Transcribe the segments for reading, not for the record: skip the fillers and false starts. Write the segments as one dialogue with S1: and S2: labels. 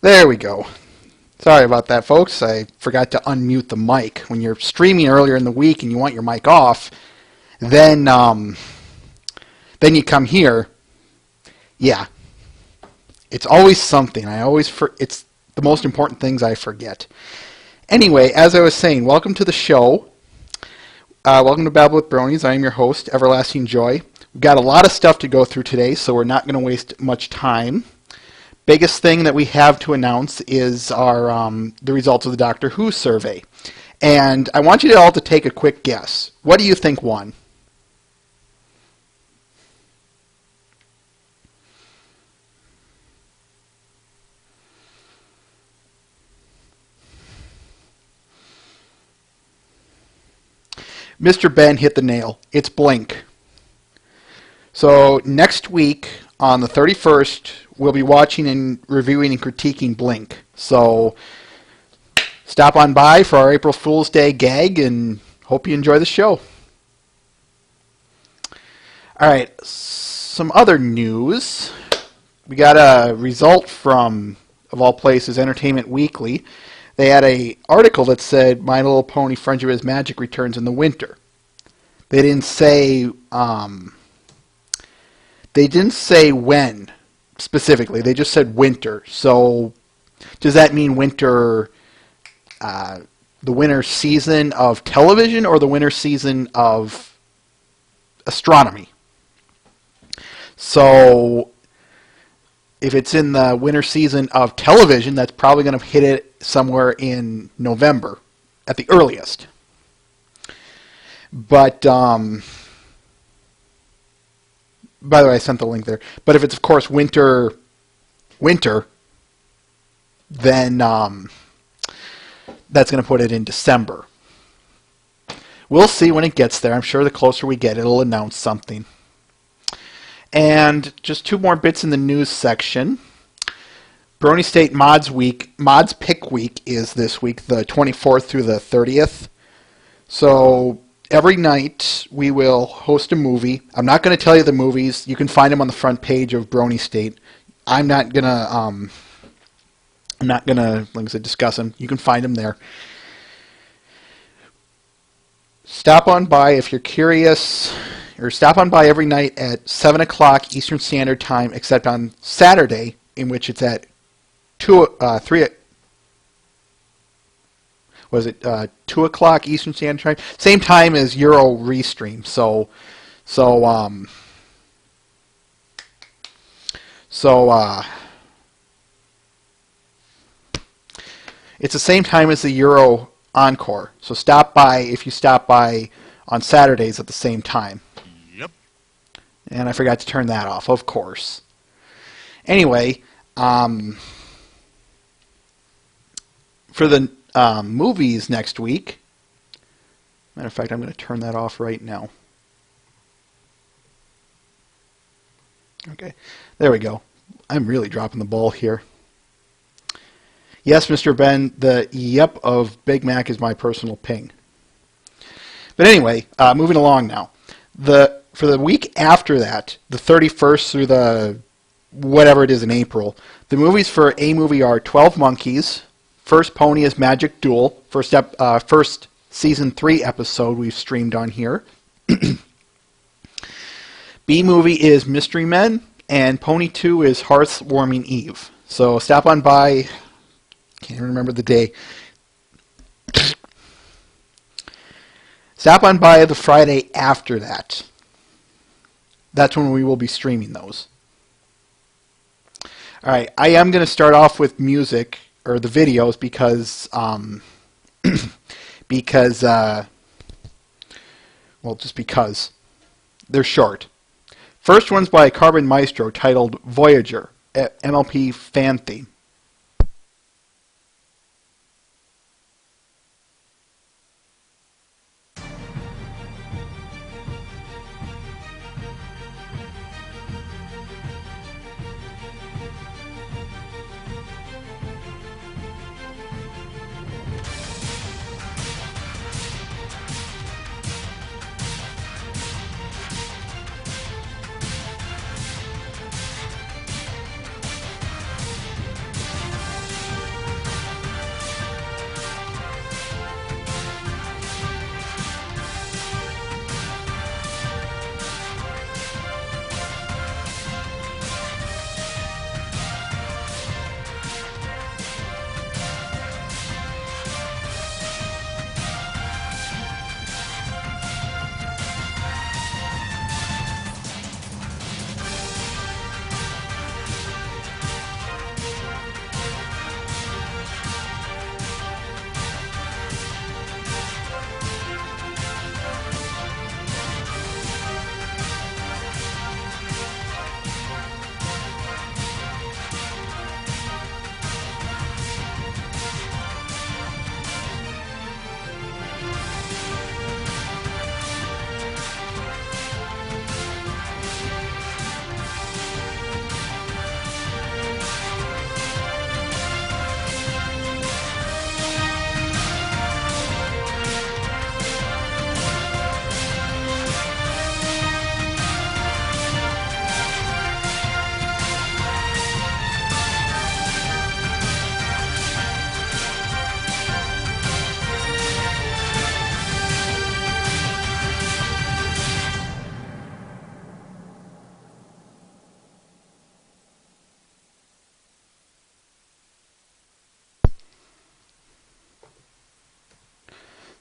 S1: There we go. Sorry about that, folks. I forgot to unmute the mic. When you're streaming earlier in the week and you want your mic off, then you come here. Yeah, it's always something. It's the most important things I forget. Anyway, as I was saying, welcome to the show. Welcome to Babble with Bronies. I am your host, Everlasting Joy. We've got a lot of stuff to go through today, so we're not going to waste much time. Biggest thing that we have to announce is our the results of the Doctor Who survey. And I want you all to take a quick guess. What do you think won? Mr. Ben hit the nail. It's Blink. So next week on the 31st, we'll be watching and reviewing and critiquing Blink. So stop on by for our April Fool's Day gag and hope you enjoy the show. All right, some other news. We got a result from, of all places, Entertainment Weekly. They had an article that said My Little Pony Friendship is Magic returns in the winter. They didn't say when specifically. They just said winter. So does that mean winter, the winter season of television or the winter season of astronomy? So if it's in the winter season of television, that's probably going to hit it somewhere in November at the earliest. But, by the way, I sent the link there. But if it's, of course, winter, then that's going to put it in December. We'll see when it gets there. I'm sure the closer we get, it'll announce something. And just two more bits in the news section. Brony State Mods Pick Week is this week, the 24th through the 30th. So every night we will host a movie. I'm not going to tell you the movies. You can find them on the front page of Brony State. I'm not gonna like I said, discuss them. You can find them there. Stop on by if you're curious. Or stop on by every night at 7 o'clock Eastern Standard Time, except on Saturday, in which it's at 2 o'clock Eastern Standard Time? Same time as Euro Restream. So it's the same time as the Euro Encore. So stop by if you stop by on Saturdays at the same time. And I forgot to turn that off, of course. Anyway, for the movies next week, matter of fact, I'm going to turn that off right now. Okay, there we go. I'm really dropping the ball here. Yes, Mr. Ben, the yep of Big Mac is my personal ping. But anyway, moving along now. For the week after that, the 31st through the whatever it is in April, the movies for A movie are 12 Monkeys, First Pony is Magic Duel, first season 3 episode we've streamed on here. B movie is Mystery Men, and Pony 2 is Hearthwarming Eve. So stop on by, can't even remember the day. Stop on by the Friday after that. That's when we will be streaming those. All right, I am going to start off with music, or the videos, because, just because. They're short. First one's by Carbon Maestro, titled Voyager, MLP fan theme.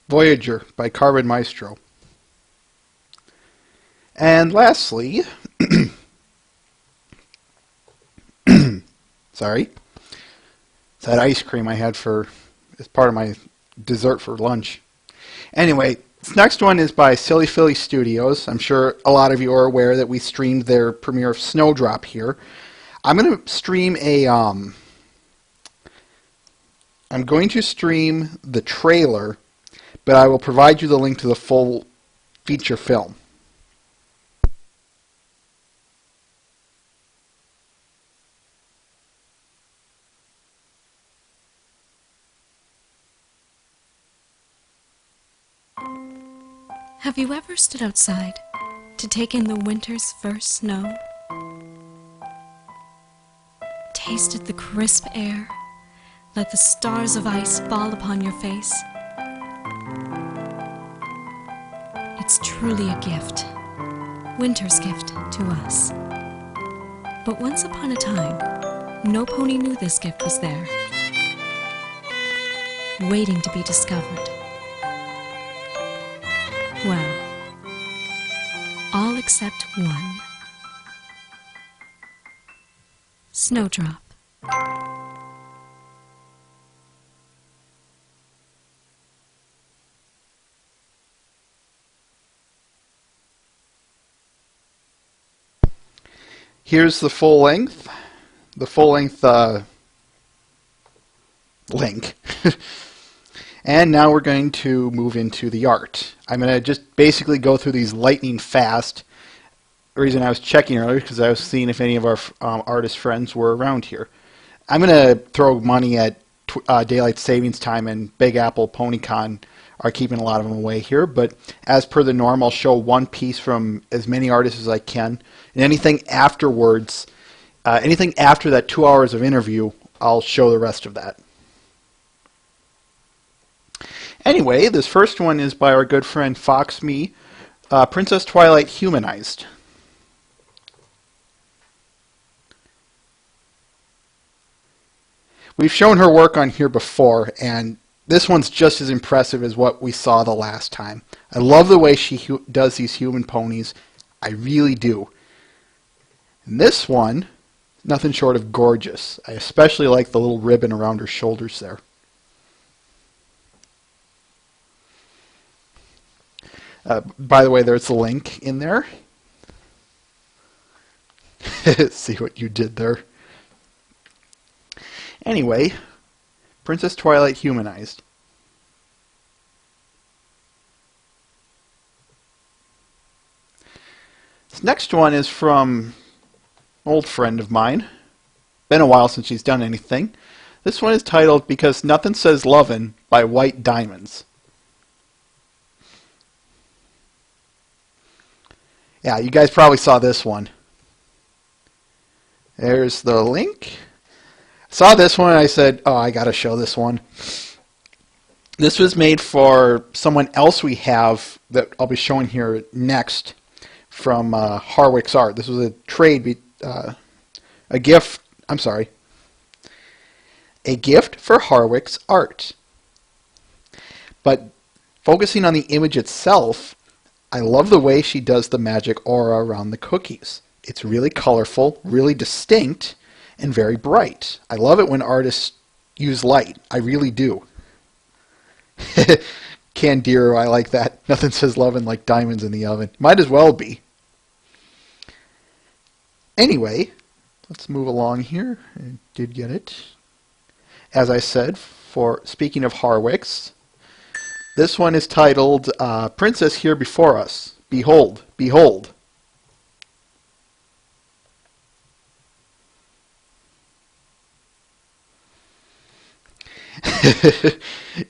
S1: Voyager by Carbon Maestro. And lastly, sorry, it's that ice cream I had as part of my dessert for lunch. Anyway, this next one is by Silly Philly Studios. I'm sure a lot of you are aware that we streamed their premiere of Snowdrop here. I'm going to stream I'm going to stream the trailer, but I will provide you the link to the full feature film.
S2: Have you ever stood outside to take in the winter's first snow? Tasted the crisp air, let the stars of ice fall upon your face? It's truly a gift, winter's gift to us. But once upon a time, no pony knew this gift was there, waiting to be discovered. Well, all except one. Snowdrop.
S1: Here's the full length. The full length link. And now we're going to move into the art. I'm going to just basically go through these lightning fast. The reason I was checking earlier is because I was seeing if any of our artist friends were around here. I'm going to throw money at Daylight Savings Time, and Big Apple PonyCon are keeping a lot of them away here. But as per the norm, I'll show one piece from as many artists as I can. And anything afterwards, anything after that 2 hours of interview, I'll show the rest of that. Anyway, this first one is by our good friend Fox Me, Princess Twilight Humanized. We've shown her work on here before, and this one's just as impressive as what we saw the last time. I love the way she does these human ponies. I really do. And this one, nothing short of gorgeous. I especially like the little ribbon around her shoulders there. By the way, there's a link in there. See what you did there. Anyway, Princess Twilight Humanized. This next one is from an old friend of mine. Been a while since she's done anything. This one is titled Because Nothing Says Lovin' by White Diamonds. Yeah, you guys probably saw this one. There's the link. Saw this one and I said, oh, I got to show this one. This was made for someone else we have that I'll be showing here next from Harwick's Art. This was a trade, a gift, I'm sorry, a gift for Harwick's Art. But focusing on the image itself, I love the way she does the magic aura around the cookies. It's really colorful, really distinct, and very bright. I love it when artists use light. I really do. Candiro, I like that. Nothing says lovin' like diamonds in the oven. Might as well be. Anyway, let's move along here. I did get it. As I said, for speaking of Harwick's, this one is titled Princess Here Before Us. Behold, behold.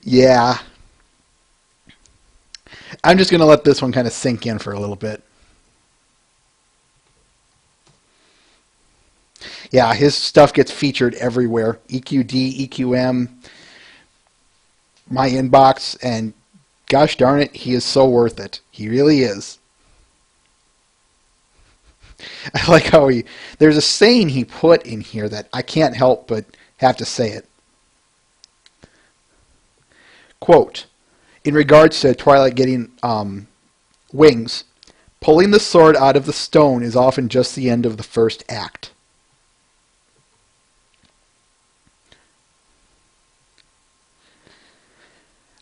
S1: Yeah. I'm just going to let this one kind of sink in for a little bit. Yeah, his stuff gets featured everywhere. EQD, EQM, my inbox, and gosh darn it, he is so worth it. He really is. I like how there's a saying he put in here that I can't help but have to say it. Quote, in regards to Twilight getting wings, pulling the sword out of the stone is often just the end of the first act.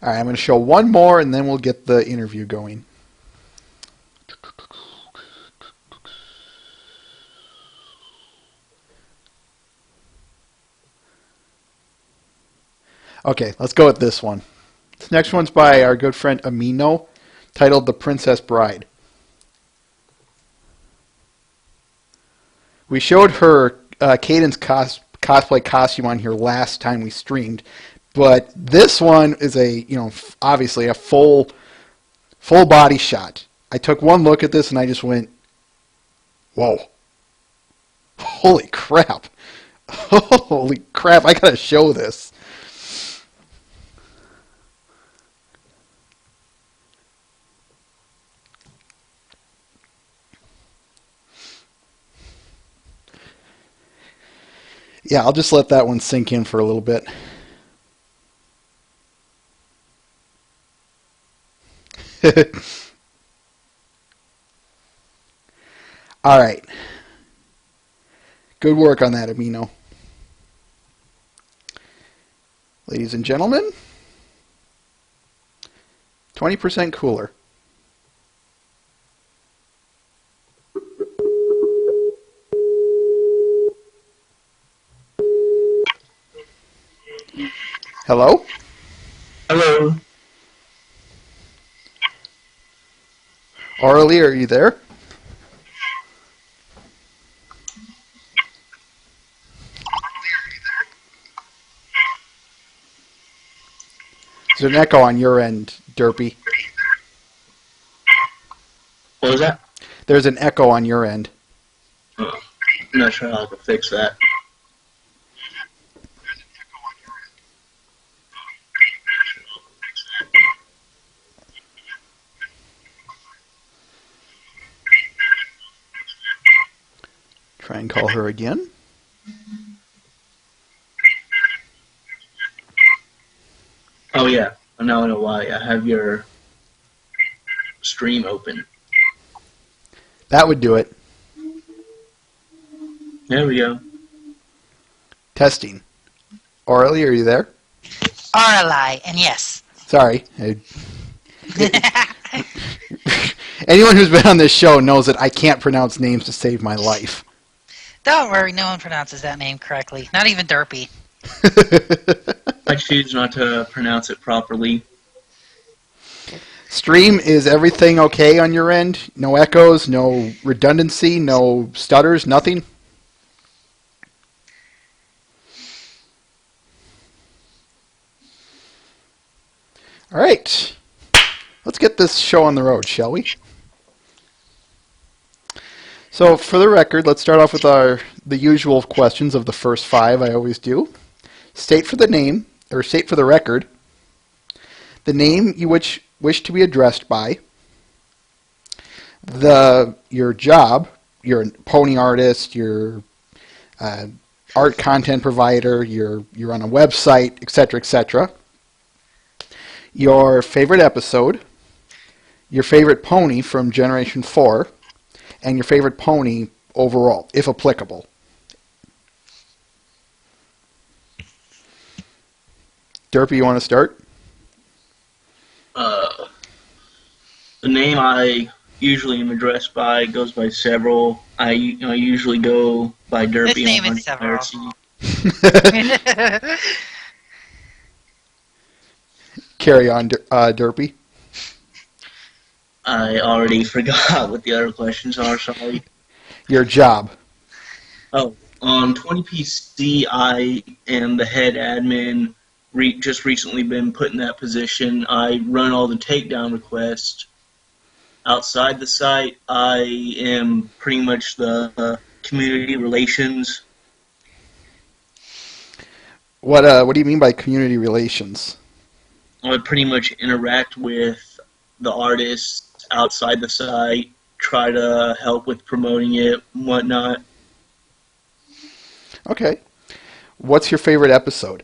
S1: All right, I'm going to show one more, and then we'll get the interview going. Okay, let's go with this one. This next one's by our good friend Amino, titled The Princess Bride. We showed her Caden's cosplay costume on here last time we streamed, but this one is obviously a full body shot. I took one look at this and I just went, whoa. Holy crap. Holy crap, I gotta show this. Yeah, I'll just let that one sink in for a little bit. All right. Good work on that, Amino. Ladies and gentlemen, 20% cooler. Hello?
S3: Hello.
S1: Orly, are you there? There's an echo on your end, Derpy.
S3: What was that?
S1: There's an echo on your end.
S3: I'm not sure how I can fix that.
S1: Try and call her again.
S3: Oh yeah, now I know why. I have your stream open.
S1: That would do it.
S3: There we go.
S1: Testing. Orly, are you there?
S4: RLI, and yes.
S1: Sorry. Anyone who's been on this show knows that I can't pronounce names to save my life.
S4: Don't worry, no one pronounces that name correctly. Not even Derpy.
S3: I choose not to pronounce it properly.
S1: Stream, is everything okay on your end? No echoes, no redundancy, no stutters, nothing? All right. Let's get this show on the road, shall we? So, for the record, let's start off with the usual questions of the first 5 I always do. State for the record, the name you wish to be addressed by, your job, you're a pony artist, you're art content provider, you're on a website, etc., etc. Your favorite episode, your favorite pony from Generation 4, and your favorite pony overall, if applicable. Derpy, you want to start?
S3: The name I usually am addressed by goes by several. I usually go by Derpy.
S4: His name is several.
S1: Carry on, Derpy.
S3: I already forgot what the other questions are, sorry.
S1: Your job.
S3: Oh, on 20PC, I am the head admin. Just recently been put in that position. I run all the takedown requests. Outside the site, I am pretty much the community relations.
S1: What do you mean by community relations?
S3: I pretty much interact with the artists outside the site, try to help with promoting it and whatnot.
S1: Okay. What's your favorite episode?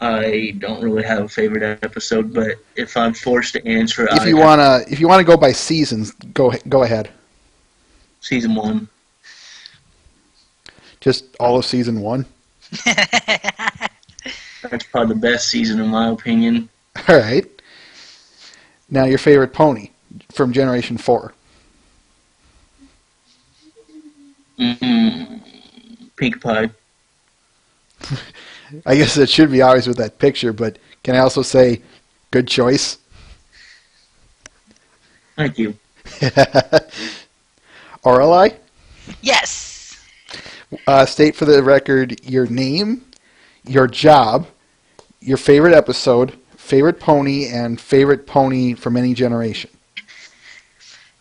S3: I don't really have a favorite episode, but if I'm forced to answer,
S1: If you wanna go by seasons, go ahead.
S3: season 1.
S1: Just all of season 1.
S3: That's probably the best season in my opinion.
S1: All right. Now your favorite pony from Generation 4.
S3: Pink Pie.
S1: I guess it should be obvious with that picture, but can I also say, good choice?
S3: Thank you.
S1: Orelai,
S4: Yes.
S1: state for the record your name, your job, your favorite episode, favorite pony, and favorite pony from any generation.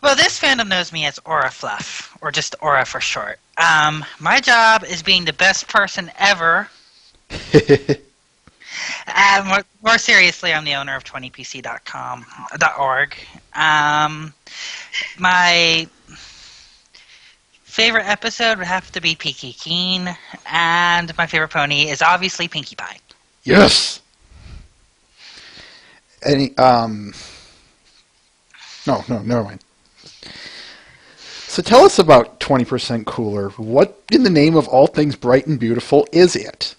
S4: Well, this fandom knows me as Aura Fluff, or just Aura for short. My job is being the best person ever. More seriously, I'm the owner of 20pc.org. My favorite episode would have to be Peaky Keen, and my favorite pony is obviously Pinkie Pie.
S1: Yes. Any no, never mind. So tell us about 20% Cooler. What in the name of all things bright and beautiful is it?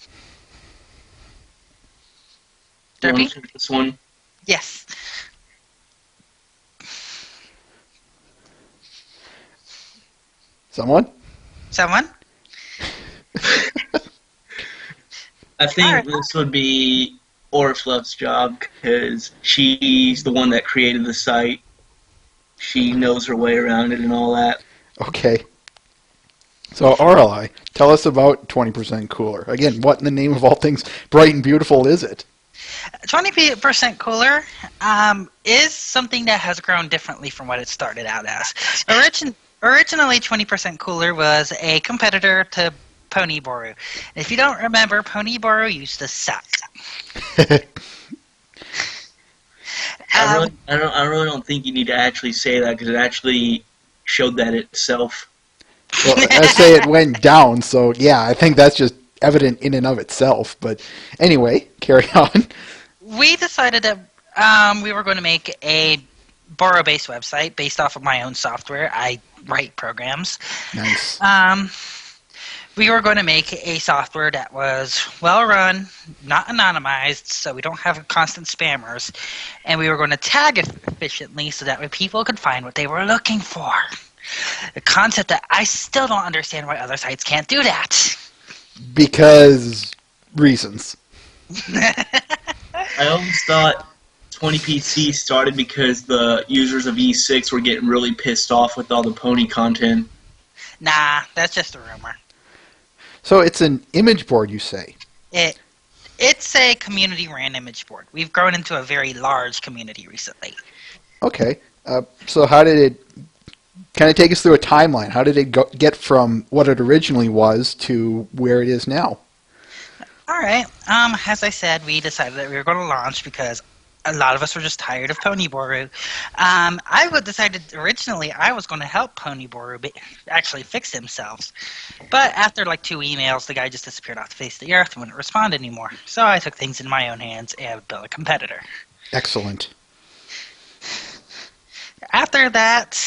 S3: You
S4: Derpy?
S3: want to take this one?
S4: Yes.
S1: Someone?
S4: Someone?
S3: I think
S4: Alright.
S3: this would be Orifluff's job because she's the one that created the site. She knows her way around it and all that.
S1: Okay. So, RLI, tell us about 20% Cooler. Again, what in the name of all things bright and beautiful is it?
S4: 20% Cooler is something that has grown differently from what it started out as. Originally, 20% Cooler was a competitor to Pony Boru. If you don't remember, Pony Boru used to suck.
S3: I really don't think you need to actually say that because it actually showed that itself.
S1: Well, I say it went down, so yeah, I think that's just evident in and of itself. But anyway, carry on.
S4: We decided that we were going to make a Boru-based website based off of my own software. I write programs.
S1: Nice.
S4: We were going to make a software that was well run, not anonymized, so we don't have constant spammers, and we were going to tag it efficiently so that way people could find what they were looking for. A concept that I still don't understand why other sites can't do that.
S1: Because reasons.
S3: I always thought 20PC started because the users of E6 were getting really pissed off with all the pony content.
S4: Nah, that's just a rumor.
S1: So it's an image board, you say?
S4: It's a community-ran image board. We've grown into a very large community recently.
S1: Okay. So how did it... Kind of take us through a timeline. How did it get from what it originally was to where it is now?
S4: All right. As I said, we decided that we were going to launch because a lot of us were just tired of Pony Boru. I would decided originally I was going to help Pony Boru actually fix themselves. But after like 2 emails, the guy just disappeared off the face of the earth and wouldn't respond anymore. So I took things in my own hands and built a competitor.
S1: Excellent.
S4: After that,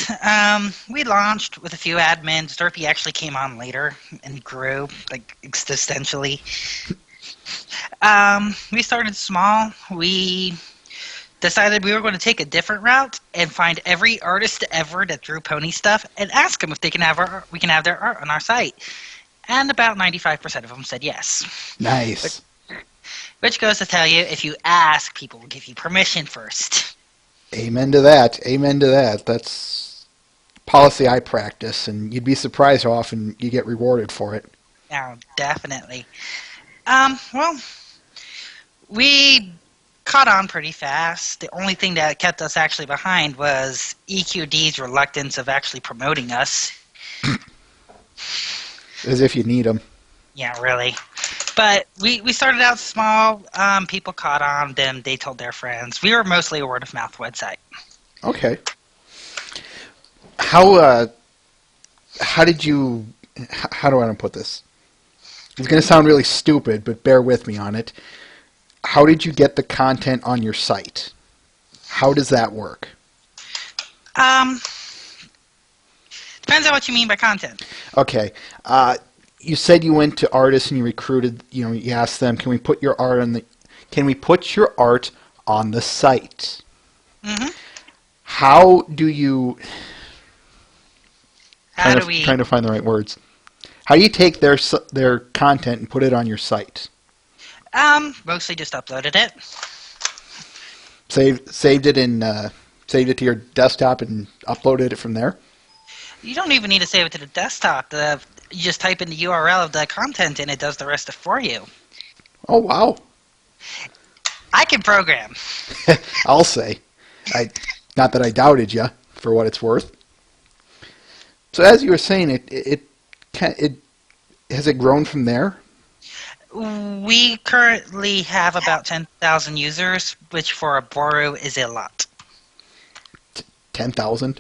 S4: we launched with a few admins. Derpy actually came on later and grew, like, existentially. We started small. We decided we were going to take a different route and find every artist ever that drew pony stuff and ask them if they can we can have their art on our site. And about 95% of them said yes.
S1: Nice.
S4: Which goes to tell you, if you ask, people will give you permission first.
S1: Amen to that. Amen to that. That's policy I practice, and you'd be surprised how often you get rewarded for it.
S4: Oh, definitely. Well, we caught on pretty fast. The only thing that kept us actually behind was EQD's reluctance of actually promoting us.
S1: As if you need them.
S4: Yeah, really. But we started out small. People caught on them. They told their friends. We were mostly a word-of-mouth website.
S1: Okay. How did you... How do I want to put this? It's going to sound really stupid, but bear with me on it. how did you get the content on your site? How does that work?
S4: Depends on what you mean by content.
S1: Okay. You said you went to artists and you recruited. You asked them, "Can we put your art on the? Can we put your art on the site?"
S4: Mm-hmm.
S1: How do you?
S4: Trying
S1: to find the right words. How do you take their content and put it on your site?
S4: Mostly just uploaded it.
S1: Saved it to your desktop and uploaded it from there.
S4: You don't even need to save it to the desktop. You just type in the URL of the content and it does the rest for you.
S1: Oh wow!
S4: I can program.
S1: I'll say, not that I doubted you for what it's worth. So as you were saying, it has it grown from there?
S4: We currently have about 10,000 users, which for a Boru is a lot.
S1: 10,000?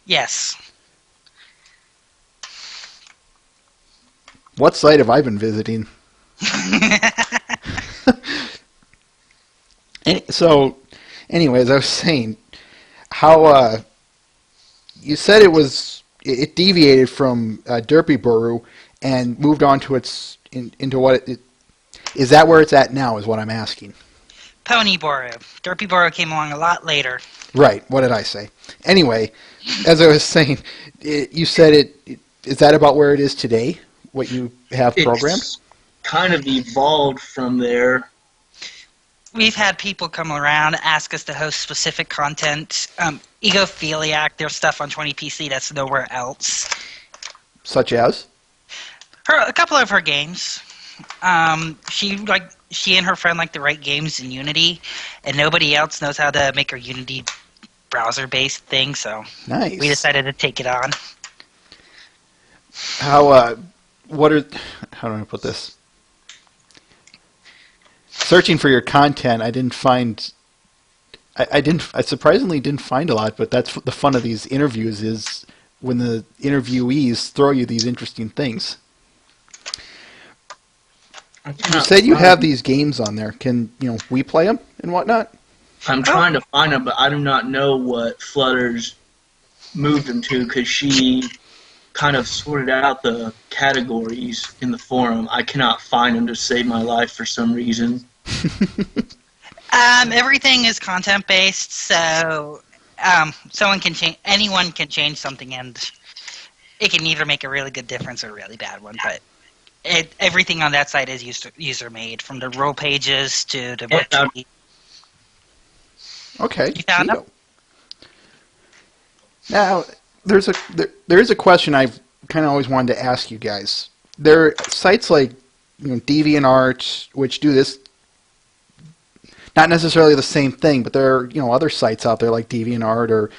S4: Yes.
S1: What site have I been visiting? So, anyways, I was saying how you said it deviated from Derpy Boru and moved on to into what it is. That where it's at now? Is what I'm asking.
S4: Pony Boru. Derpy Boru came along a lot later.
S1: Right. What did I say? Anyway, as I was saying, you said it. Is that about where it is today? What you have programmed?
S3: It's kind of evolved from there.
S4: We've had people come around, ask us to host specific content. Egophiliac, there's stuff on 20PC that's nowhere else.
S1: Such as?
S4: A couple of her games. She and her friend like to write games in Unity, and nobody else knows how to make a Unity browser-based thing, so
S1: Nice.
S4: we decided to take it on.
S1: How do I put this? Searching for your content, I didn't find. I surprisingly didn't find a lot, but that's the fun of these interviews is when the interviewees throw you these interesting things. You said you have these games on there. Can we play them and whatnot?
S3: I'm trying to find them, but I do not know what Flutter's moved them to because she kind of sorted out the categories in the forum. I cannot find them to save my life for some reason.
S4: Everything is content based, so anyone can change something, and it can either make a really good difference or a really bad one. But everything on that site is user made, from the role pages to the web.
S1: Okay.
S4: You found them?
S1: Now there is a question I've kind of always wanted to ask you guys. There are sites like DeviantArt which do this. Not necessarily the same thing, but there are other sites out there like DeviantArt or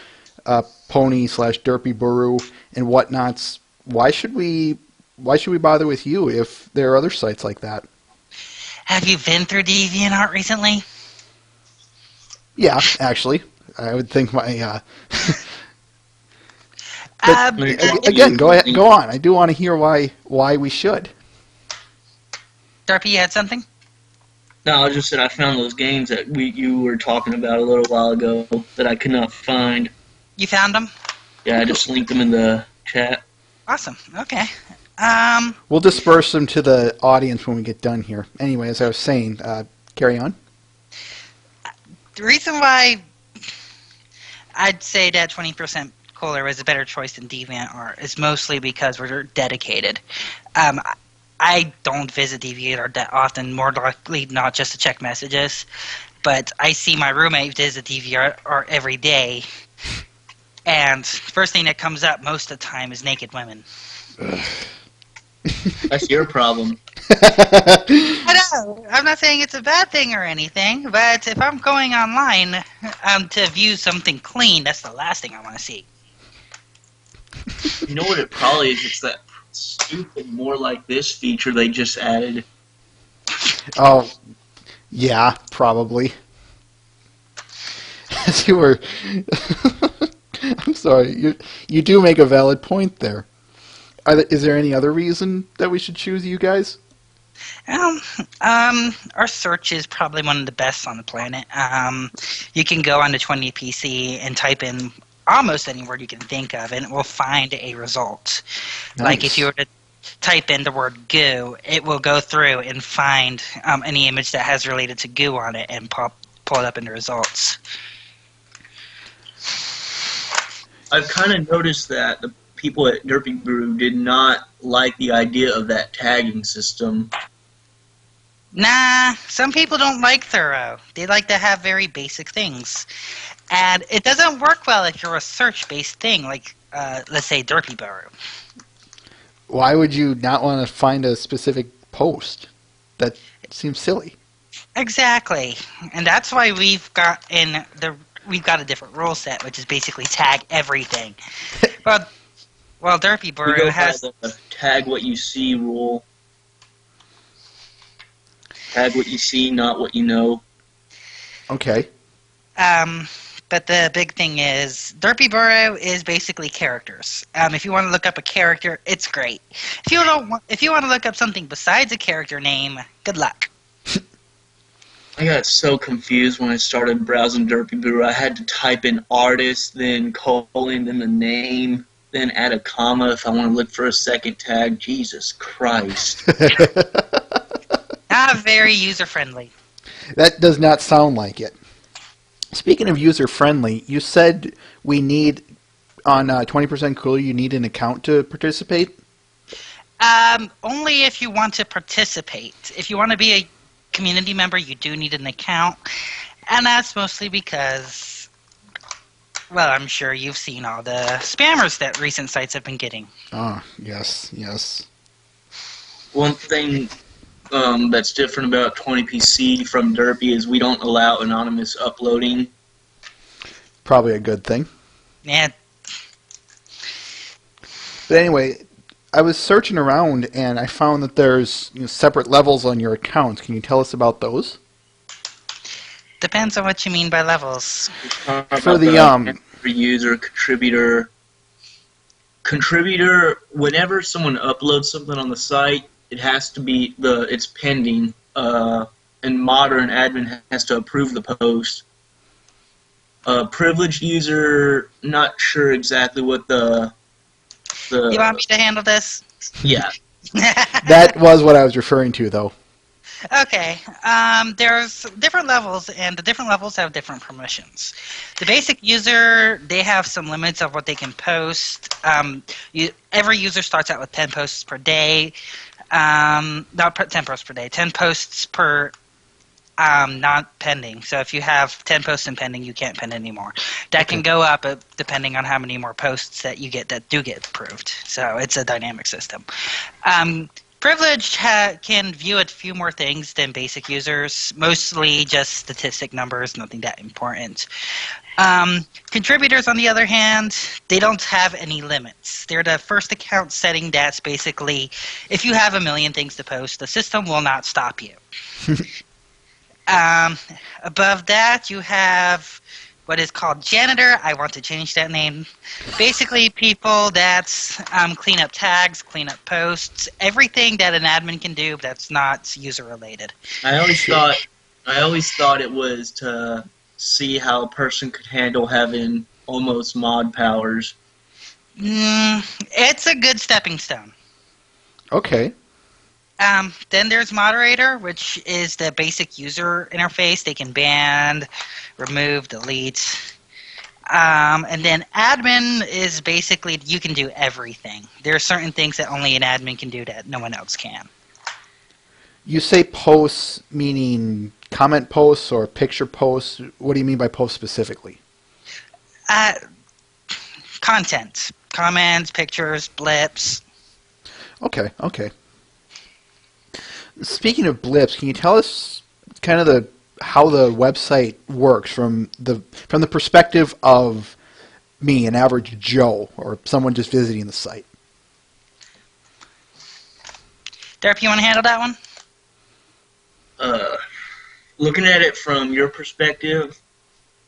S1: Pony/Derpy Boru and whatnots. Why should we bother with you if there are other sites like that?
S4: Have you been through DeviantArt recently?
S1: Yeah, actually, I would think my. Again, go on. I do want to hear why we should.
S4: Derpy, you had something?
S3: No, I just said I found those games that you were talking about a little while ago that I could not find.
S4: You found them?
S3: Yeah, I just linked them in the chat.
S4: Awesome. Okay.
S1: We'll disperse them to the audience when we get done here. Anyway, as I was saying, carry on.
S4: The reason why I'd say that 20% Kohler was a better choice than DeviantArt is mostly because we're dedicated. I don't visit DeviantArt that often, more likely not just to check messages, but I see my roommate visit DeviantArt every day, and first thing that comes up most of the time is naked women.
S3: That's your problem.
S4: I know. I'm not saying it's a bad thing or anything, but if I'm going online to view something clean, that's the last thing I want to see.
S3: You know what it probably is? It's that stupid more like this feature they just added.
S1: Oh, yeah, probably. As you were... I'm sorry. You do make a valid point there. Is there any other reason that we should choose you guys?
S4: Um, our search is probably one of the best on the planet. You can go onto 20PC and type in almost any word you can think of, and it will find a result. Like if you
S1: Nice.
S4: were to type in the word goo, it will go through and find any image that has related to goo on it and pull it up in the results.
S3: I've kind of noticed that the people at Derpy Brew did not like the idea of that tagging system.
S4: Nah, some people don't like thorough. They like to have very basic things. And it doesn't work well if you're a search-based thing, like, let's say, Derpy Brew.
S1: Why would you not want to find a specific post? That seems silly.
S4: Exactly, and that's why we've got a different rule set, which is basically tag everything. Well, Derpy
S3: We
S4: Brew
S3: go by
S4: has
S3: the tag what you see rule. Tag what you see, not what you know.
S1: Okay.
S4: but the big thing is Derpy Brew is basically characters. If you want to look up a character, it's great. If you want to look up something besides a character name, good luck.
S3: I got so confused when I started browsing Derpy Brew. I had to type in artist, then colon, then the name, then add a comma if I want to look for a second tag. Jesus Christ.
S4: Not very user friendly.
S1: That does not sound like it. Speaking of user friendly, you said we need on 20% Cool. You need an account to participate.
S4: Only if you want to participate. If you want to be a community member, you do need an account, and that's mostly because, well, I'm sure you've seen all the spammers that recent sites have been getting.
S1: Ah, yes, yes.
S3: One thing that's different about 20PC from Derpy is we don't allow anonymous uploading.
S1: Probably a good thing.
S4: Yeah,
S1: But anyway, I was searching around and I found that there's separate levels on your accounts. Can you tell us about those?
S4: depends on what you mean by levels.
S1: For the
S3: User, contributor, whenever someone uploads something on the site, it has to be it's pending, and modern admin has to approve the post. Privileged user, not sure exactly what the
S4: You want me to handle this?
S3: yeah.
S1: that was what I was referring to, though.
S4: Okay. There's different levels, and the different levels have different permissions. The basic user, they have some limits of what they can post. Every user starts out with 10 posts per day. Not 10 posts per day, 10 posts per not pending. So if you have 10 posts in pending, you can't pend anymore. That can go up depending on how many more posts that you get that do get approved. So it's a dynamic system. Privileged can view a few more things than basic users, mostly just statistic numbers, nothing that important. Contributors, on the other hand, they don't have any limits. They're the first account setting that's basically, if you have a million things to post, the system will not stop you. Above that, you have what is called janitor. I want to change that name. Basically, people that clean up tags, clean up posts, everything that an admin can do that's not user related.
S3: I always thought it was to see how a person could handle having almost mod powers.
S4: It's a good stepping stone.
S1: Okay.
S4: Then there's moderator, which is the basic user interface. They can ban, remove, delete. And then admin is basically, you can do everything. There are certain things that only an admin can do that no one else can.
S1: You say posts, meaning comment posts or picture posts. What do you mean by posts specifically?
S4: Content. Comments, pictures, blips.
S1: Okay, okay. Speaking of blips, can you tell us kind of how the website works from the perspective of me, an average Joe, or someone just visiting the site?
S4: Derp, you want to handle that one?
S3: Looking at it from your perspective,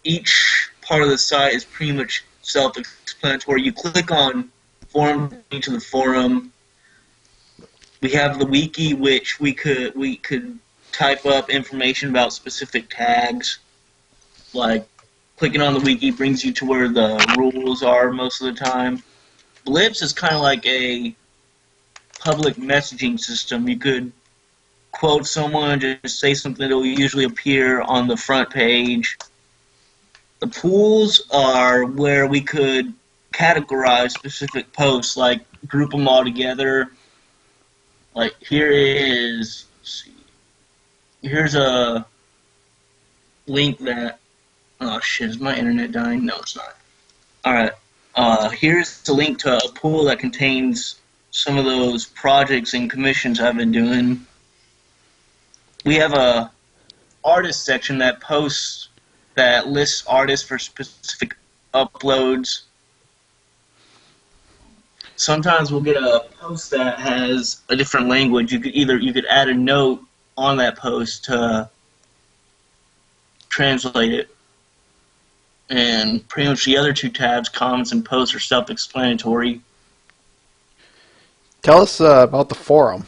S3: each part of the site is pretty much self-explanatory. You click on forum to the forum. We have the wiki, which we could type up information about specific tags. Like clicking on the wiki brings you to where the rules are most of the time. Blips is kind of like a public messaging system. You could quote someone, just say something that will usually appear on the front page. The pools are where we could categorize specific posts, like group them all together. Like here is, let's see, here's a link that, oh shit, is my internet dying? No, it's not. Alright, here's a link to a pool that contains some of those projects and commissions I've been doing. We have a artist section that lists artists for specific uploads. Sometimes we'll get a post that has a different language. You could add a note on that post to translate it. And pretty much the other two tabs, comments and posts, are self-explanatory.
S1: Tell us about the forum.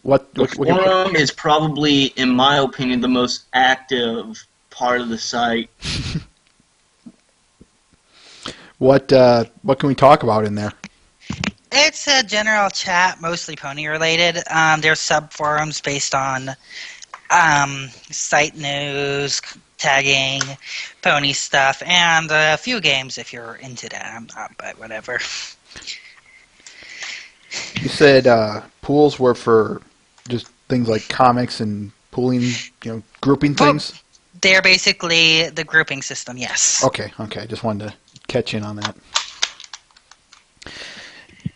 S3: The forum is probably, in my opinion, the most active part of the site.
S1: What can we talk about in there?
S4: It's a general chat, mostly pony related. There's sub forums based on site news, tagging, pony stuff, and a few games if you're into that. I'm not, but whatever.
S1: You said pools were for just things like comics and pooling, grouping things?
S4: Well, they're basically the grouping system, yes.
S1: Okay. I just wanted to catch in on that.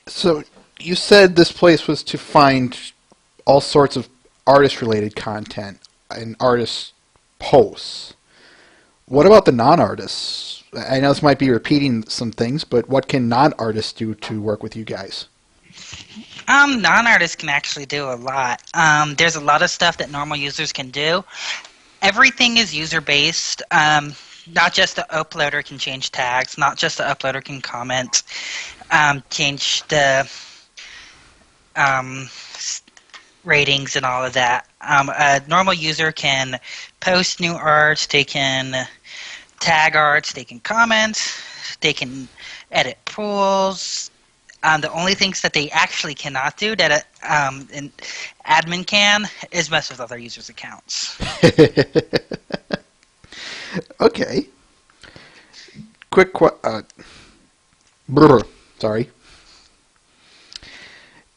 S1: So you said this place was to find all sorts of artist-related content and artist posts. What about the non-artists? I know this might be repeating some things, but what can non-artists do to work with you guys?
S4: Non-artists can actually do a lot. There's a lot of stuff that normal users can do. Everything is user-based. Not just the uploader can change tags. Not just the uploader can comment. Change the ratings and all of that. A normal user can post new art. They can tag arts. They can comment. They can edit pools. The only things that they actually cannot do that an admin can is mess with other users' accounts.
S1: Okay. Quick sorry.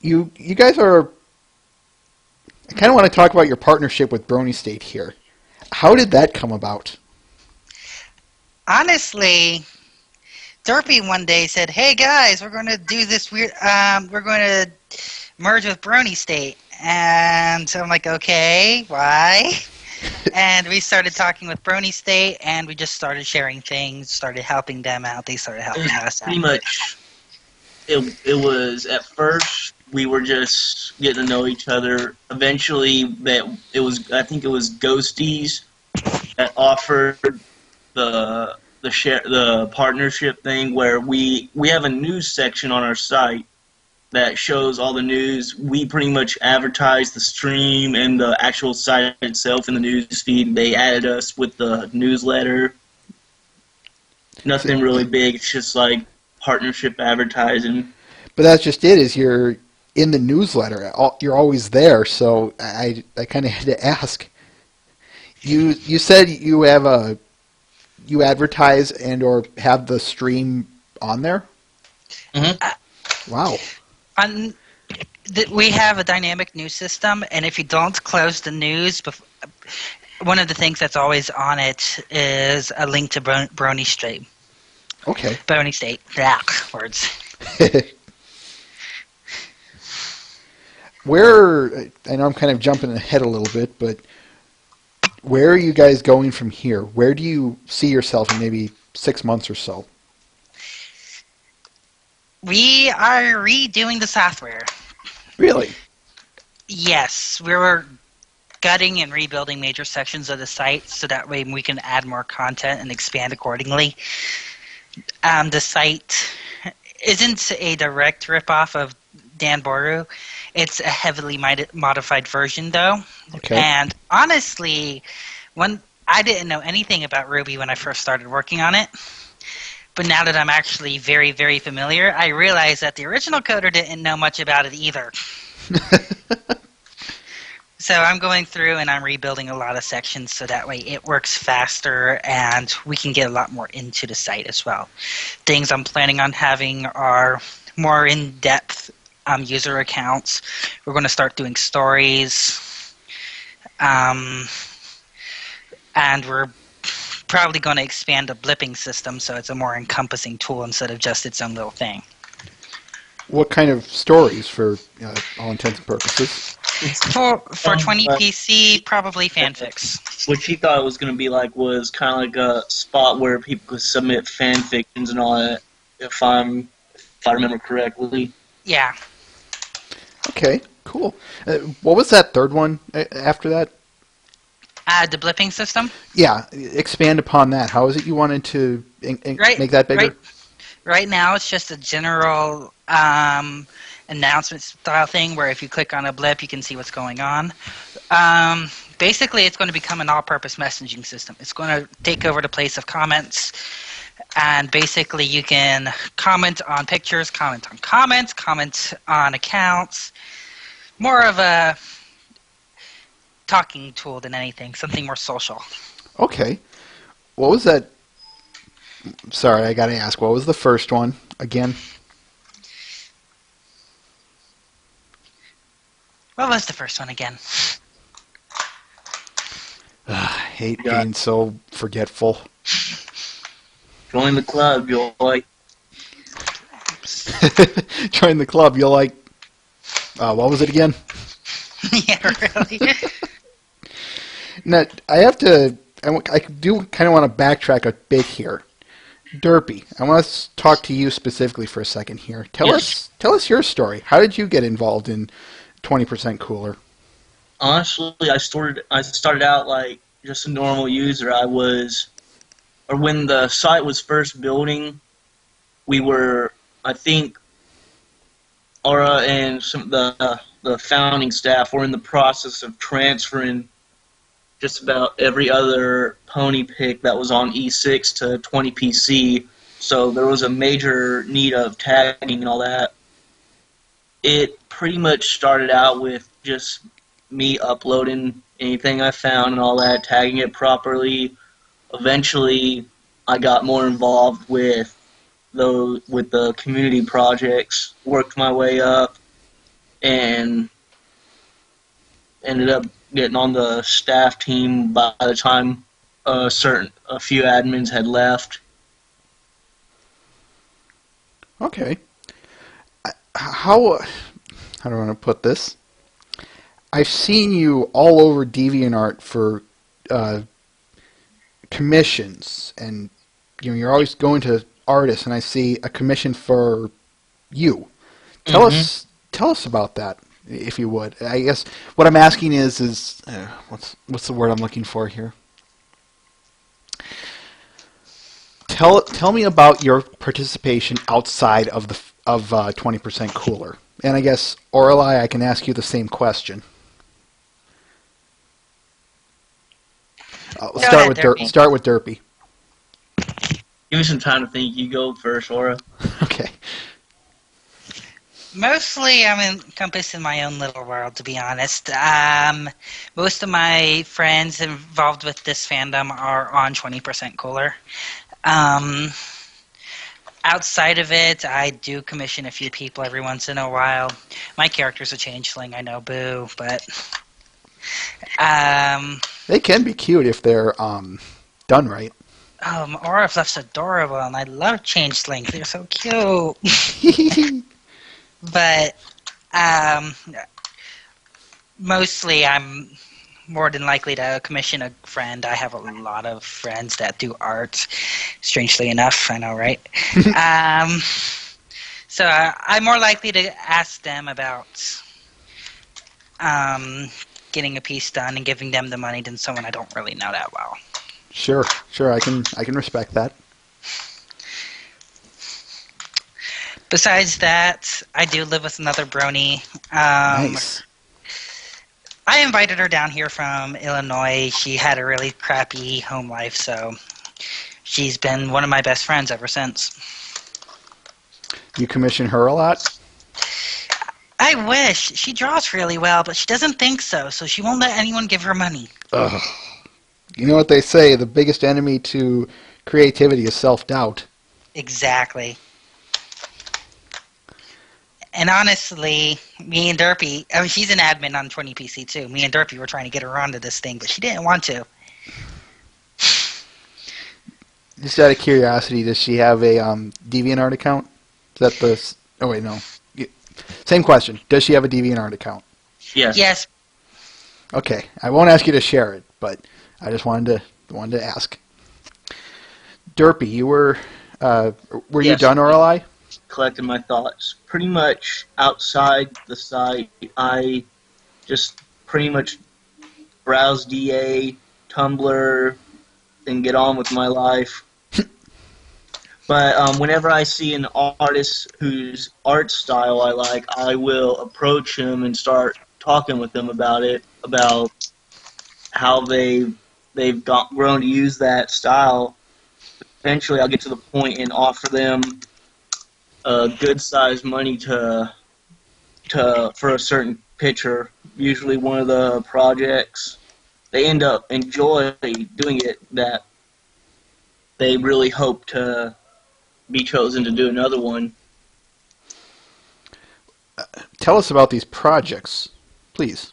S1: You guys are... I kind of want to talk about your partnership with Brony State here. How did that come about?
S4: Honestly, Derpy one day said, "Hey guys, we're going to do this weird. We're going to merge with Brony State," and so I'm like, "Okay, why?" And we started talking with Brony State, and we just started sharing things, started helping them out. They started helping us out.
S3: Pretty much, it was at first we were just getting to know each other. Eventually, I think it was Ghosties that offered the partnership thing where we have a news section on our site that shows all the news. We pretty much advertise the stream and the actual site itself in the news feed. They added us with the newsletter. Nothing really big. It's just like partnership advertising.
S1: But that's just it, is you're in the newsletter. You're always there, so I kind of had to ask. You said you have you advertise and or have the stream on there?
S3: Mm-hmm.
S1: Wow.
S4: We have a dynamic news system, and if you don't close the news, one of the things that's always on it is a link to Brony State.
S1: Okay.
S4: Brony State. Yeah, words.
S1: I know I'm kind of jumping ahead a little bit, but where are you guys going from here? Where do you see yourself in maybe 6 months or so?
S4: We are redoing the software.
S1: Really?
S4: Yes, we were gutting and rebuilding major sections of the site so that way we can add more content and expand accordingly. The site isn't a direct ripoff of Dan Boru. It's a heavily modified version, though.
S1: Okay.
S4: And honestly, when I didn't know anything about Ruby when I first started working on it, but now that I'm actually very, very familiar, I realize that the original coder didn't know much about it either. So I'm going through and I'm rebuilding a lot of sections so that way it works faster and we can get a lot more into the site as well. Things I'm planning on having are more in-depth user accounts. We're going to start doing stories. And we're probably going to expand the blipping system so it's a more encompassing tool instead of just its own little thing.
S1: What kind of stories, for all intents and purposes?
S4: For 20 PC, probably fanfics.
S3: What she thought it was going to be like was kind of like a spot where people could submit fan fictions and all that, if I remember correctly.
S4: Yeah.
S1: Okay, cool. What was that third one after that?
S4: The blipping system?
S1: Yeah, expand upon that. How is it you wanted to make that bigger?
S4: Right now, it's just a general announcement style thing where if you click on a blip, you can see what's going on. Basically, it's going to become an all-purpose messaging system. It's going to take over the place of comments, and basically you can comment on pictures, comment on comments, comment on accounts. More of a talking tool than anything, something more social.
S1: Okay. What was that? Sorry, I got to ask. What was the first one again?
S4: What was the first one again?
S1: I hate being so forgetful.
S3: Join the club, you'll like.
S1: Join the club. You'll like. What was it again?
S4: Yeah, really.
S1: Now, I do kind of want to backtrack a bit here. Derpy, I want to talk to you specifically for a second here. Tell us your story. How did you get involved in 20% Cooler?
S3: Honestly, I started out like just a normal user. When the site was first building, we were, I think, Aura and some of the founding staff were in the process of transferring just about every other pony pick that was on E6 to 20PC, so there was a major need of tagging and all that. It pretty much started out with just me uploading anything I found and all that, tagging it properly. Eventually, I got more involved with the community projects, worked my way up, and ended up getting on the staff team by the time a few admins had left.
S1: Okay. How do I want to put this? I've seen you all over DeviantArt for commissions, and you're always going to artists, and I see a commission for you. Tell us about that, if you would. I guess what I'm asking is what's the word I'm looking for here? Tell me about your participation outside of 20% Cooler. And I guess, Orelai, I can ask you the same question. Start with Derpy.
S3: Give me some time to think. You go first, Aura.
S1: Okay.
S4: Mostly, I'm encompassed in my own little world, to be honest. Most of my friends involved with this fandom are on 20% Cooler. Outside of it, I do commission a few people every once in a while. My character's a changeling, I know, boo, but...
S1: they can be cute if they're done right.
S4: Aura Fluff's adorable, and I love changelings. They're so cute. But mostly I'm more than likely to commission a friend. I have a lot of friends that do art, strangely enough. I know, right? So I'm more likely to ask them about getting a piece done and giving them the money than someone I don't really know that well.
S1: Sure. I can respect that.
S4: Besides that, I do live with another brony. Um,
S1: Nice.
S4: I invited her down here from Illinois. She had a really crappy home life, so she's been one of my best friends ever since.
S1: You commission her a lot?
S4: I wish. She draws really well, but she doesn't think so, so she won't let anyone give her money.
S1: Ugh. You know what they say, the biggest enemy to creativity is self-doubt.
S4: Exactly. And honestly, me and Derpy, I mean, she's an admin on 20PC too. Me and Derpy were trying to get her onto this thing, but she didn't want to.
S1: Just out of curiosity, does she have a DeviantArt account? Is that the... Oh, wait, no. Same question. Does she have a DeviantArt account?
S3: Yes.
S4: Yes.
S1: Okay. I won't ask you to share it, but I just wanted to ask. Derpy, you were you
S3: Yes.
S1: done RLI?
S3: Collected my thoughts. Pretty much outside the site, I just pretty much browse DA, Tumblr, and get on with my life. But whenever I see an artist whose art style I like, I will approach him and start talking with them about it, about how they've grown to use that style. Eventually, I'll get to the point and offer them good sized money to for a certain picture. Usually, one of the projects they end up enjoy doing it that they really hope to be chosen to do another one.
S1: Tell us about these projects, please.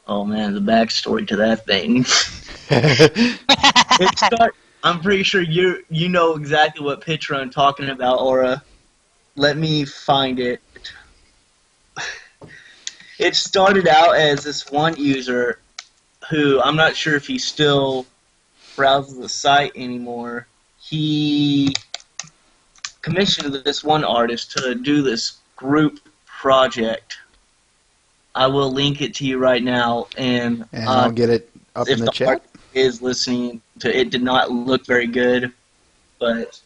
S3: Oh man, the backstory to that thing. I'm pretty sure you know exactly what picture I'm talking about, Aura. Let me find it. It started out as this one user who I'm not sure if he still browses the site anymore. He commissioned this one artist to do this group project. I will link it to you right now, and
S1: I'll get it up
S3: if
S1: in the
S3: the
S1: chat.
S3: art is listening to it, did not look very good, but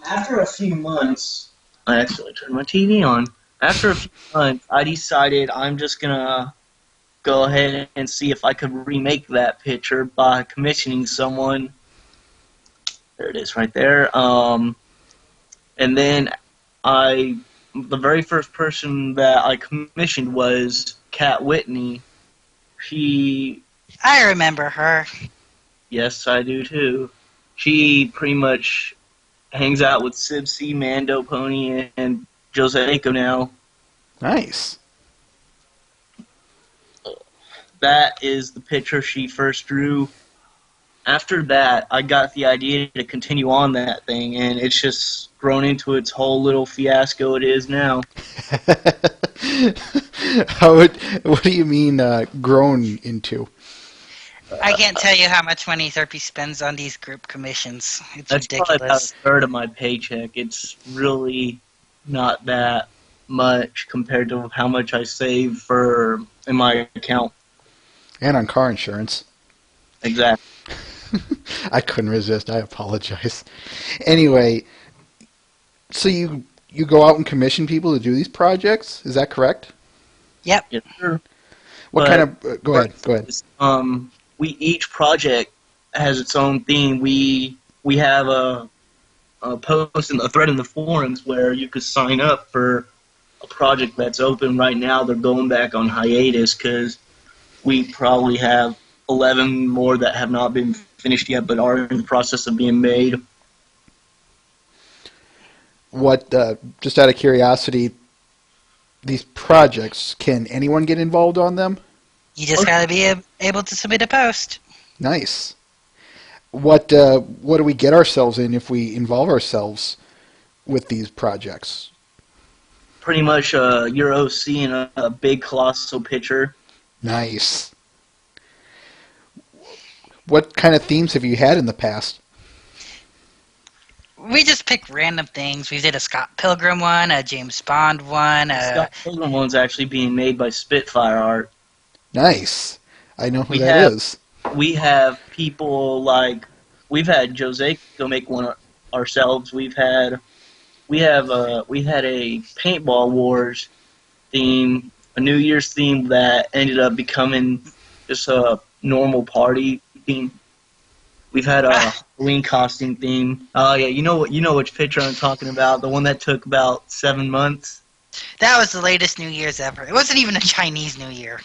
S3: after a few months, I accidentally turned my TV on. After a few months, I decided I'm just gonna go ahead and see if I could remake that picture by commissioning someone. There it is, right there. And then the very first person that I commissioned was Kat Whitney.
S4: I remember her.
S3: Yes, I do too. She pretty much hangs out with Sib C, Mando Pony, and Joseiko now.
S1: Nice.
S3: That is the picture she first drew. After that, I got the idea to continue on that thing, and it's just grown into its whole little fiasco it is now.
S1: What do you mean grown into?
S4: I can't tell you how much money Therapy spends on these group commissions. It's
S3: That's probably about a
S4: ridiculous.
S3: third of my paycheck. It's really not that much compared to how much I save in my account.
S1: And on car insurance.
S3: Exactly.
S1: I couldn't resist. I apologize. Anyway, so you go out and commission people to do these projects? Is that correct?
S4: Yep.
S3: Yes, sir.
S1: What
S3: But-
S1: kind of... Go ahead.
S3: Each project has its own theme. We have a post and a thread in the forums where you could sign up for a project that's open right now. They're going back on hiatus because we probably have 11 more that have not been finished yet but are in the process of being made.
S1: What, just out of curiosity, these projects, can anyone get involved on them?
S4: You just gotta be able to submit a post.
S1: Nice. What do we get ourselves in if we involve ourselves with these projects?
S3: Pretty much your OC in a big colossal picture.
S1: Nice. What kind of themes have you had in the past?
S4: We just pick random things. We did a Scott Pilgrim one, a James Bond one.
S3: Scott Pilgrim one's actually being made by Spitfire Art.
S1: Nice. I know who
S3: We
S1: that
S3: have-
S1: is.
S3: We have people like we've had Jose go make one ourselves. We we had a paintball wars theme, a New Year's theme that ended up becoming just a normal party theme. We've had a Halloween costume theme. Oh yeah, you know which picture I'm talking about. The one that took about 7 months.
S4: That was the latest New Year's ever. It wasn't even a Chinese New Year.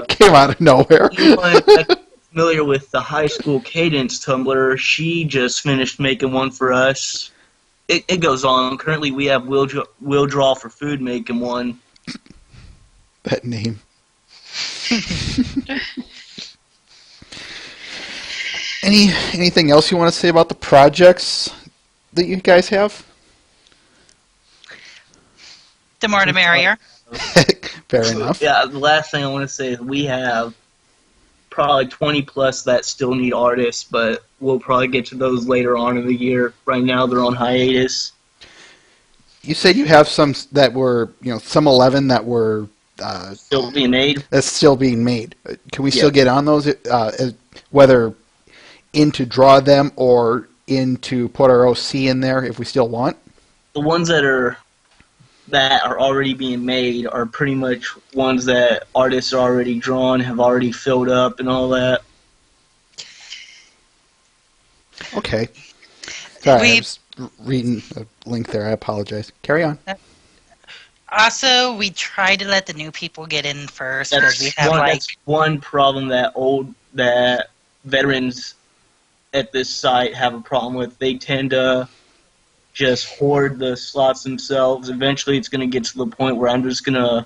S1: Came out of nowhere.
S3: Anyone that's familiar with the high school cadence Tumblr, she just finished making one for us. It goes on. Currently, we have Will Draw for Food making one.
S1: That name. Anything else you want to say about the projects that you guys have?
S4: The more the merrier.
S1: Fair enough.
S3: Yeah, the last thing I want to say is we have probably 20 plus that still need artists, but we'll probably get to those later on in the year. Right now, they're on hiatus.
S1: You said you have some that were, some 11 that were
S3: Still being made.
S1: That's still being made. Can we still get on those, whether in to draw them or in to put our OC in there if we still want?
S3: The ones that are already being made are pretty much ones that artists are already drawn, have already filled up, and all that.
S1: Okay. Sorry, I was reading a link there. I apologize. Carry on.
S4: Also, we try to let the new people get in first because we have
S3: That's one problem that veterans at this site have a problem with. They tend to just hoard the slots themselves. Eventually, it's going to get to the point where I'm just going to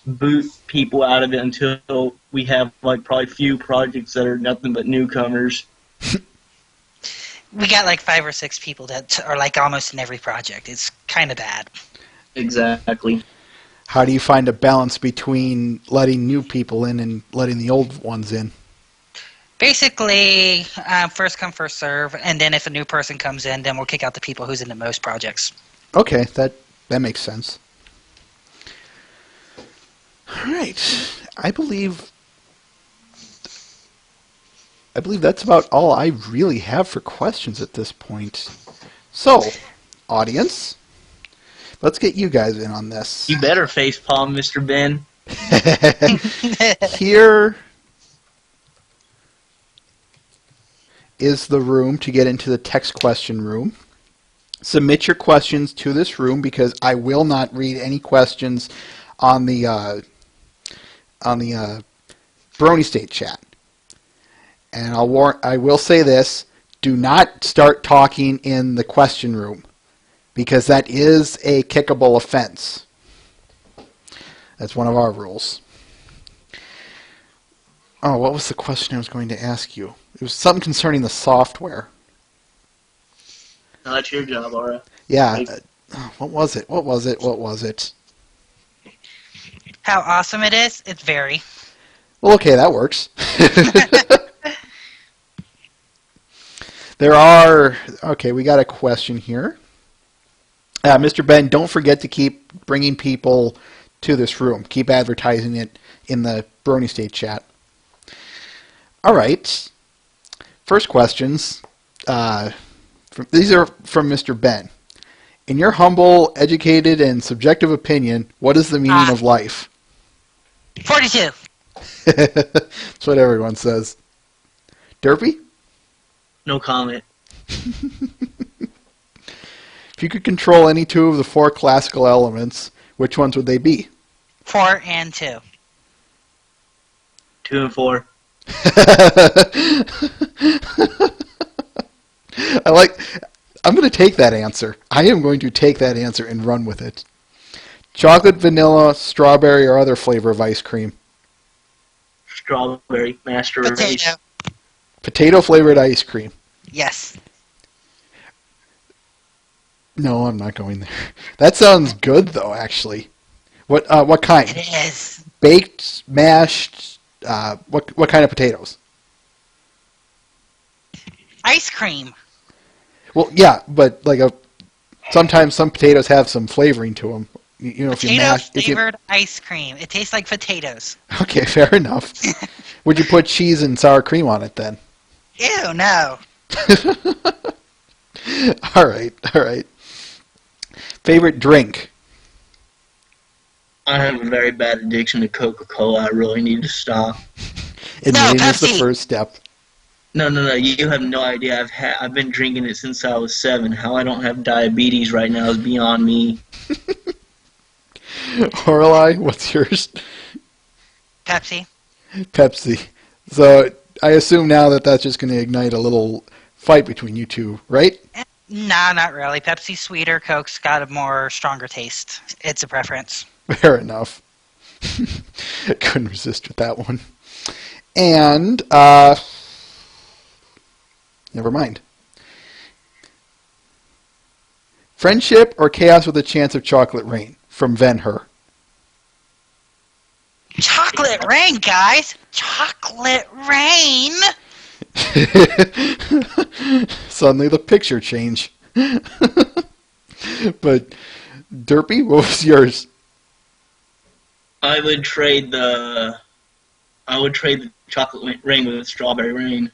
S3: boot people out of it until we have probably few projects that are nothing but newcomers.
S4: We got 5 or 6 people that are almost in every project. It's kind of bad.
S3: Exactly.
S1: How do you find a balance between letting new people in and letting the old ones in?
S4: Basically, first come, first serve, and then if a new person comes in, then we'll kick out the people who's in the most projects.
S1: Okay, that makes sense. All right. I believe that's about all I really have for questions at this point. So, audience, let's get you guys in on this.
S3: You better facepalm, Mr. Ben.
S1: Here is the room to get into the text question room. Submit your questions to this room because I will not read any questions on the Brony State chat. And I will say this: do not start talking in the question room because that is a kickable offense. That's one of our rules. Oh, what was the question I was going to ask you? It was something concerning the software.
S3: No, that's your job, Laura.
S1: Yeah. What was it?
S4: How awesome it is? It's very.
S1: Well, okay, that works. We got a question here. Mr. Ben, don't forget to keep bringing people to this room. Keep advertising it in the Brony State chat. All right. First questions. These are from Mr. Ben. In your humble, educated, and subjective opinion, what is the meaning of life?
S4: 42.
S1: That's what everyone says. Derpy?
S3: No comment.
S1: If you could control any two of the 4 classical elements, which ones would they be?
S4: 4 and 2.
S3: 2 and 4.
S1: I'm going to take that answer. I am going to take that answer and run with it. Chocolate, vanilla, strawberry, or other flavor of ice cream?
S3: Strawberry, master race.
S4: Potato.
S1: Potato flavored ice cream.
S4: Yes.
S1: No, I'm not going there. That sounds good, though, actually. What kind?
S4: It is.
S1: Baked, mashed, what kind of potatoes?
S4: Ice cream.
S1: Well, yeah, but sometimes some potatoes have some flavoring to them. If you mash,
S4: Potato-flavored ice cream. It tastes like potatoes.
S1: Okay, fair enough. Would you put cheese and sour cream on it then?
S4: Ew, no.
S1: All right, all right. Favorite drink?
S3: I have a very bad addiction to Coca-Cola. I really need to stop.
S4: No,
S1: Admitting is the
S4: Pepsi.
S1: first step.
S3: No. You have no idea. I've been drinking it since I was 7. How I don't have diabetes right now is beyond me.
S1: Orly, what's yours?
S4: Pepsi.
S1: Pepsi. So I assume now that that's just going to ignite a little fight between you two, right?
S4: Nah, not really. Pepsi's sweeter. Coke's got a more stronger taste. It's a preference.
S1: Fair enough. Couldn't resist with that one. And, never mind. Friendship or chaos with a chance of chocolate rain? From Venher.
S4: Chocolate rain, guys. Chocolate rain.
S1: Suddenly the picture change. But, Derpy, what was yours?
S3: I would trade the chocolate rain with strawberry rain.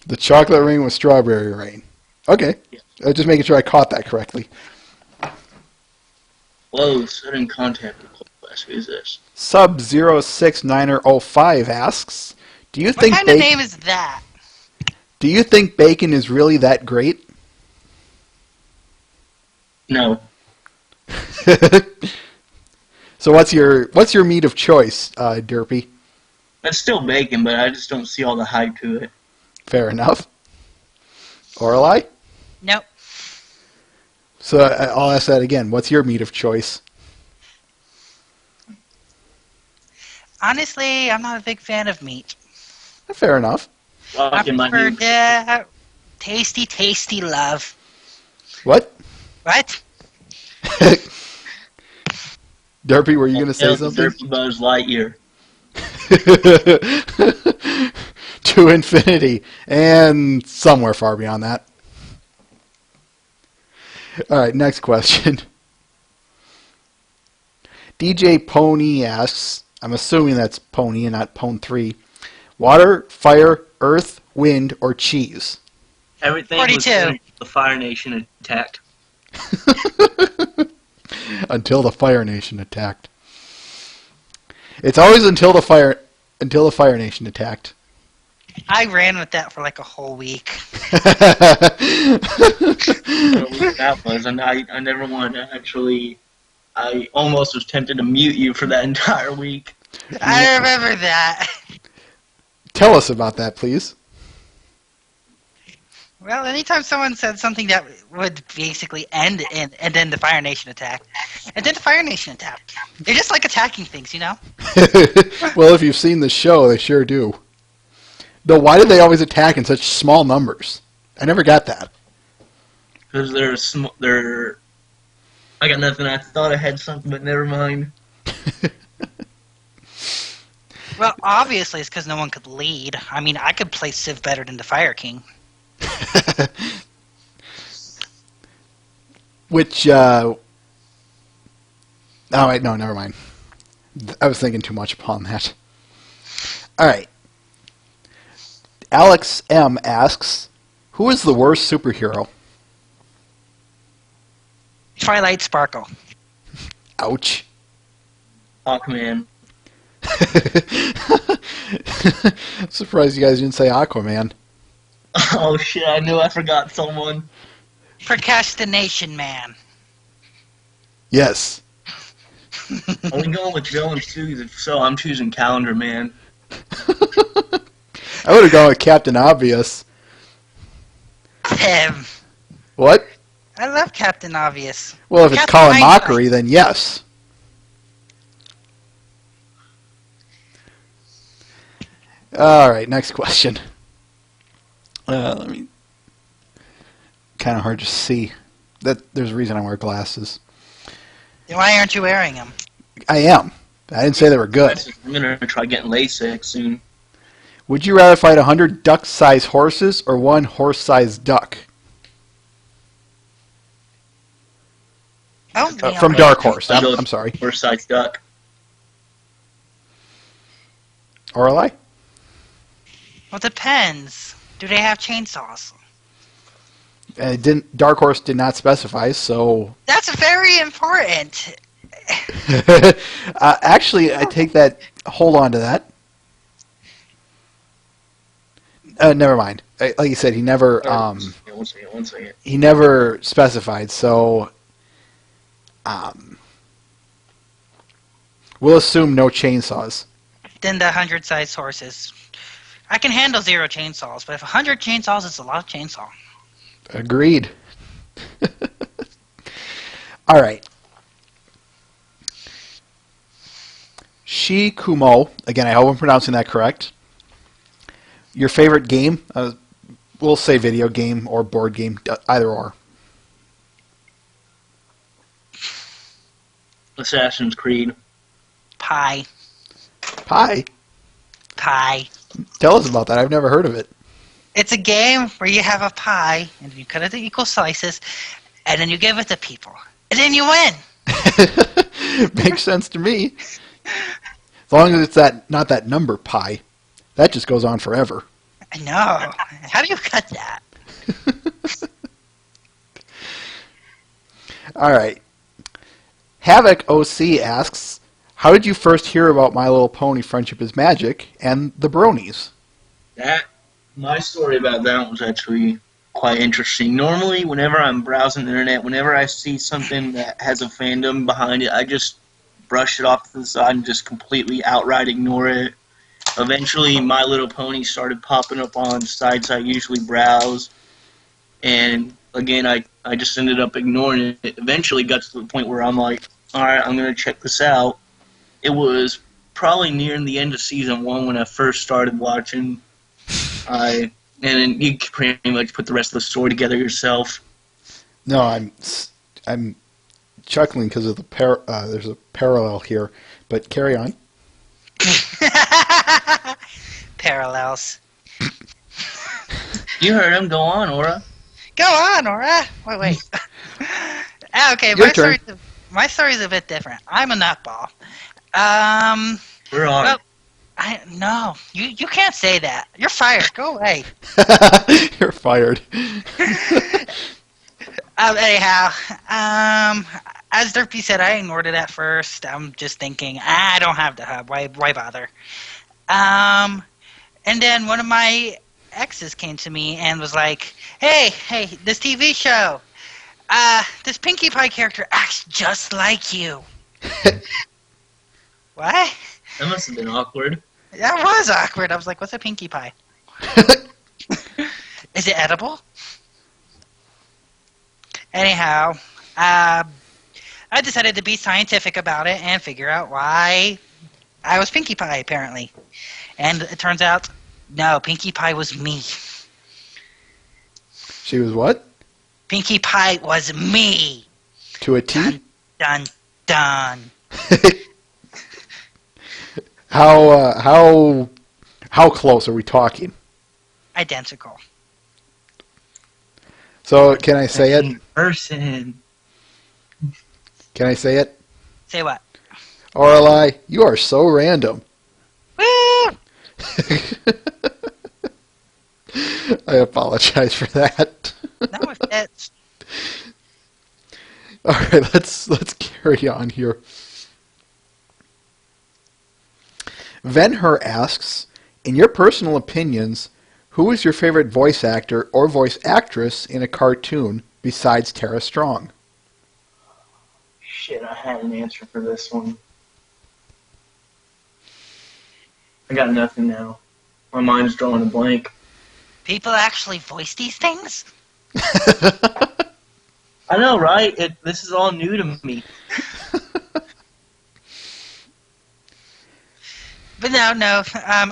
S1: The chocolate rain with strawberry rain. Okay.
S3: Yeah.
S1: Just making sure I caught that correctly.
S3: Whoa, sudden contact request. Who is this?
S1: Sub-06905 asks, Do you
S4: What
S1: think
S4: kind of name is that?
S1: Do you think bacon is really that great?
S3: No.
S1: So what's your meat of choice, Derpy?
S3: That's still bacon, but I just don't see all the hype to it.
S1: Fair enough. Orly?
S4: Nope.
S1: So I'll ask that again. What's your meat of choice?
S4: Honestly, I'm not a big fan of meat.
S1: Fair enough.
S4: I
S3: In my
S4: prefer
S3: new-
S4: tasty love.
S1: What?
S4: What?
S1: Derpy, were you going to say something?
S3: Derpy Buzz Lightyear.
S1: To infinity and somewhere far beyond that. All right, next question. DJ Pony asks, I'm assuming that's Pony and not Pone3. Water, fire, earth, wind, or cheese?
S3: Everything
S4: 42.
S3: was good. The Fire Nation attacked.
S1: Until the Fire Nation attacked. It's always until the Fire Nation attacked.
S4: I ran with that for like a whole week.
S3: That was, and I never wanted to actually. I almost was tempted to mute you for that entire week.
S4: I remember that.
S1: Tell us about that, please.
S4: Well, anytime someone said something that would basically end and then the Fire Nation attacked, and then the Fire Nation attacked. They just like attacking things, you know?
S1: Well, if you've seen the show, they sure do. Though, why do they always attack in such small numbers? I never got that.
S3: Because they're. I got nothing. I thought I had something, but never mind.
S4: Well, obviously it's because no one could lead. I mean, I could play Civ better than the Fire King.
S1: Which, oh wait, no, never mind. I was thinking too much upon that. Alright. Alex M. asks, who is the worst superhero?
S4: Twilight Sparkle.
S1: Ouch.
S3: Hawkman.
S1: I'm surprised you guys didn't say Aquaman.
S3: Oh shit! I knew I forgot someone.
S4: Procrastination Man.
S1: Yes.
S3: Only going with villains too, so I'm choosing Calendar Man.
S1: I would have gone with Captain Obvious.
S4: Tim.
S1: What?
S4: I love Captain Obvious.
S1: Well, if it's
S4: Captain
S1: Colin
S4: Hindsight.
S1: Mockery, then yes. All right, next question. Let me. Kind of hard to see. There's a reason I wear glasses.
S4: Why aren't you wearing them?
S1: I am. I didn't say they were good.
S3: I'm gonna try getting LASIK soon.
S1: Would you rather fight 100 duck-sized horses or one horse-sized duck?
S4: Oh,
S1: From Dark Horse.
S3: I'll go
S1: I'm sorry.
S3: Horse-sized duck.
S1: Orly?
S4: Well, it depends. Do they have chainsaws?
S1: Dark Horse did not specify, so
S4: That's very important.
S1: actually, I take that. Hold on to that. Never mind. Like you said, he never
S3: One second.
S1: he never specified. So we'll assume no chainsaws.
S4: Then the 100-sized horses. I can handle 0 chainsaws, but if 100 chainsaws, it's a lot of chainsaw.
S1: Agreed. All right. Shikumo. Again, I hope I'm pronouncing that correct. Your favorite game? We'll say video game or board game, either or.
S3: Assassin's Creed.
S4: Pie.
S1: Pie?
S4: Pie.
S1: Tell us about that. I've never heard of it.
S4: It's a game where you have a pie, and you cut it into equal slices, and then you give it to people. And then you win!
S1: Makes sense to me. As long as it's not that number pie. That just goes on forever.
S4: I know. How do you cut that?
S1: All right. Havoc OC asks, how did you first hear about My Little Pony Friendship is Magic and the Bronies?
S3: My story about that was actually quite interesting. Normally, whenever I'm browsing the internet, whenever I see something that has a fandom behind it, I just brush it off to the side and just completely outright ignore it. Eventually, My Little Pony started popping up on sites I usually browse, and again, I just ended up ignoring it. Eventually got to the point where I'm like, alright, I'm going to check this out. It was probably near the end of season 1 when I first started watching. And then you can pretty much put the rest of the story together yourself.
S1: No, I'm chuckling because of there's a parallel here, but carry on.
S4: Parallels.
S3: You heard him. Go on, Aura.
S4: Go on, Aura. Wait. Okay,
S1: Your turn.
S4: my story's a bit different. I'm a nutball.
S3: We're on.
S4: Well, no, you can't say that. You're fired. Go away.
S1: You're fired.
S4: Anyhow, as Derpy said, I ignored it at first. I'm just thinking, I don't have the hub. Why bother? And then one of my exes came to me and was like, hey, this TV show, this Pinkie Pie character acts just like you. What?
S3: That must have been awkward.
S4: That was awkward. I was like, what's a Pinkie Pie? Is it edible? Anyhow, I decided to be scientific about it and figure out why I was Pinkie Pie, apparently. And it turns out, no, Pinkie Pie was me.
S1: She was what?
S4: Pinkie Pie was me.
S1: To a T?
S4: Dun, dun.
S1: How close are we talking?
S4: Identical.
S1: So can I say it?
S3: Person.
S1: Can I say it?
S4: Say what?
S1: Orlai, you are so random.
S4: Woo!
S1: I apologize for that.
S4: No, it fits.
S1: All right, let's carry on here. Venher asks, in your personal opinions, who is your favorite voice actor or voice actress in a cartoon besides Tara Strong?
S3: Shit, I had an answer for this one. I got nothing now. My mind's drawing a blank.
S4: People actually voice these things?
S3: I know, right? This is all new to me.
S4: But no.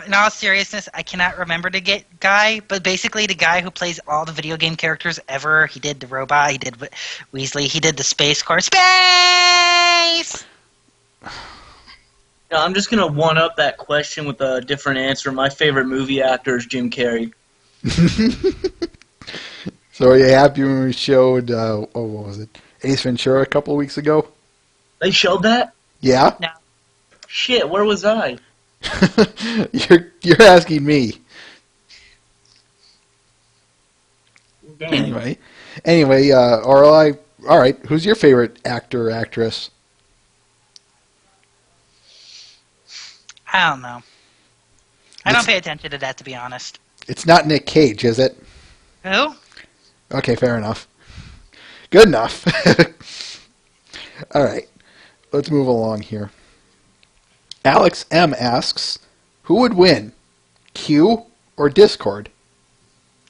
S4: In all seriousness, I cannot remember the guy, but basically the guy who plays all the video game characters ever. He did the robot, he did Weasley, he did the Space Car. Space!
S3: No, I'm just gonna one-up that question with a different answer. My favorite movie actor is Jim Carrey.
S1: So are you happy when we showed, what was it, Ace Ventura a couple of weeks ago?
S3: They showed that?
S1: Yeah?
S4: No.
S3: Shit, where was I?
S1: You're asking me.
S3: Dang.
S1: Anyway, Anyway, all right. Who's your favorite actor or actress?
S4: I don't know. I don't
S1: It's,
S4: pay attention to that, to be honest.
S1: it's not Nick Cage, is it?
S4: Who?
S1: Okay, fair enough. Good enough. All right. Let's move along here. Alex M asks, who would win, Q or Discord?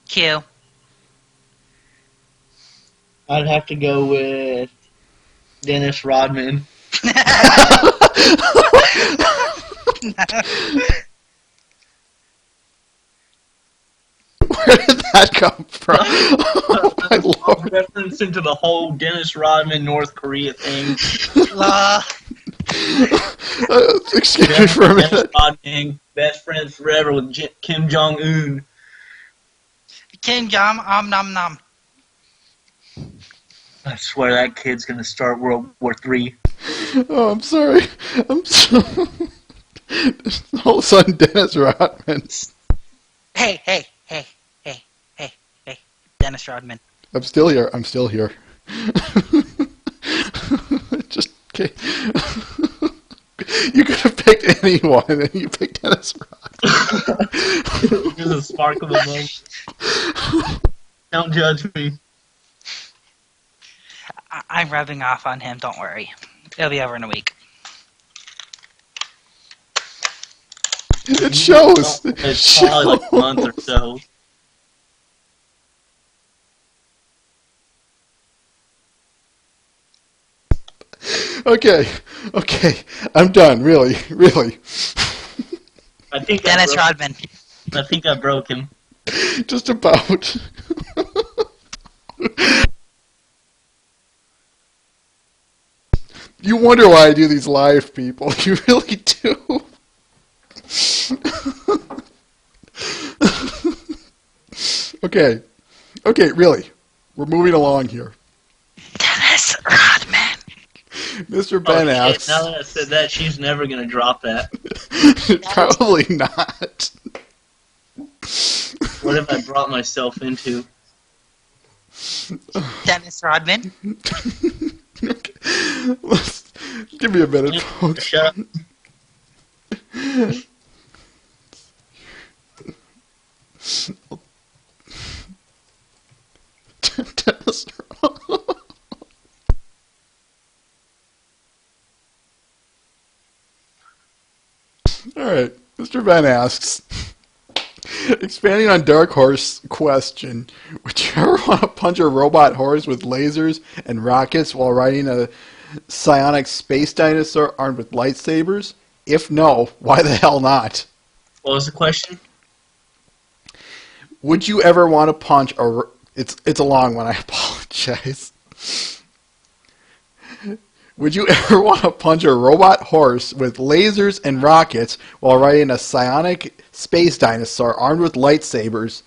S4: Q.
S3: I'd have to go with Dennis Rodman.
S1: Where did that come from? Oh my lord.
S3: Reference into the whole Dennis Rodman North Korea thing.
S1: Excuse me for a
S3: Dennis
S1: minute.
S3: Rodman, best friends forever with Kim Jong Un.
S4: Kim Jong nom nom.
S3: I swear that kid's gonna start World War III.
S1: Oh, I'm sorry. I'm so... All of a sudden, Dennis Rodman.
S4: Hey. Dennis Rodman.
S1: I'm still here. Just kidding. You could have picked anyone, and you picked Dennis Rodman.
S3: Just a spark of a moment. Don't judge me.
S4: I'm rubbing off on him, don't worry. It'll be over in a week.
S1: It shows.
S3: It's probably like a month or so.
S1: Okay. I'm done. Really.
S3: I think
S4: Dennis Rodman.
S3: I think I broke him.
S1: Just about. You wonder why I do these live, people. You really do. Okay, really. We're moving along here.
S4: Dennis Rodman.
S1: Mr. Ben
S3: Shit,
S1: asks...
S3: now that I said that, she's never gonna drop that.
S1: Probably not.
S3: What have I brought myself into?
S4: Dennis Rodman.
S1: Give me a minute, folks.
S3: Shut up.
S1: Dennis Rodman. All right, Mr. Ben asks, expanding on Dark Horse question, would you ever want to punch a robot horse with lasers and rockets while riding a psionic space dinosaur armed with lightsabers? If no, why the hell not?
S3: What was the question?
S1: Would you ever want to punch a... It's a long one, I apologize. Would you ever want to punch a robot horse with lasers and rockets while riding a psionic space dinosaur armed with lightsabers?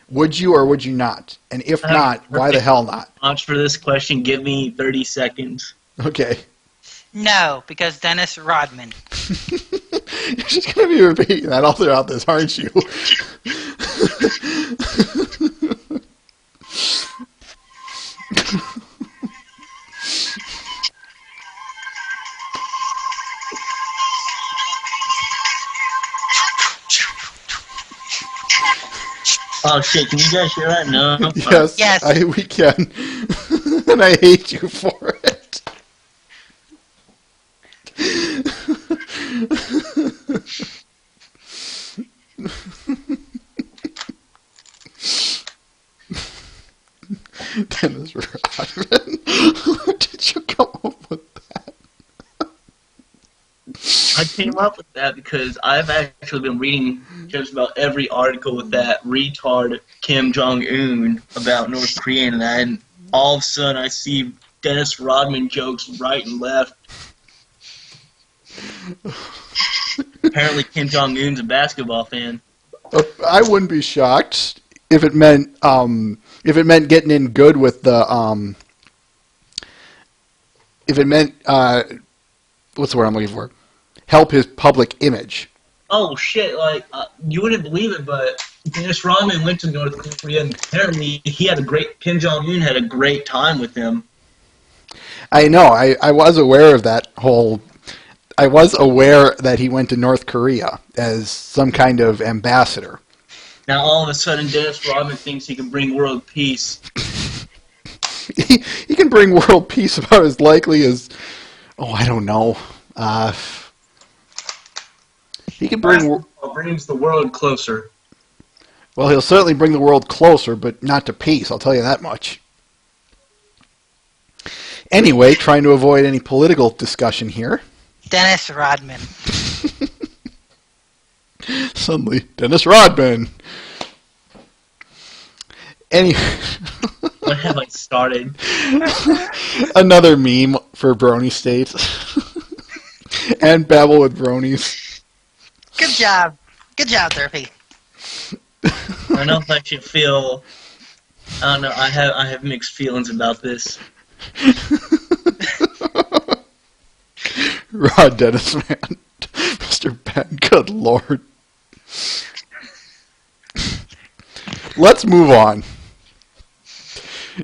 S1: Would you or would you not? And if not, why the hell not?
S3: Watch for this question. Give me 30 seconds.
S1: Okay.
S4: No, because Dennis Rodman.
S1: You're just going to be repeating that all throughout this, aren't you?
S3: Oh shit, can you guys hear that? No?
S1: Yes. We can. And I hate you for it. Dennis Rodman. Where did you come up with that?
S3: I came up with that because I've actually been reading just about every article with that retard Kim Jong-un about North Korea and that, and all of a sudden I see Dennis Rodman jokes right and left. Apparently Kim Jong-un's a basketball fan.
S1: I wouldn't be shocked if it meant getting in good with the if it meant what's the word I'm looking for? Help his public image.
S3: Oh shit, like, you wouldn't believe it, but Dennis Rodman went to North Korea, and apparently he had a great. Kim Jong Un had a great time with him.
S1: I know. I was aware of that whole. I was aware that he went to North Korea as some kind of ambassador.
S3: Now all of a sudden, Dennis Rodman thinks he can bring world peace.
S1: He can bring world peace about as likely as. Oh, I don't know. He can bring.
S3: Basketball brings the world closer.
S1: Well, he'll certainly bring the world closer, but not to peace. I'll tell you that much. Anyway, trying to avoid any political discussion here.
S4: Dennis Rodman.
S1: Suddenly, Dennis Rodman.
S3: What have I started?
S1: Another meme for Brony State. And Babble with Bronies.
S4: Good job. Good job, Derpy.
S3: I don't know if I should feel. I don't know. I have mixed feelings about this.
S1: Rod Dennis, man. Mr. Ben, good lord. Let's move on.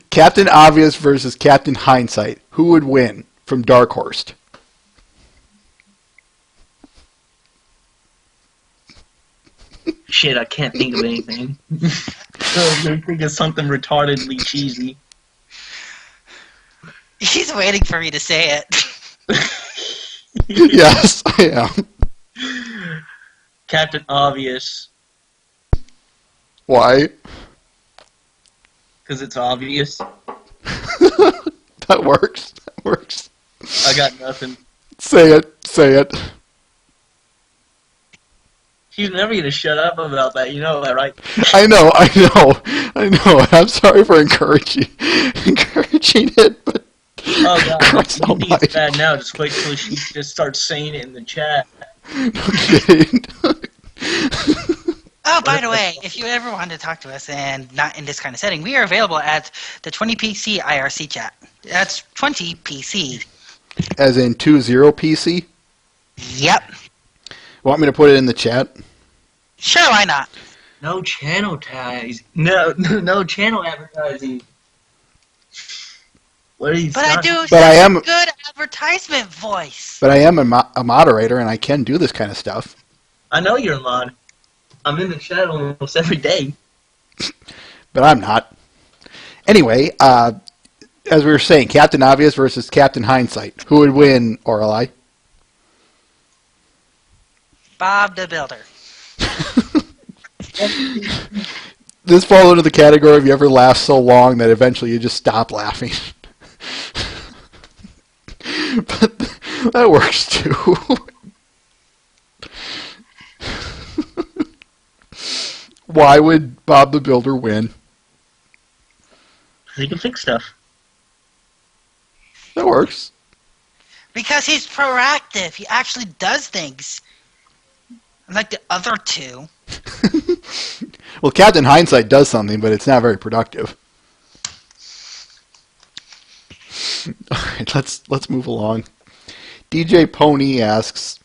S1: Captain Obvious versus Captain Hindsight. Who would win from Dark Horse?
S3: Shit, I can't think of anything. I'm think of something retardedly cheesy.
S4: He's waiting for me to say it.
S1: Yes, I am.
S3: Captain Obvious,
S1: Why?
S3: because it's obvious.
S1: That works. That works.
S3: I got nothing.
S1: Say it. Say it.
S3: He's never gonna shut up about that. You know that, right?
S1: I know. I'm sorry for encouraging it, but
S3: Oh god,
S1: Christ
S3: you think
S1: almighty.
S3: it's bad now. Just wait till she just starts saying it in the chat.
S1: No kidding.
S4: Oh, by the way, if you ever want to talk to us and not in this kind of setting, we are available at the 20PC IRC chat. That's 20PC.
S1: As in 20 PC?
S4: Yep.
S1: Want me to put it in the chat?
S4: Sure, why not?
S3: No channel tags. No channel advertising. What are you?
S4: But I do
S1: But
S4: such
S1: I am-
S4: a good advertisement voice.
S1: But I am a moderator, and I can do this kind of stuff.
S3: I know you're a mod. I'm in the chat almost every day.
S1: But I'm not. Anyway, as we were saying, Captain Obvious versus Captain Hindsight. Who would win, Orelai?
S4: Bob the Builder.
S1: This falls into the category of you ever laugh so long that eventually you just stop laughing. But that works too. Why would Bob the Builder win?
S3: He can fix stuff.
S1: That works.
S4: Because he's proactive. He actually does things. Unlike the other two.
S1: Well, Captain Hindsight does something, but it's not very productive. All right, let's move along. DJ Pony asks,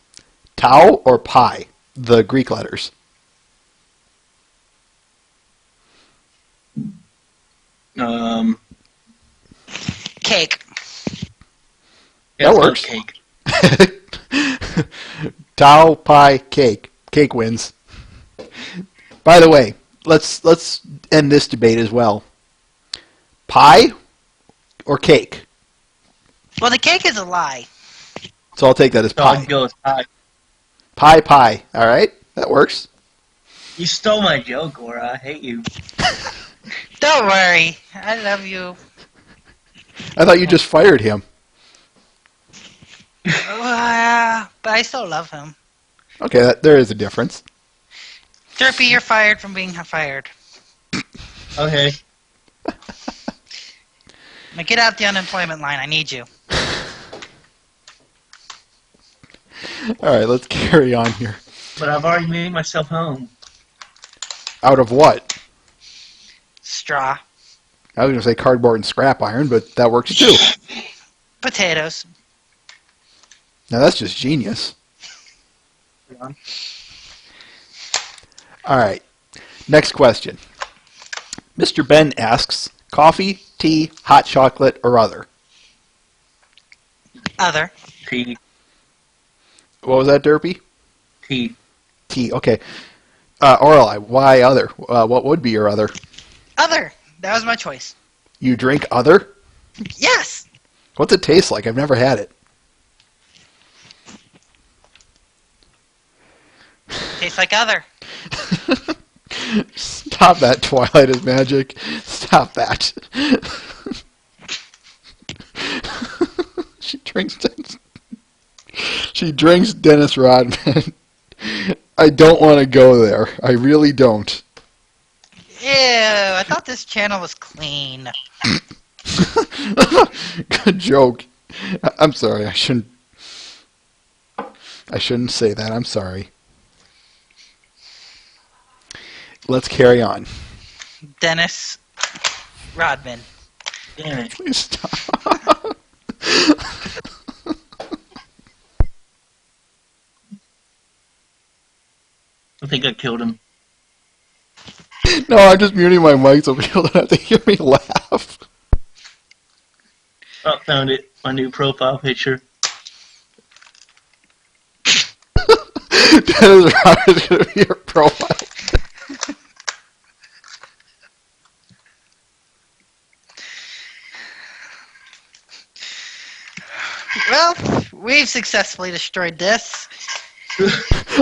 S1: Tau or Pi? The Greek letters.
S4: Cake.
S1: That
S3: it's not
S1: works.
S3: Cake.
S1: Tau, Pi, Cake. Cake wins. By the way, let's end this debate as well. Pie or cake?
S4: Well, the cake is a lie.
S1: So I'll take that as
S3: So I'll
S1: pie.
S3: go with pie.
S1: Pie. All right, that works.
S3: You stole my joke, Aura. I hate you.
S4: Don't worry. I love you.
S1: I thought you just fired him.
S4: But I still love him.
S1: Okay, there is a difference.
S4: Derpy, you're fired from being fired.
S3: Okay.
S4: Now get out the unemployment line. I need you.
S1: All right, let's carry on here.
S3: But I've already made myself home.
S1: Out of what?
S4: Straw.
S1: I was going to say cardboard and scrap iron, but that works too.
S4: Potatoes.
S1: Now that's just genius. All right. Next question. Mr. Ben asks, coffee, tea, hot chocolate, or other?
S4: Other.
S3: Tea.
S1: What was that, Derpy?
S3: Tea.
S1: Tea, okay. Orly, why other? What would be your other?
S4: Other. That was my choice.
S1: You drink other?
S4: Yes.
S1: What's it taste like? I've never had it.
S4: Tastes like other.
S1: Stop that, Twilight is magic. Stop that. She drinks Dennis Rodman. I don't want to go there. I really don't.
S4: Ew, I thought this channel was clean.
S1: Good joke. I'm sorry. I shouldn't say that. I'm sorry. Let's carry on.
S4: Dennis Rodman.
S3: Damn it.
S1: Please stop.
S3: I think I killed him.
S1: No, I'm just muting my mic so people don't have to hear me laugh.
S3: Oh, found it. My new profile picture.
S1: Dennis Rodman's going to be your profile.
S4: Well, we've successfully destroyed this.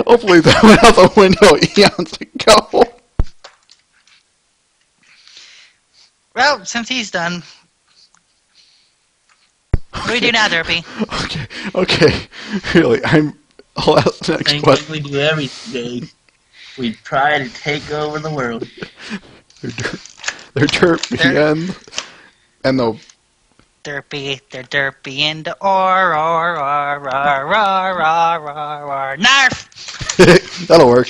S1: Hopefully that went out the window eons ago.
S4: Well, since he's done, what do we do now, Derpy?
S1: Okay. Really, I'll ask the next
S3: Things
S1: question.
S3: we do every day. We try to take over the world.
S1: They're derpy and the
S4: Derpy, they're derpy into or, narf!
S1: that'll work.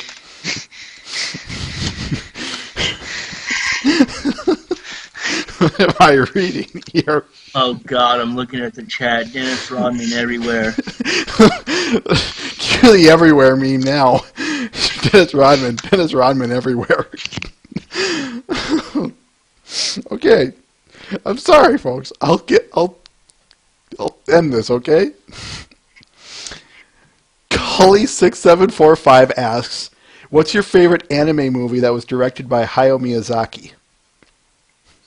S1: What am I reading here?
S3: Oh God, I'm looking at the chat. Dennis Rodman everywhere.
S1: Cue the everywhere meme now. Dennis Rodman everywhere. Okay. I'm sorry, folks. I'll end this, okay? Cully6745 asks, what's your favorite anime movie that was directed by Hayao Miyazaki?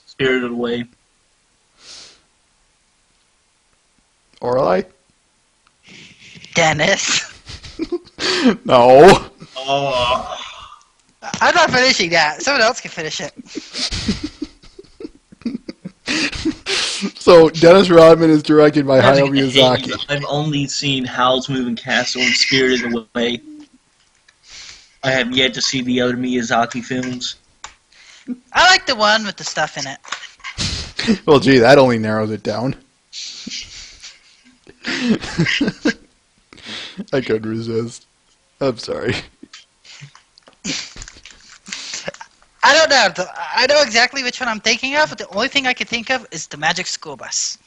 S3: Spirited Away.
S1: Orly?
S4: Dennis.
S1: No.
S3: Oh.
S4: I'm not finishing that. Someone else can finish it.
S1: So, Dennis Rodman is directed by Hayao Miyazaki.
S3: I've only seen Howl's Moving Castle and Spirited Away. I have yet to see the other Miyazaki films.
S4: I like the one with the stuff in it.
S1: Well, gee, that only narrows it down. I couldn't resist. I'm sorry.
S4: I don't know. I know exactly which one I'm thinking of, but the only thing I can think of is the Magic School Bus.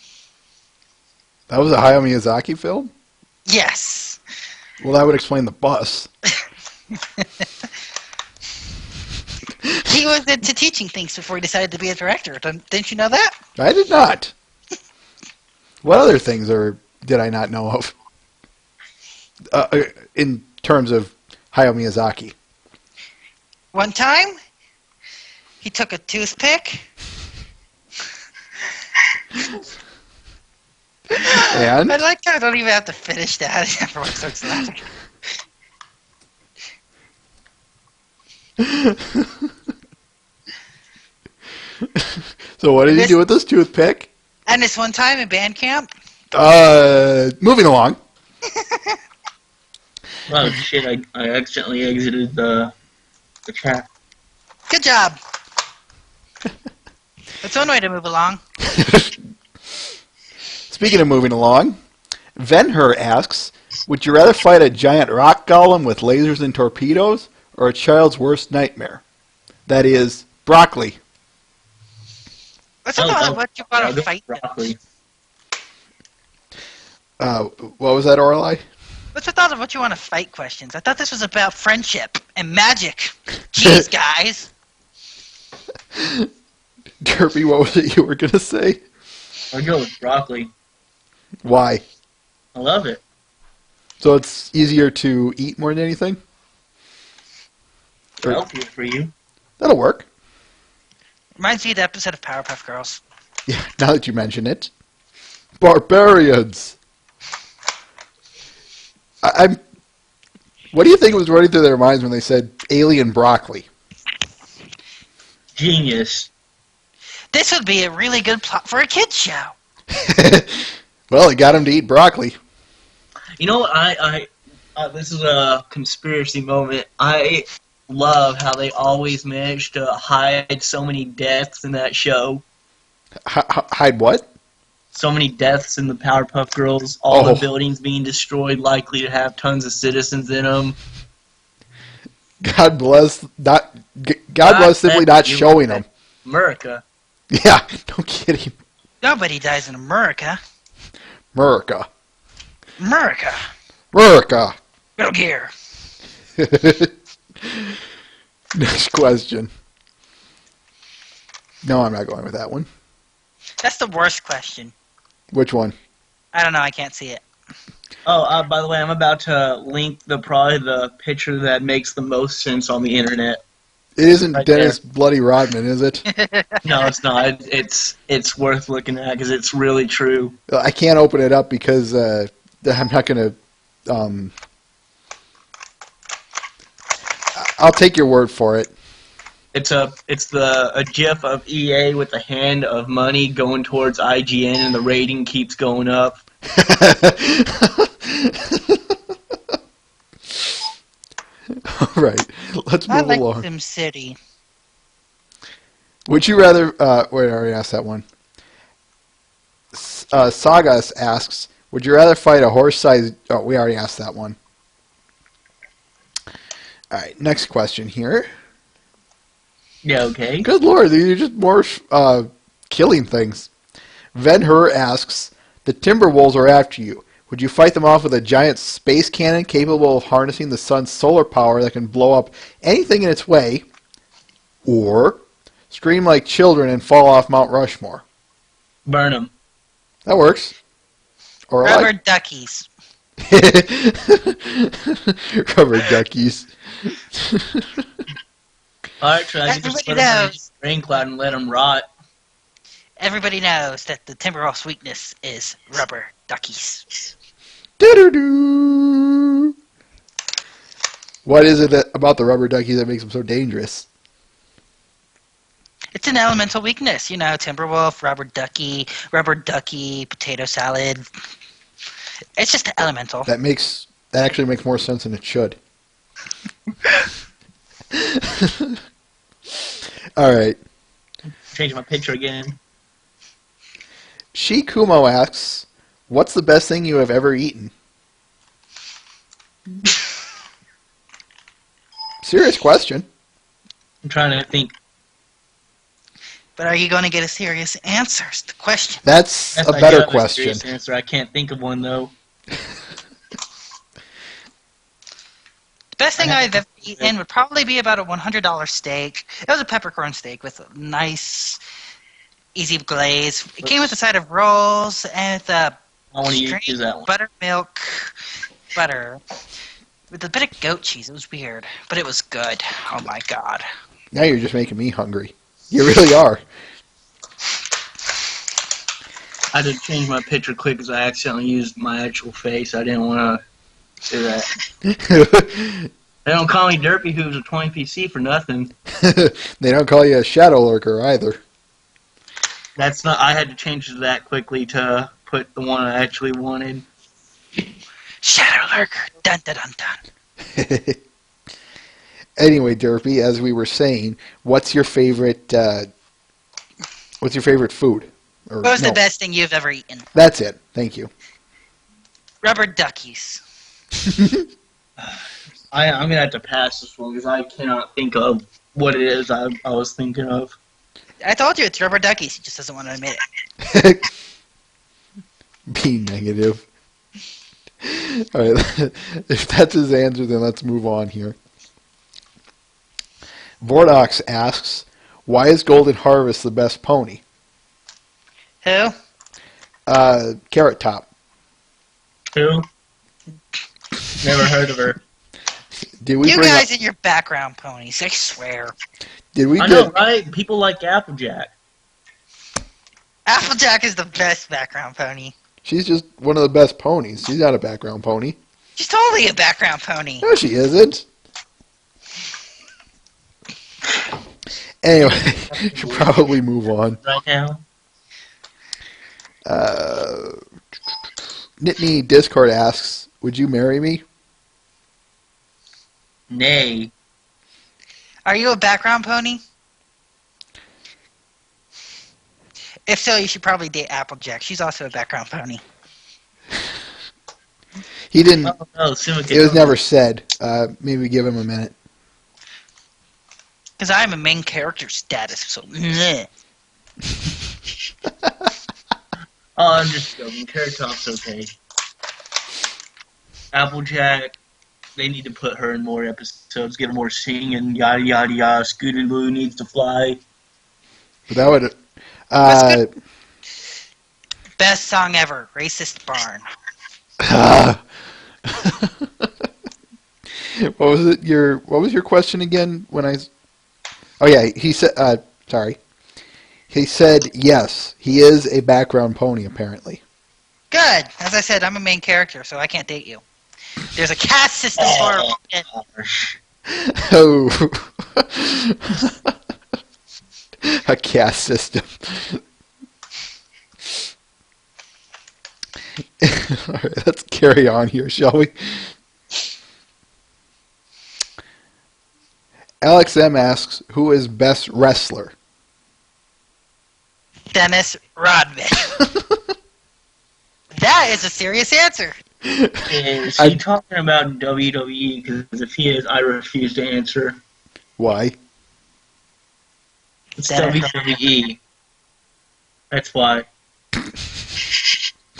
S1: That was a Hayao Miyazaki film?
S4: Yes.
S1: Well, that would explain the bus.
S4: He was into teaching things before he decided to be a director. Didn't you know that?
S1: I did not. What other things did I not know of? In terms of Hayao Miyazaki.
S4: One time, he took a toothpick.
S1: And?
S4: I like how I don't even have to finish that. Everyone starts laughing.
S1: So what did he do with this toothpick?
S4: And this one time in band camp.
S1: Moving along.
S3: Oh shit, I accidentally exited the chat.
S4: Good job. That's one way to move along.
S1: Speaking of moving along, Venher asks, would you rather fight a giant rock golem with lasers and torpedoes, or a child's worst nightmare? That is, broccoli.
S4: What's about what you want to fight?
S3: Broccoli.
S1: What was that, Orly?
S4: What's the thought of what you want to fight questions? I thought this was about friendship and magic. Jeez, guys.
S1: Derpy, what was it you were gonna say?
S3: I'd go with broccoli.
S1: Why?
S3: I love it.
S1: So it's easier to eat more than anything?
S3: It's healthier for you.
S1: That'll work.
S4: Reminds me of the episode of Powerpuff Girls.
S1: Yeah, now that you mention it. Barbarians! I'm. What do you think was running through their minds when they said alien broccoli?
S3: Genius.
S4: This would be a really good plot for a kids show.
S1: Well, it got him to eat broccoli.
S3: You know what? This is a conspiracy moment. I love how they always manage to hide so many deaths in that show.
S1: Hide what?
S3: So many deaths in the Powerpuff Girls. All
S1: Oh.
S3: the buildings being destroyed, likely to have tons of citizens in them.
S1: God bless not. God bless simply not showing them.
S3: America.
S1: Yeah, no kidding.
S4: Nobody dies in America.
S1: America.
S4: America.
S1: America.
S4: Metal Gear.
S1: Next question. No, I'm not going with that one.
S4: That's the worst question.
S1: Which one?
S4: I don't know. I can't see it.
S3: Oh, by the way, I'm about to link probably the picture that makes the most sense on the internet.
S1: It isn't
S3: Right
S1: Dennis Bloody Rodman, is it?
S3: No, it's not. It's worth looking at because it's really true.
S1: I can't open it up because I'm not going to. I'll take your word for it.
S3: It's a GIF of EA with a hand of money going towards IGN, and the rating keeps going up.
S1: All right, let's
S4: I
S1: move
S4: like
S1: along.
S4: SimCity.
S1: Would you rather? Wait, I already asked that one. Sagas asks, would you rather fight a horse-sized? Oh, we already asked that one. All right, next question here.
S3: Yeah, okay.
S1: Good lord, these are just more killing things. Venhur asks, the Timberwolves are after you. Would you fight them off with a giant space cannon capable of harnessing the sun's solar power that can blow up anything in its way, or scream like children and fall off Mount Rushmore?
S3: Burn them.
S1: That works. Or
S4: Rubber duckies.
S1: Rubber duckies.
S3: Actually, I could just
S4: Everybody
S3: put them in
S4: knows.
S3: a rain cloud and let them rot.
S4: Everybody knows that the Timberwolf's weakness is rubber duckies.
S1: Doo-doo-doo. What is it about the rubber duckies that makes them so dangerous?
S4: It's an elemental weakness, you know. Timberwolf, rubber ducky, potato salad. It's just elemental.
S1: That actually makes more sense than it should. All right.
S3: Change my picture again.
S1: Shikumo asks, what's the best thing you have ever eaten? Serious question.
S3: I'm trying to think.
S4: But are you going to get a serious answer? Is the question.
S1: That's
S3: Yes,
S1: a
S3: I do
S1: better
S3: have a
S1: question.
S3: serious answer. I can't think of one though.
S4: The best thing I've ever eaten would probably be about a $100 steak. It was a peppercorn steak with a nice, easy glaze. It came with a side of rolls and with a
S3: I want to use
S4: straight
S3: that one.
S4: buttermilk butter with a bit of goat cheese. It was weird, but it was good. Oh my god.
S1: Now you're just making me hungry. You really are.
S3: I had to change my picture quick because I accidentally used my actual face. I didn't want to do that. They don't call me Derpy Hooves or 20 PC for nothing.
S1: They don't call you a shadow lurker either.
S3: That's not. I had to change to that quickly to put the one I actually wanted.
S4: Shadow lurker. Dun dun dun dun.
S1: Anyway, Derpy, as we were saying, what's your favorite? What's your favorite food? Or,
S4: What was
S1: no,
S4: the best thing you've ever eaten?
S1: That's it. Thank you.
S4: Rubber duckies.
S3: I'm gonna have to pass this one because I cannot think of what it is I was thinking of.
S4: I told you it's rubber duckies. He just doesn't want to admit it.
S1: Be negative. All right. If that's his answer, then let's move on here. Vordox asks, Why is Golden Harvest the best pony?
S4: Who?
S1: Carrot Top.
S3: Who? Never heard of her.
S1: Did we
S4: You
S1: bring
S4: guys
S1: up?
S4: and your background ponies, I swear.
S1: Did we
S3: I
S1: get?
S3: know, right? People like Applejack.
S4: Applejack is the best background pony.
S1: She's just one of the best ponies. She's not a background pony.
S4: She's totally a background pony.
S1: No, she isn't. Anyway, should probably move on.
S3: Right now?
S1: Nittany Discord asks, "Would you marry me?"
S3: Nay.
S4: Are you a background pony? If so, you should probably date Applejack. She's also a background pony.
S1: He didn't.
S3: Oh, no, Sumika.
S1: It was never said. Maybe give him a minute.
S4: Because I'm a main character status, so meh.
S3: Oh, I'm just joking. Carrot Top's okay. Applejack, they need to put her in more episodes, get her more singing, yada yada yada. Scootaloo needs to fly.
S1: But that would.
S4: That's Best song ever, Racist Barn.
S1: What was it? What was your question again? Oh yeah, he said. Sorry. He said yes. He is a background pony apparently.
S4: Good. As I said, I'm a main character, so I can't date you. There's a caste system for it.
S3: Gosh.
S1: Oh. A caste system. All right, let's carry on here, shall we? Alex M asks, "Who is best wrestler?"
S4: Dennis Rodman. That is a serious answer.
S3: Is he talking about WWE? Because if he is, I refuse to answer.
S1: Why?
S3: It's
S4: Dennis
S3: WWE. That's why.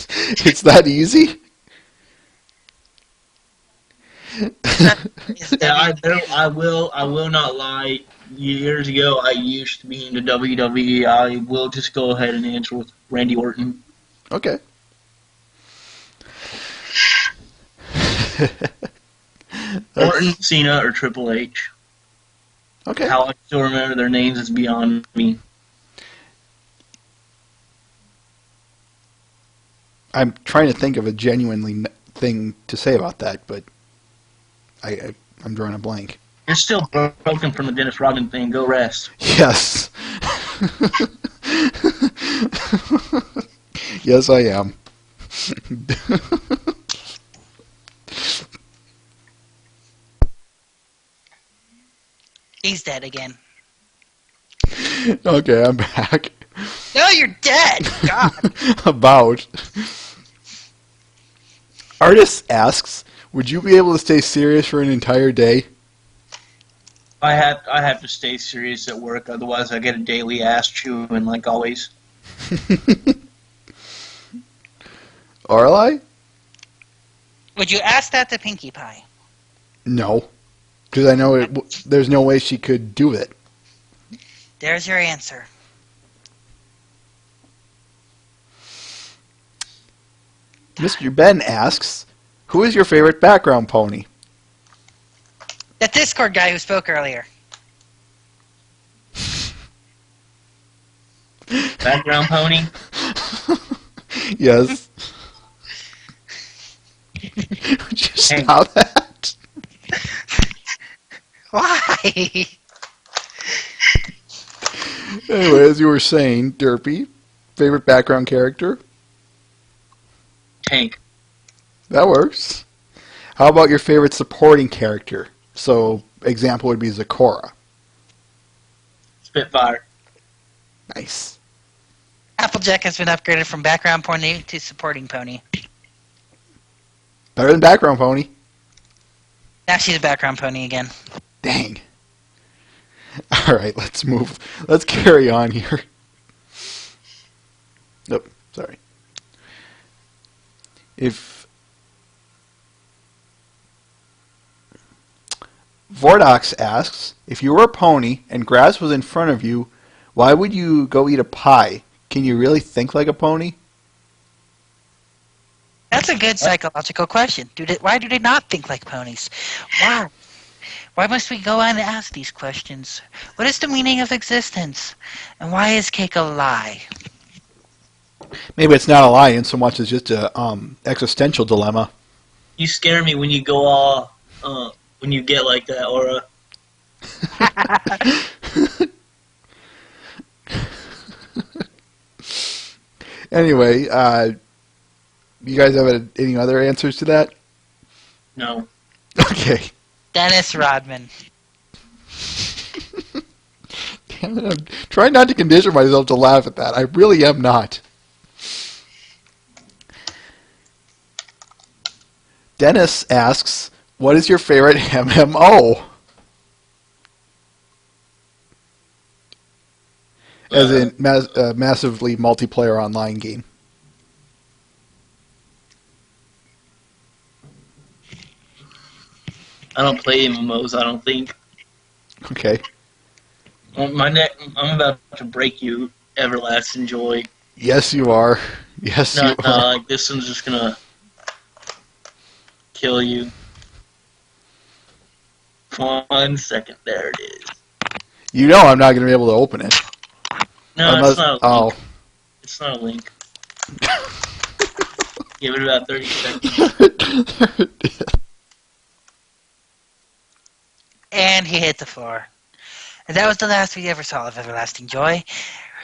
S1: It's that easy?
S3: I will not lie. Years ago, I used to be into WWE. I will just go ahead and answer with Randy Orton.
S1: Okay.
S3: Orton, Cena, or Triple H.
S1: Okay.
S3: How I still remember their names is beyond me.
S1: I'm trying to think of a genuinely thing to say about that, but I'm drawing a blank.
S3: You're still broken from the Dennis Rodman thing. Go rest.
S1: Yes. Yes, I am.
S4: He's dead again.
S1: Okay, I'm back.
S4: No, you're dead. God.
S1: About. Artist asks, "Would you be able to stay serious for an entire day?"
S3: I have to stay serious at work, otherwise I get a daily ass chewing like always.
S1: Arli?
S4: Would you ask that to Pinkie Pie?
S1: No. Because I know there's no way she could do it.
S4: There's your answer.
S1: Mr. Ben asks, "Who is your favorite background pony?"
S4: That Discord guy who spoke earlier.
S3: Background pony?
S1: Yes. Would you stop that?
S4: Why?
S1: Anyway, as you were saying, Derpy, favorite background character?
S3: Tank.
S1: That works. How about your favorite supporting character? So, example would be Zakora.
S3: Spitfire.
S1: Nice.
S4: Applejack has been upgraded from background pony to supporting pony.
S1: Better than background pony.
S4: Now she's a background pony again.
S1: Dang. All right, let's move. Let's carry on here. Nope, sorry. If Vordox asks, "If you were a pony and grass was in front of you, Why would you go eat a pie? Can you really think like a pony?
S4: That's a good psychological question. Why do they not think like ponies? Why? Why must we go on and ask these questions? What is the meaning of existence? And why is cake a lie?
S1: Maybe it's not a lie in so much as just a existential dilemma.
S3: You scare me when you go all, when you get like that, Aura.
S1: Anyway, you guys have any other answers to that?
S3: No.
S1: Okay.
S4: Dennis Rodman.
S1: Damn it, I'm trying not to condition myself to laugh at that. I really am not. Dennis asks, what is your favorite MMO? As in massively multiplayer online game.
S3: I don't play MMOs, I don't think.
S1: Okay.
S3: I'm about to break you, Everlasting Joy.
S1: Yes, you are. Yes,
S3: No,
S1: you are.
S3: like this one's just gonna kill you. 1 second, there it is.
S1: You know I'm not going to be able to open it.
S3: No,
S1: Unless,
S3: it's not a
S1: oh.
S3: link. It's not a link. Give it about 30 seconds.
S4: And he hit the floor. And that was the last we ever saw of Everlasting Joy.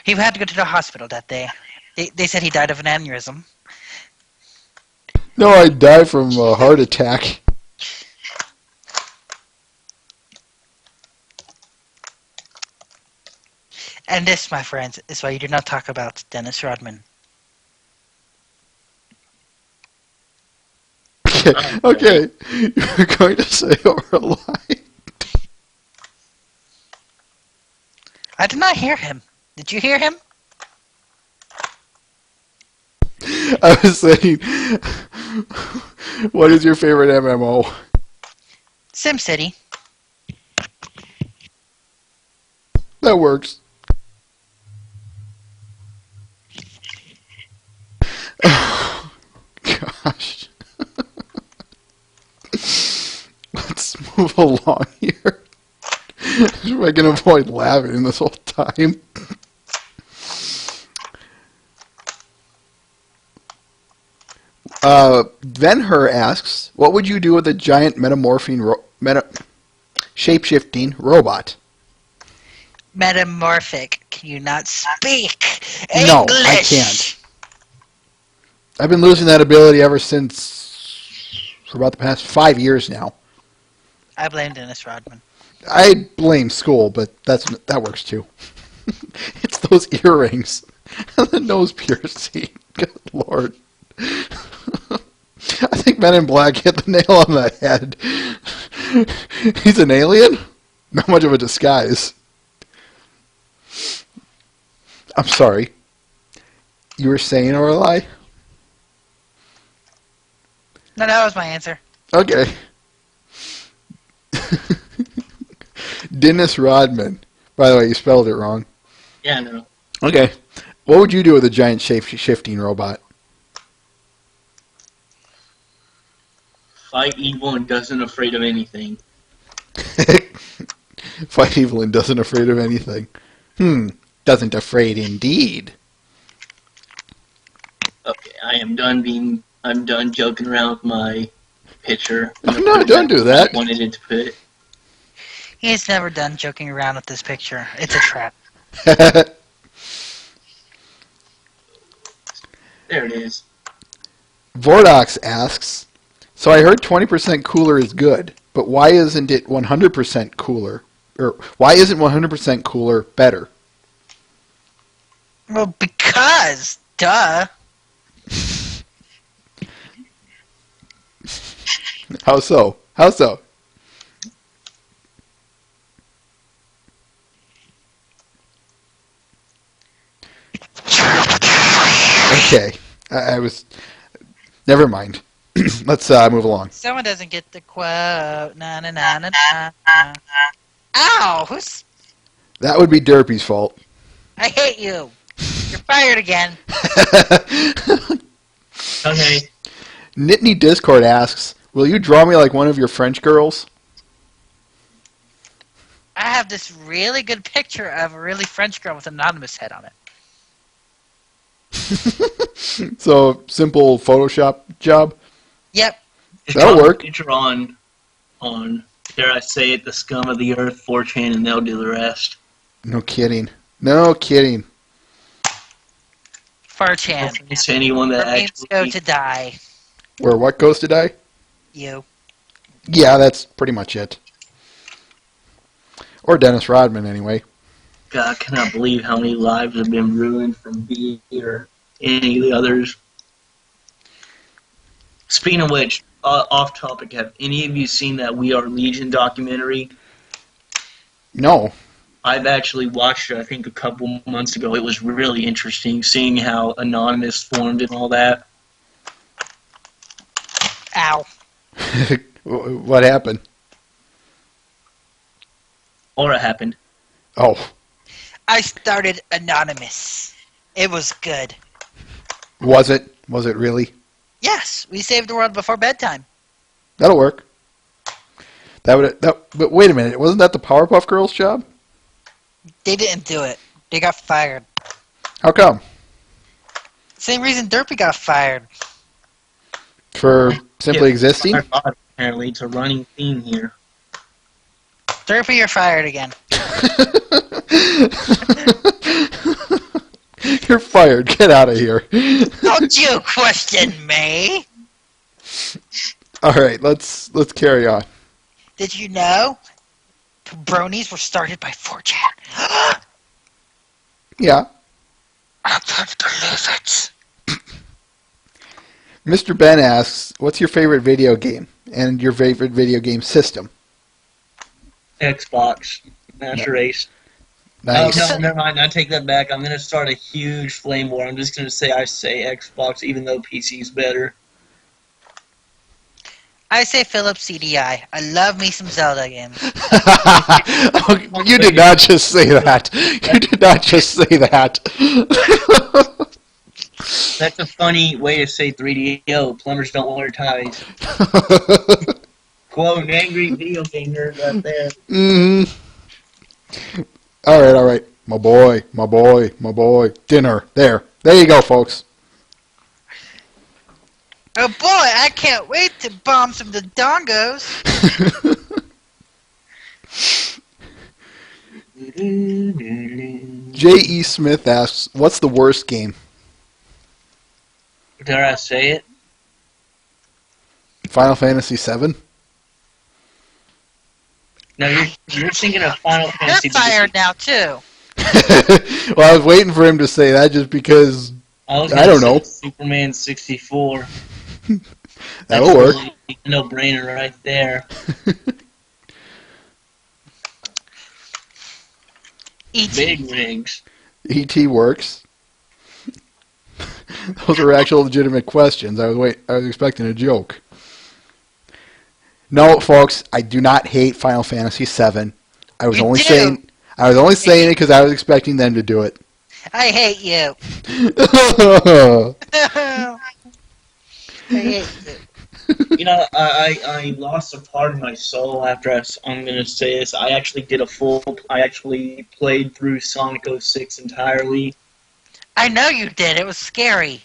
S4: He had to go to the hospital that day. They said he died of an aneurysm.
S1: No, I died from a heart attack.
S4: And this, my friends, is why you do not talk about Dennis Rodman.
S1: Okay. You're going to say or a lie.
S4: I did not hear him. Did you hear him?
S1: I was saying, what is your favorite MMO?
S4: SimCity.
S1: That works. Oh, gosh. Let's move along here. So I can avoid laughing this whole time. Venher asks, what would you do with a giant shape-shifting robot?
S4: Metamorphic. Can you not speak
S1: No,
S4: English?
S1: I can't. I've been losing that ability ever since for about the past 5 years now.
S4: I blame Dennis Rodman.
S1: I blame school, but that works too. It's those earrings and the nose piercing. Good Lord. I think Men in Black hit the nail on the head. He's an alien? Not much of a disguise. I'm sorry. You were saying or a lie?
S4: No, that was my answer.
S1: Okay. Dennis Rodman. By the way, you spelled it wrong.
S3: Yeah, no.
S1: Okay. What would you do with a giant shape-shifting robot?
S3: Fight evil and doesn't afraid of anything.
S1: Fight evil and doesn't afraid of anything. Doesn't afraid indeed.
S3: Okay, I'm done joking around with my picture.
S1: I'm not done do that.
S3: I wanted it to put.
S4: He's never done joking around with this picture. It's a trap.
S3: There it is.
S1: Vordox asks, so I heard 20% cooler is good, but why isn't it 100% cooler? Or why isn't 100% cooler better?
S4: Well, because, duh.
S1: How so? How so? Okay. I was... Never mind. Let's move along.
S4: Someone doesn't get the quote. Na na na na na. Ow! Who's...
S1: That would be Derpy's fault.
S4: I hate you. You're fired again.
S3: Okay.
S1: Nittany Discord asks, will you draw me like one of your French girls?
S4: I have this really good picture of a really French girl with an anonymous head on it.
S1: So, simple Photoshop job?
S4: Yep.
S3: Just
S1: That'll
S3: drop a
S1: work.
S3: picture on, dare I say it, the scum of the earth, 4chan, and they'll do the rest.
S1: No kidding. No kidding.
S4: 4chan.
S3: Thanks to anyone that
S4: Where memes go
S3: actually...
S4: to die.
S1: Where what goes to die?
S4: You.
S1: Yeah, that's pretty much it. Or Dennis Rodman, anyway.
S3: God, I cannot believe how many lives have been ruined from B or any of the others. Speaking of which, off topic, have any of you seen that We Are Legion documentary?
S1: No.
S3: I've actually watched it, I think, a couple months ago. It was really interesting seeing how Anonymous formed and all that.
S4: Ow.
S1: What happened?
S3: Or it happened.
S1: Oh.
S4: I started Anonymous. It was good.
S1: Was it? Was it really?
S4: Yes, we saved the world before bedtime.
S1: That'll work. But wait a minute. Wasn't that the Powerpuff Girls job?
S4: They didn't do it. They got fired.
S1: How come?
S4: Same reason Derpy got fired.
S1: For simply existing?
S3: Apparently, it's a running theme here.
S4: Derpy, you're fired again.
S1: You're fired. Get out of here.
S4: Don't you question me.
S1: All right, let's carry on.
S4: Did you know bronies were started by 4chan?
S1: Yeah.
S4: I can't believe it.
S1: Mr. Ben asks, what's your favorite video game and your favorite video game system?
S3: Xbox. Master Race.
S1: Nice.
S3: Oh, no, never mind. I take that back. I'm going to start a huge flame war. I'm just going to say I say Xbox, even though PC's better.
S4: I say Philips CDI. I love me some Zelda games.
S1: You did not just say that. You did not just say that.
S3: That's a funny way to say 3DO. Plumbers don't wear ties. Quote, an angry video game nerd right there.
S1: Mm. All right. My boy. Dinner. There you go, folks.
S4: Oh boy, I can't wait to bomb some Dodongos.
S1: J.E. Smith asks, what's the worst game?
S3: Dare I say it?
S1: Final Fantasy VII?
S3: No, you're thinking of Final
S4: You're
S3: Fantasy.
S4: fired now too.
S1: Well, I was waiting for him to say that just because I don't know.
S3: Superman 64.
S1: That'll work.
S3: Really a no-brainer right there.
S4: E.T.
S3: Big rigs.
S1: E.T. works. Those are actual legitimate questions. I was expecting a joke. No, folks, I do not hate Final Fantasy VII. I was only saying it because I was expecting them to do it.
S4: I hate you. I hate you.
S3: You know, I lost a part of my soul after I'm going to say this. I actually played through Sonic 06 entirely.
S4: I know you did. It was scary.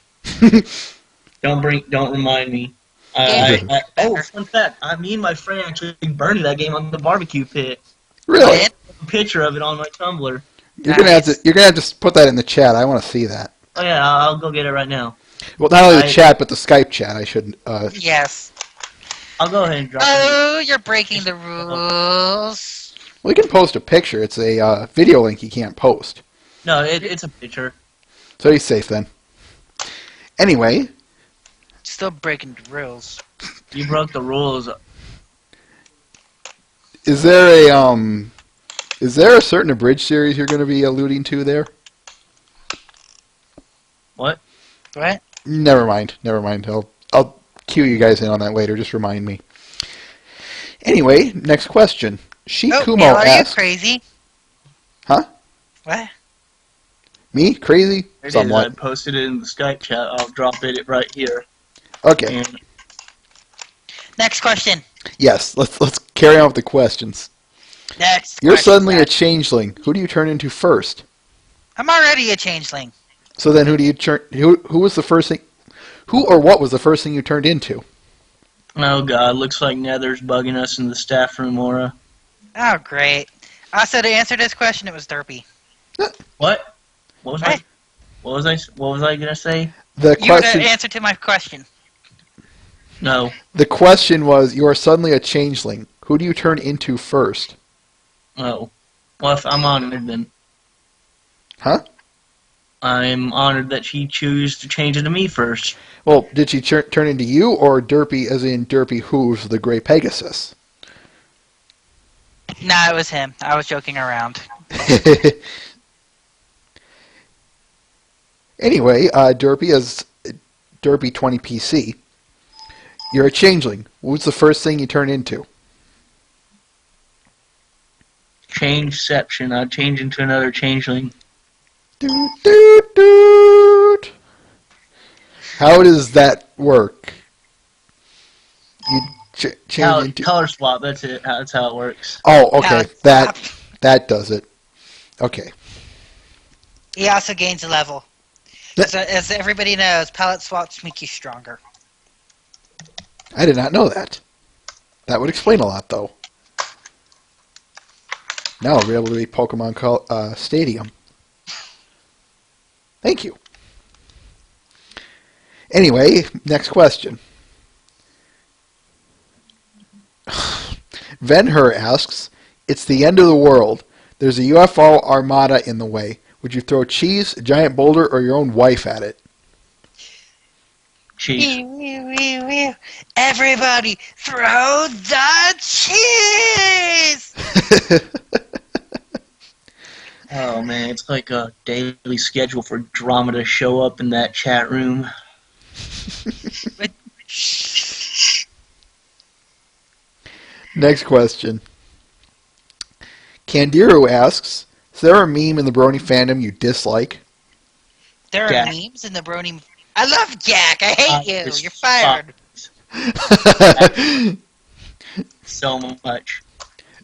S3: Don't remind me. Fun fact. Me and my friend actually burned that game on the barbecue pit.
S1: Really?
S3: I have a picture of it on my Tumblr.
S1: You're gonna have to put that in the chat. I want to see that.
S3: Oh yeah, I'll go get it right now.
S1: Well, not only the chat, but the Skype chat. I should.
S4: Yes.
S3: I'll go ahead and drop it.
S4: Oh, you're breaking the rules.
S1: Well, you can post a picture. It's a video link you can't post.
S3: No, it's a picture.
S1: So he's safe then. Anyway.
S4: Still breaking the rules.
S3: You broke the rules.
S1: Is there a certain abridged series you're going to be alluding to there?
S3: What?
S4: What?
S1: Never mind. I'll cue you guys in on that later. Just remind me. Anyway, next question.
S4: Neil,
S1: Kumo
S4: are
S1: asks,
S4: you crazy?
S1: Huh?
S4: What?
S1: Me? Crazy?
S3: It is. I
S1: Somewhat.
S3: posted it in the Skype chat. I'll drop it right here.
S1: Okay.
S3: And
S4: Next question.
S1: Yes, let's carry on with the questions.
S4: Next
S1: You're
S4: question,
S1: suddenly a
S4: Dad.
S1: changeling. Who do you turn into first?
S4: I'm already a changeling.
S1: So then who do you turn who was the first thing who or what was the first thing you turned into?
S3: oh god, looks like Nether's bugging us in the staff room, Aura.
S4: Oh, great. Also, to answer this question, it was Derpy.
S3: What? What was
S4: Hey.
S3: What was I gonna say?
S1: The
S4: You were
S1: question
S4: the answer to my question.
S3: No.
S1: the question was you are suddenly a changeling. Who do you turn into first?
S3: Oh. Well, if I'm honored then.
S1: Huh?
S3: I'm honored that she chose to change it to me first.
S1: Well, did she turn into you or Derpy as in Derpy Hooves, the Grey Pegasus?
S4: Nah, it was him. I was joking around.
S1: Anyway, Derpy as Derpy 20 PC. You're a changeling. What's the first thing you turn into?
S3: Changeception. I'd change into another changeling.
S1: Doot, doot, doot. How does that work? You change into...
S3: Color swap, that's it. That's how it works.
S1: Oh, okay.
S4: Palette
S1: That
S4: swap.
S1: that does it. Okay.
S4: He also gains a level. As everybody knows, palette swaps make you stronger.
S1: I did not know that. That would explain a lot, though. Now I'll be able to beat Pokemon Stadium. Thank you. Anyway, next question. Venher asks, it's the end of the world. There's a UFO armada in the way. Would you throw cheese, a giant boulder, or your own wife at it?
S3: Cheese.
S4: Everybody, throw the cheese!
S3: Oh man, it's like a daily schedule for drama to show up in that chat room.
S1: Next question. Candiru asks, is there a meme in the Brony fandom you dislike?
S4: There are
S3: Gak.
S4: memes in the Brony. I love Gak. I hate you.
S3: Just
S4: You're fired.
S3: So much.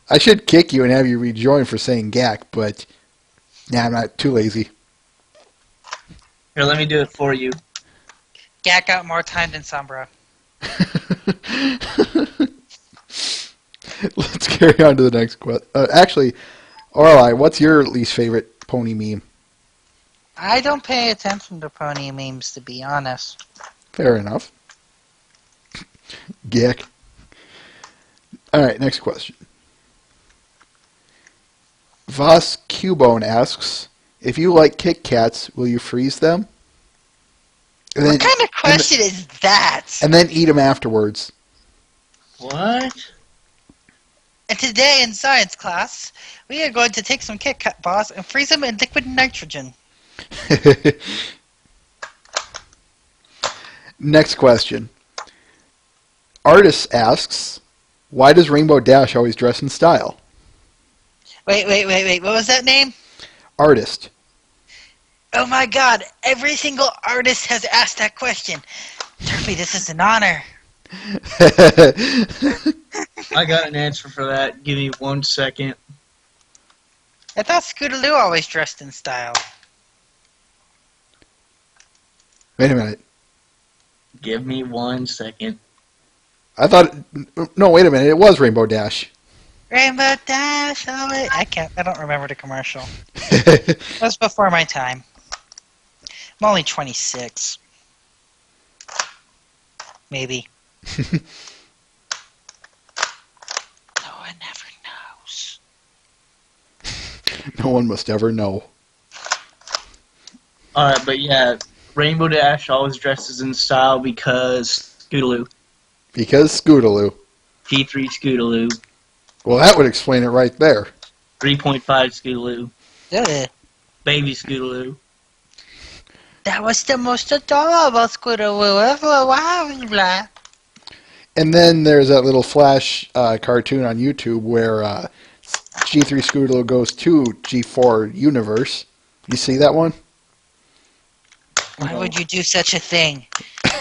S1: I should kick you and have you rejoin for saying Gak, but nah, I'm not too lazy.
S3: Here, let me do it for you.
S4: Gak got more time than Sombra.
S1: Let's carry on to the next question. Actually, Orlai, what's your least favorite pony meme?
S4: I don't pay attention to pony memes, to be honest.
S1: Fair enough. Gak. Alright, next question. Voss Cubone asks, if you like Kit Kats, will you freeze them? And
S4: What kind of question is that?
S1: and then eat them afterwards.
S3: What?
S4: And today in science class, we are going to take some Kit Kat bars and freeze them in liquid nitrogen.
S1: Next question. Artist asks, why does Rainbow Dash always dress in style?
S4: Wait. What was that name?
S1: Artist.
S4: Oh my god, every single artist has asked that question. Derpy, this is an honor.
S3: I got an answer for that. Give me 1 second.
S4: I thought Scootaloo always dressed in style.
S1: Wait a minute.
S3: Give me 1 second.
S1: I thought... No, wait a minute. It was Rainbow Dash.
S4: Rainbow Dash, oh wait. I don't remember the commercial. It was before my time. I'm only 26. Maybe. No one ever knows.
S1: No one must ever know.
S3: Alright, but yeah, Rainbow Dash always dresses in style because Scootaloo.
S1: Because Scootaloo.
S3: P3 Scootaloo.
S1: Well, that would explain it right there.
S3: 3.5 Scootaloo.
S4: Ugh.
S3: Baby Scootaloo.
S4: That was the most adorable Scootaloo ever. Wow.
S1: And then there's that little Flash cartoon on YouTube where G3 Scootaloo goes to G4 Universe. You see that one?
S4: Why would you do such a thing?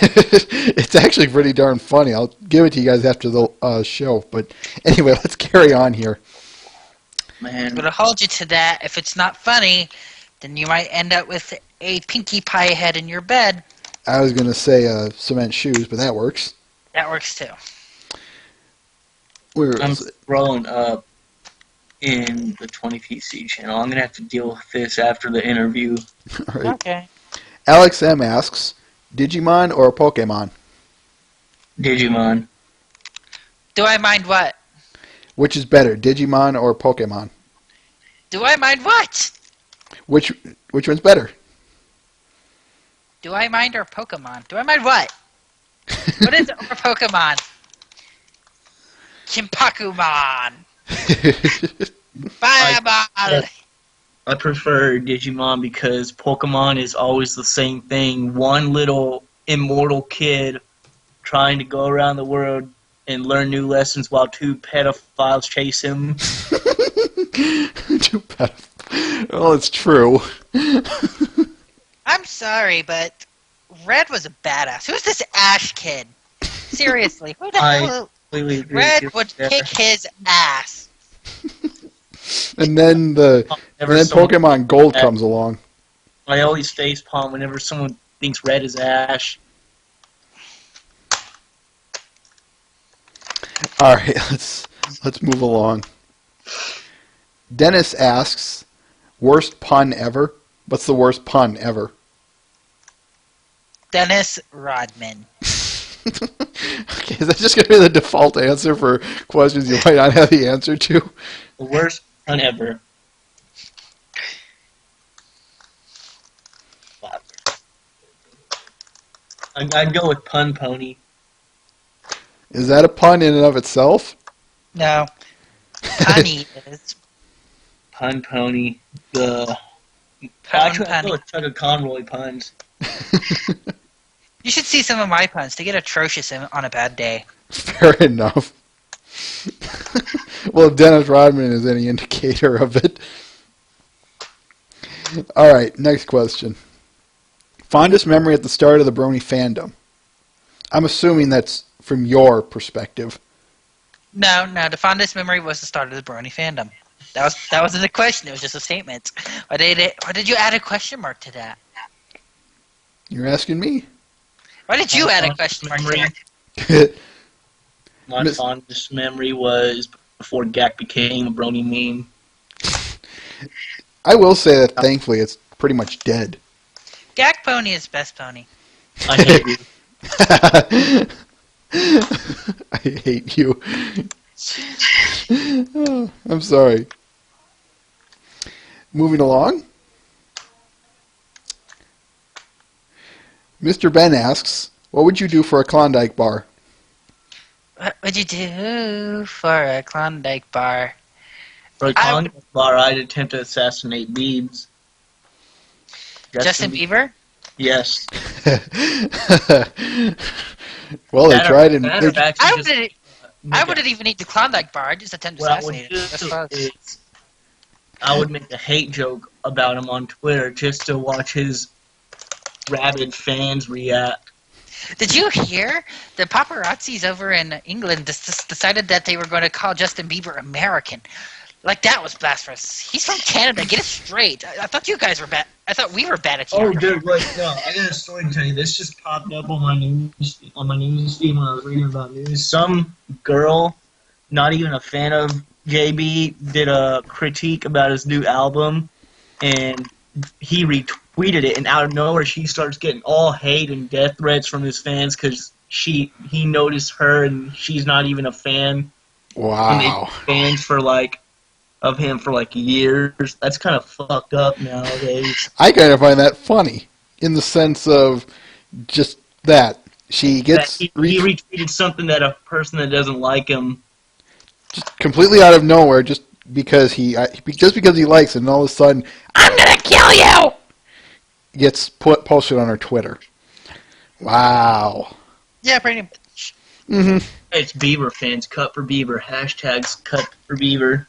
S1: It's actually pretty darn funny. I'll give it to you guys after the show. But anyway, let's carry on here.
S4: I'm
S3: Man,
S4: gonna hold you to that. If it's not funny, then you might end up with a Pinkie Pie head in your bed.
S1: I was going to say cement shoes, but that works.
S4: That works too.
S1: Where
S3: I'm
S1: is it?
S3: scrolling up in the 20PC channel. I'm gonna have to deal with this after the interview.
S1: All right.
S4: Okay.
S1: Alex M asks, Digimon or Pokemon?
S3: Digimon.
S4: Do I mind what?
S1: Which is better, Digimon or Pokemon?
S4: Do I mind what?
S1: Which one's better?
S4: Do I mind or Pokemon? Do I mind what? What is or Pokemon? Kimpakumon. Fireball.
S3: I prefer Digimon because Pokemon is always the same thing. One little immortal kid trying to go around the world and learn new lessons while two pedophiles chase him.
S1: Well, it's true.
S4: I'm sorry, but Red was a badass. Who's this Ash kid? Seriously, who the hell?
S3: Completely agree with
S4: Red
S3: you
S4: would
S3: there.
S4: kick his ass.
S1: And then Pokemon Gold comes along.
S3: I always facepalm whenever someone thinks Red is Ash.
S1: All right, let's move along. Dennis asks, worst pun ever? What's the worst pun ever?
S4: Dennis Rodman.
S1: Okay, is that just going to be the default answer for questions you might not have the answer to?
S3: The worst pun ever. Wow. I'd go with Pun Pony.
S1: Is that a pun in and of itself?
S4: No. Punny is.
S3: Pun Pony. The
S4: Pun
S3: actually, I'd go
S4: Punny.
S3: with Chugga Conroy puns.
S4: You should see some of my puns. They get atrocious on a bad day.
S1: Fair enough. Well, if Dennis Rodman is any indicator of it. All right, next question. Fondest memory at the start of the Brony fandom? I'm assuming that's from your perspective.
S4: No. The fondest memory was the start of the Brony fandom. That wasn't a question. It was just a statement. Why did you add a question mark to that?
S1: You're asking me?
S4: Why did you add a question mark to that?
S3: My
S1: Miss-
S3: fondest memory was before Gak became a Brony meme.
S1: I will say that thankfully it's pretty much dead.
S4: Gak Pony is best pony.
S3: I hate you.
S1: I hate you. Oh, I'm sorry. Moving along. Mr. Ben asks, what would you do for a Klondike bar?
S4: What would you do for a Klondike bar?
S3: For a Klondike bar, I'd attempt to assassinate Biebs.
S4: Justin Bieber?
S3: Yes.
S1: Well, they tried and
S3: Matter of fact,
S4: I
S3: just
S4: wouldn't. I wouldn't even eat the Klondike bar. I'd just attempt to
S3: what I would
S4: assassinate
S3: do
S4: it. That's fun.
S3: is I would make a hate joke about him on Twitter just to watch his rabid fans react.
S4: Did you hear the paparazzis over in England decided that they were going to call Justin Bieber American? Like, that was blasphemous. He's from Canada. Get it straight. I thought you guys were bad. I thought we were bad at
S3: Oh,
S4: geography.
S3: dude, wait, no, I got a story to tell you. This just popped up on my news feed when I was reading about news. Some girl, not even a fan of JB, did a critique about his new album, and he retweeted it, and out of nowhere she starts getting all hate and death threats from his fans because he noticed her and she's not even a fan. And they've
S1: Wow.
S3: been fans for of him for years. That's kind of fucked up nowadays.
S1: I kind of find that funny in the sense of just that. She gets
S3: He retweeted something that a person that doesn't like him.
S1: just completely out of nowhere just because he likes it, and all of a sudden, I'm going to kill you! Gets posted on her Twitter. Wow.
S4: Yeah, pretty much.
S1: Mm-hmm.
S3: It's Bieber fans. Cut for Bieber. Hashtags cut for Bieber.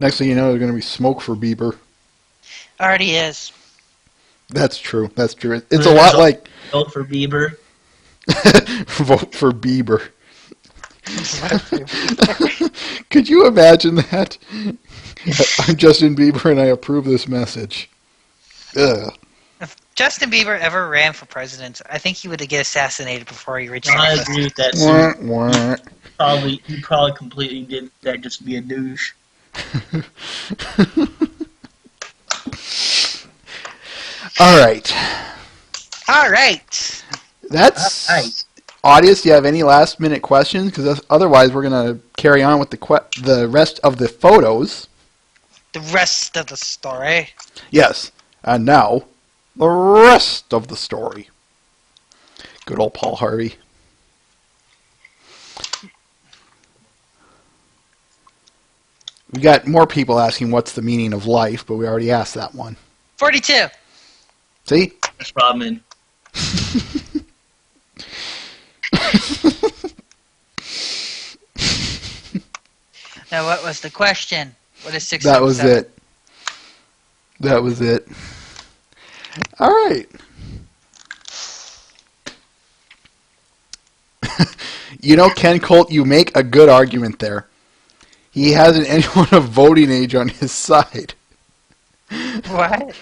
S1: Next thing you know, there's going to be smoke for Bieber.
S4: Already is.
S1: That's true. That's true. It's a
S3: There's
S1: lot
S3: a
S1: like
S3: vote for Bieber.
S1: vote for Bieber. Could you imagine that? I'm Justin Bieber and I approve this message. Ugh.
S4: If Justin Bieber ever ran for president, I think he would get assassinated before he reached
S3: I
S4: office.
S3: agree with that.
S1: Wah,
S3: So
S1: wah.
S3: he probably completely did that just to be a douche.
S1: All right.
S4: All right.
S1: That's
S3: All right.
S1: audience. Do you have any last minute questions? Because otherwise, we're gonna carry on with the rest of the photos.
S4: The rest of the story.
S1: Yes, and now the rest of the story. Good old Paul Harvey. We got more people asking what's the meaning of life, but we already asked that one.
S4: 42.
S1: See?
S3: That's Rodman.
S4: Now, what was the question? What is 6?
S1: That was it. That was it. All right. You know, Ken Colt, you make a good argument there. He hasn't anyone of voting age on his side.
S4: What?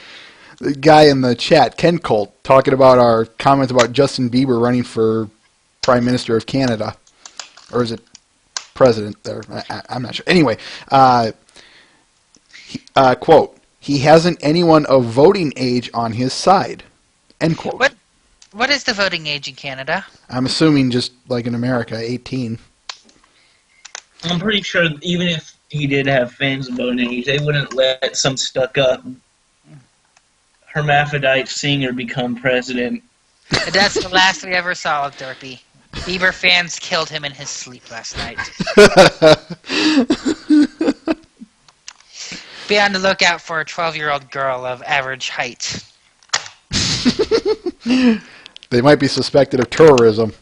S1: The guy in the chat, Ken Colt, talking about our comments about Justin Bieber running for Prime Minister of Canada. Or is it President there? I'm not sure. Anyway, quote, he hasn't anyone of voting age on his side. End quote.
S4: What is the voting age in Canada?
S1: I'm assuming just like in America, 18.
S3: I'm pretty sure even if he did have fans of voting age, they wouldn't let some stuck-up hermaphrodite singer become president.
S4: That's the last we ever saw of Derpy. Bieber fans killed him in his sleep last night. Be on the lookout for a 12-year-old girl of average height.
S1: They might be suspected of terrorism.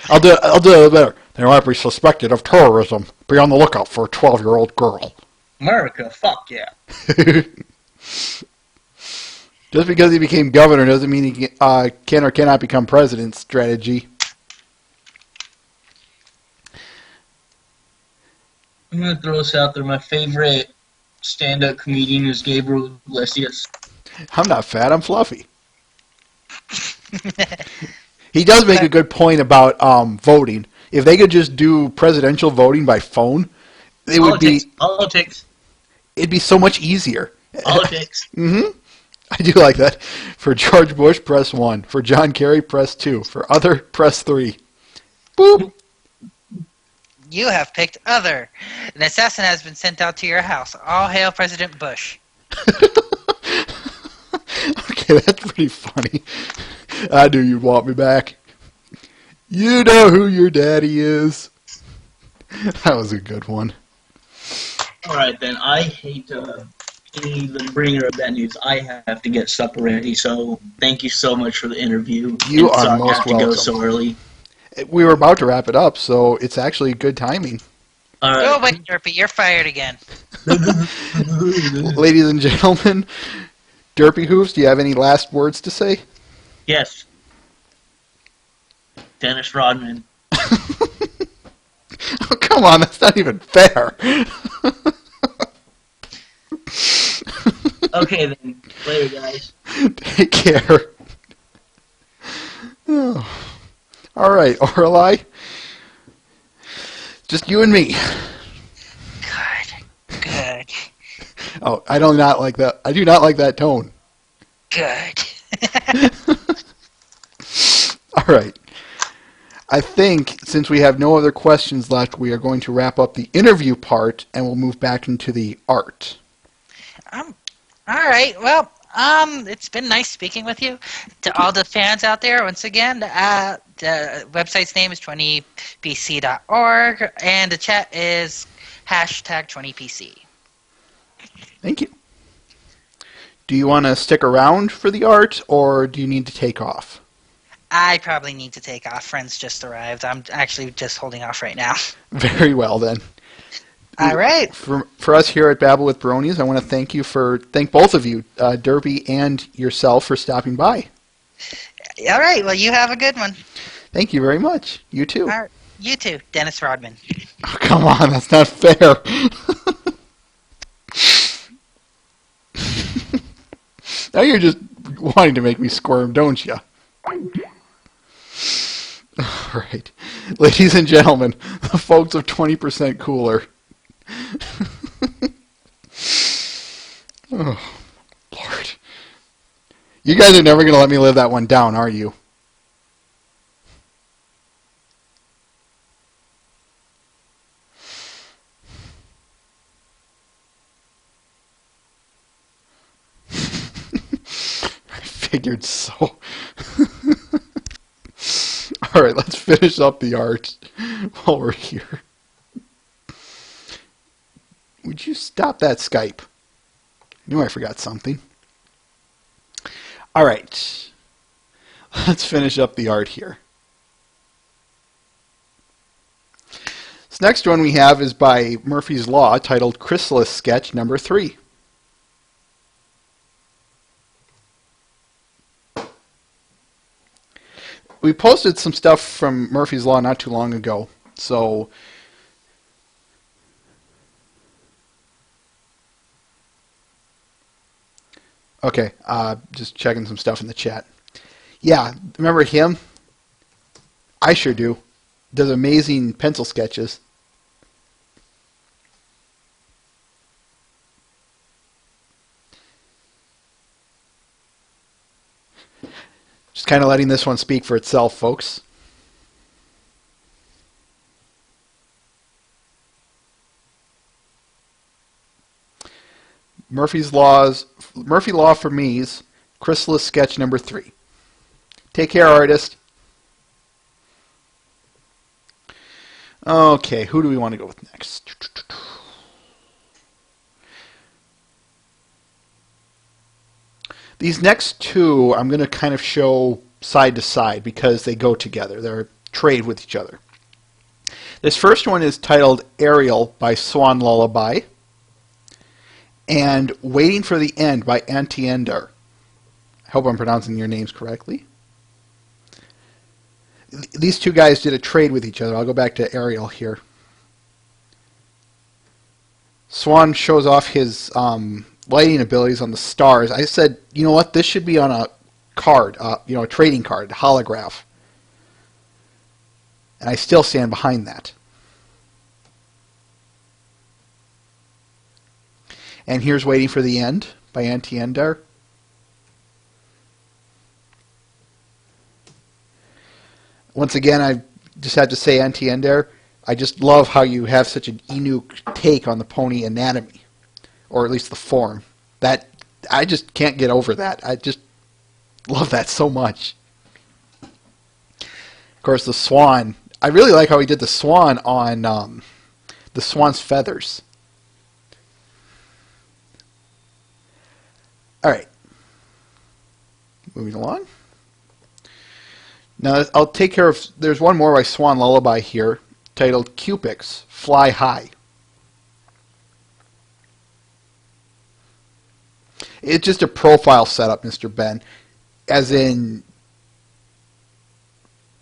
S1: I'll do it better. They might be suspected of terrorism. Be on the lookout for a 12-year-old girl.
S3: America, fuck yeah.
S1: Just because he became governor doesn't mean he can or cannot become president. Strategy.
S3: I'm going to throw this out there. My favorite stand-up comedian is Gabriel Iglesias.
S1: I'm not fat. I'm fluffy. He does make a good point about voting. If they could just do presidential voting by phone, it would be
S3: Politics.
S1: it'd be so much easier.
S3: Politics.
S1: Mm-hmm. I do like that. For George Bush, press 1. For John Kerry, press 2. For other, press 3. Boop.
S4: You have picked other. An assassin has been sent out to your house. All hail President Bush.
S1: Okay, that's pretty funny. I knew you'd want me back. You know who your daddy is. That was a good one.
S3: All right, then. I hate to be the bringer of that news. I have to get supper ready, so thank you so much for the interview.
S1: You
S3: And
S1: are
S3: sorry I
S1: most
S3: have to go
S1: welcome.
S3: so early.
S1: We were about to wrap it up, so it's actually good timing.
S3: All
S4: Go
S3: right.
S4: away, Derpy. You're fired again.
S1: Ladies and gentlemen, Derpy Hoofs, do you have any last words to say?
S3: Yes. Dennis Rodman.
S1: Oh, come on, that's not even fair.
S3: Okay, then. Later, guys.
S1: Take care. Oh. All right, Orlai. Just you and me.
S4: Good.
S1: Oh, I do not like that. I do not like that tone.
S4: Good.
S1: All right. I think since we have no other questions left, we are going to wrap up the interview part and we'll move back into the art.
S4: All right. Well, it's been nice speaking with you. To all the fans out there, once again, the website's name is 20pc.org, and the chat is #20pc.
S1: Thank you. Do you want to stick around for the art or do you need to take off?
S4: I probably need to take off. Friends just arrived. I'm actually just holding off right now.
S1: Very well then.
S4: All right.
S1: For us here at Babble with Bronies, I want to thank both of you, Derby and yourself, for stopping by.
S4: All right. Well, you have a good one.
S1: Thank you very much. You too.
S4: All right. You too, Dennis Rodman.
S1: Oh, come on, that's not fair. Now you're just wanting to make me squirm, don't you? All right. Ladies and gentlemen, the folks of 20% Cooler. Oh, Lord. You guys are never going to let me live that one down, are you? I figured so. All right, let's finish up the art while we're here. Would you stop that Skype? I knew I forgot something. All right, let's finish up the art here. This next one we have is by Murphy's Law, titled Chrysalis Sketch Number 3. We posted some stuff from Murphy's Law not too long ago, so okay, just checking some stuff in the chat. Yeah, remember him? I sure do. Does amazing pencil sketches. Just kind of letting this one speak for itself, folks. Murphy Law for Me's Chrysalis Sketch Number 3. Take care, artist. Okay, who do we want to go with next? These next two I'm going to kind of show side to side because they go together. They're trade with each other. This first one is titled Ariel by Swan Lullaby and Waiting for the End by Antiender. I hope I'm pronouncing your names correctly. These two guys did a trade with each other. I'll go back to Ariel here. Swan shows off his lighting abilities on the stars. I said, you know what, this should be on a card, a trading card, a holograph. And I still stand behind that. And here's Waiting for the End by Antiender. Once again, I just had to say, Antiender, I just love how you have such an Inuk take on the pony anatomy, or at least the form. That I just can't get over that. I just love that so much. Of course, the swan. I really like how he did the swan on the swan's feathers. All right, moving along. Now I'll take care of. There's one more by Swan Lullaby here, titled Cupids Fly High. It's just a profile setup, Mr. Ben, as in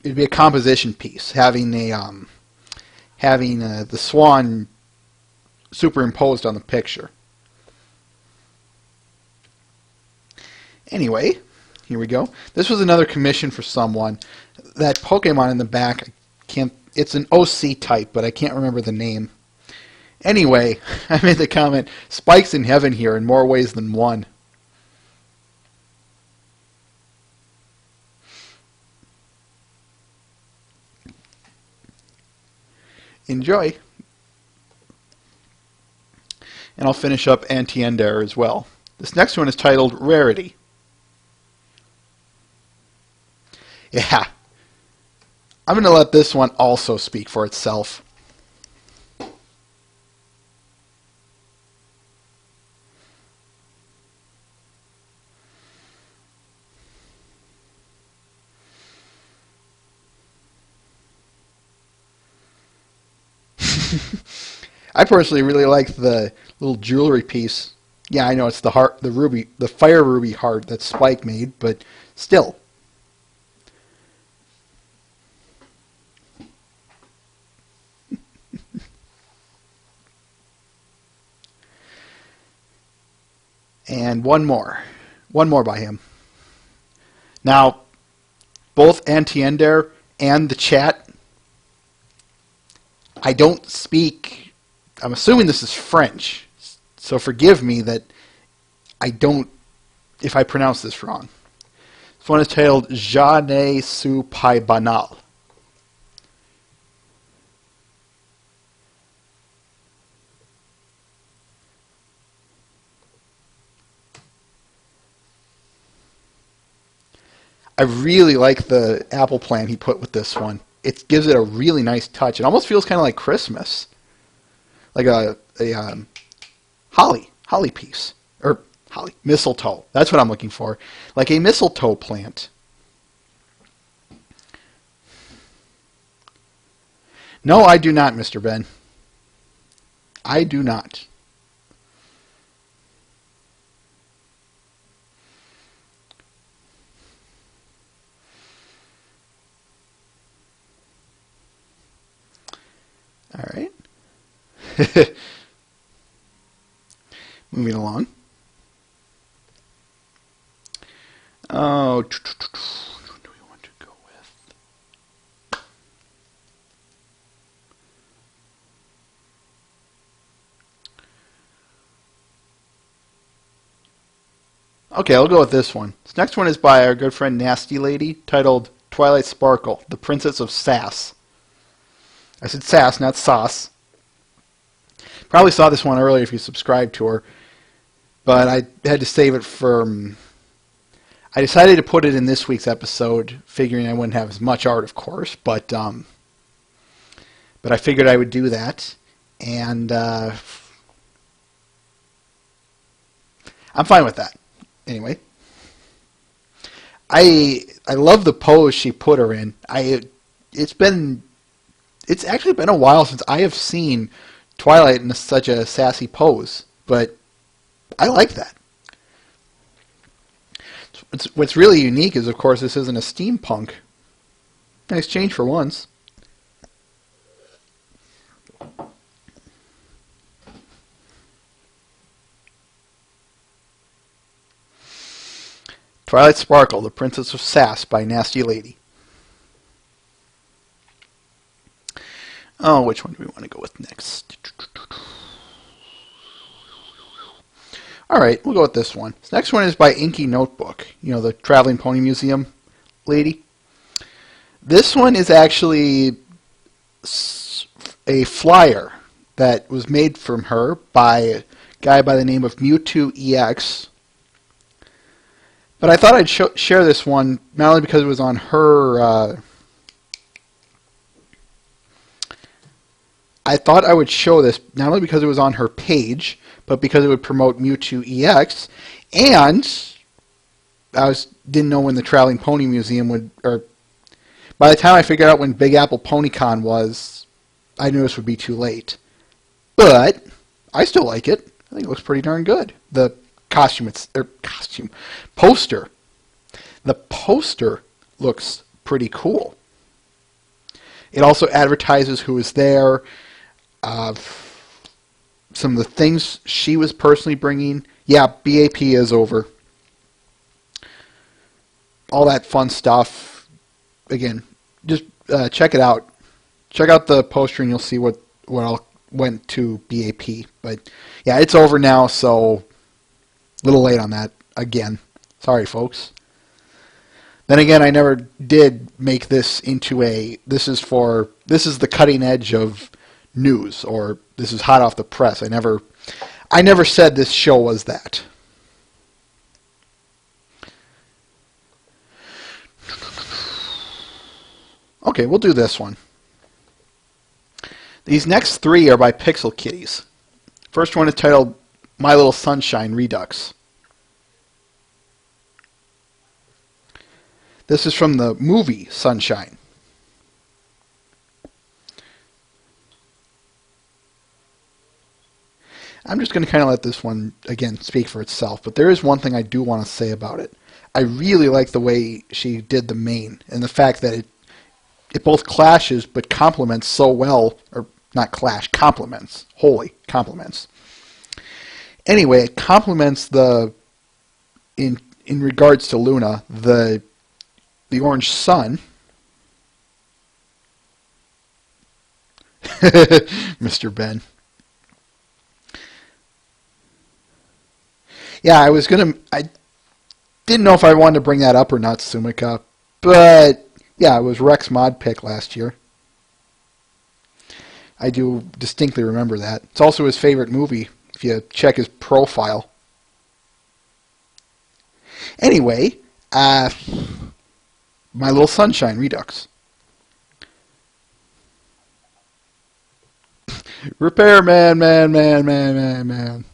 S1: it'd be a composition piece, having the swan superimposed on the picture. Anyway, here we go. This was another commission for someone. That Pokemon in the back, it's an OC type, but I can't remember the name. Anyway, I made the comment, Spike's in heaven here in more ways than one. Enjoy. And I'll finish up Antiender as well. This next one is titled Rarity. Yeah. I'm going to let this one also speak for itself. I personally really like the little jewelry piece. Yeah, I know it's the heart, the ruby, the fire ruby heart that Spike made, but still. And one more by him. Now, both Antiender and the chat, I don't speak, I'm assuming this is French, so forgive me that I don't, if I pronounce this wrong. This one is titled Je ne suis pas banal. I really like the apple plant he put with this one. It gives it a really nice touch. It almost feels kind of like Christmas, like a holly piece, or holly mistletoe. That's what I'm looking for, like a mistletoe plant. No, I do not, Mr. Ben. I do not. All right. Moving along. Oh, what do we want to go with? Okay, I'll go with this one. This next one is by our good friend Nasty Lady, titled Twilight Sparkle, The Princess of Sass. I said sass, not sauce. Probably saw this one earlier if you subscribed to her, but I had to save it for... I decided to put it in this week's episode, figuring I wouldn't have as much art, of course, but I figured I would do that, and I'm fine with that. Anyway, I love the pose she put her in. It's actually been a while since I have seen Twilight in such a sassy pose, but I like that. What's really unique is, of course, this isn't a steampunk. Nice change for once. Twilight Sparkle, The Princess of Sass by Nasty Lady. Oh, which one do we want to go with next? Alright, we'll go with this one. This next one is by Inky Notebook. You know, the Traveling Pony Museum lady. This one is actually a flyer that was made from her by a guy by the name of Mewtwo EX. But I thought I'd share this one, not only because it was on her... I thought I would show this, not only because it was on her page, but because it would promote Mewtwo EX, and didn't know when the Traveling Pony Museum would... or by the time I figured out when Big Apple PonyCon was, I knew this would be too late. But I still like it. I think it looks pretty darn good. The poster. The poster looks pretty cool. It also advertises who is there, some of the things she was personally bringing. Yeah, BAP is over. All that fun stuff. Again, just check it out. Check out the poster and you'll see what all went to BAP. But yeah, it's over now, so a little late on that again. Sorry, folks. Then again, I never did make this into this is the cutting edge of news, or this is hot off the press. I never said this show was that. Okay, we'll do this one. These next three are by Pixel Kitties. First one is titled My Little Sunshine Redux. This is from the movie Sunshine. I'm just going to kind of let this one, again, speak for itself. But there is one thing I do want to say about it. I really like the way she did the mane and the fact that it both clashes but complements so well, or not clash, complements, wholly complements. Anyway, it complements in regards to Luna, the orange sun, Mr. Ben. Yeah, I didn't know if I wanted to bring that up or not, Sumika, but yeah, it was Rex mod pick last year. I do distinctly remember that. It's also his favorite movie, if you check his profile. Anyway, My Little Sunshine Redux. Repairman, man.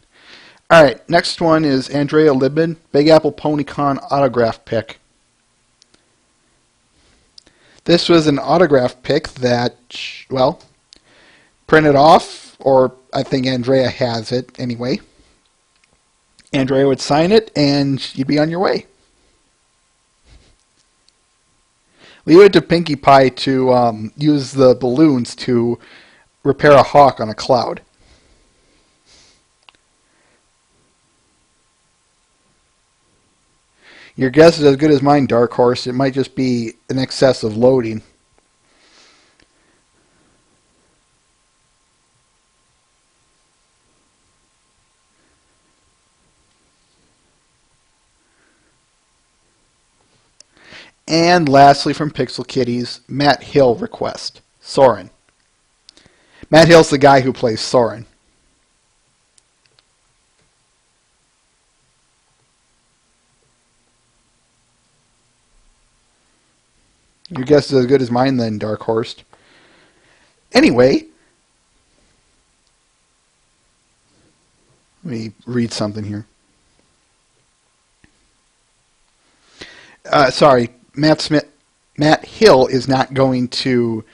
S1: All right, next one is Andrea Libman, Big Apple PonyCon autograph pick. This was an autograph pick that, well, printed off, or I think Andrea has it anyway. Andrea would sign it, and you'd be on your way. Leave it to Pinkie Pie to use the balloons to repair a hawk on a cloud. Your guess is as good as mine, Dark Horse. It might just be an excess of loading. And lastly, from Pixel Kitties, Matt Hill request, Soren. Matt Hill's the guy who plays Soren. Your guess is as good as mine then, Dark Horse. Anyway, let me read something here. Sorry, Matt Hill is not going to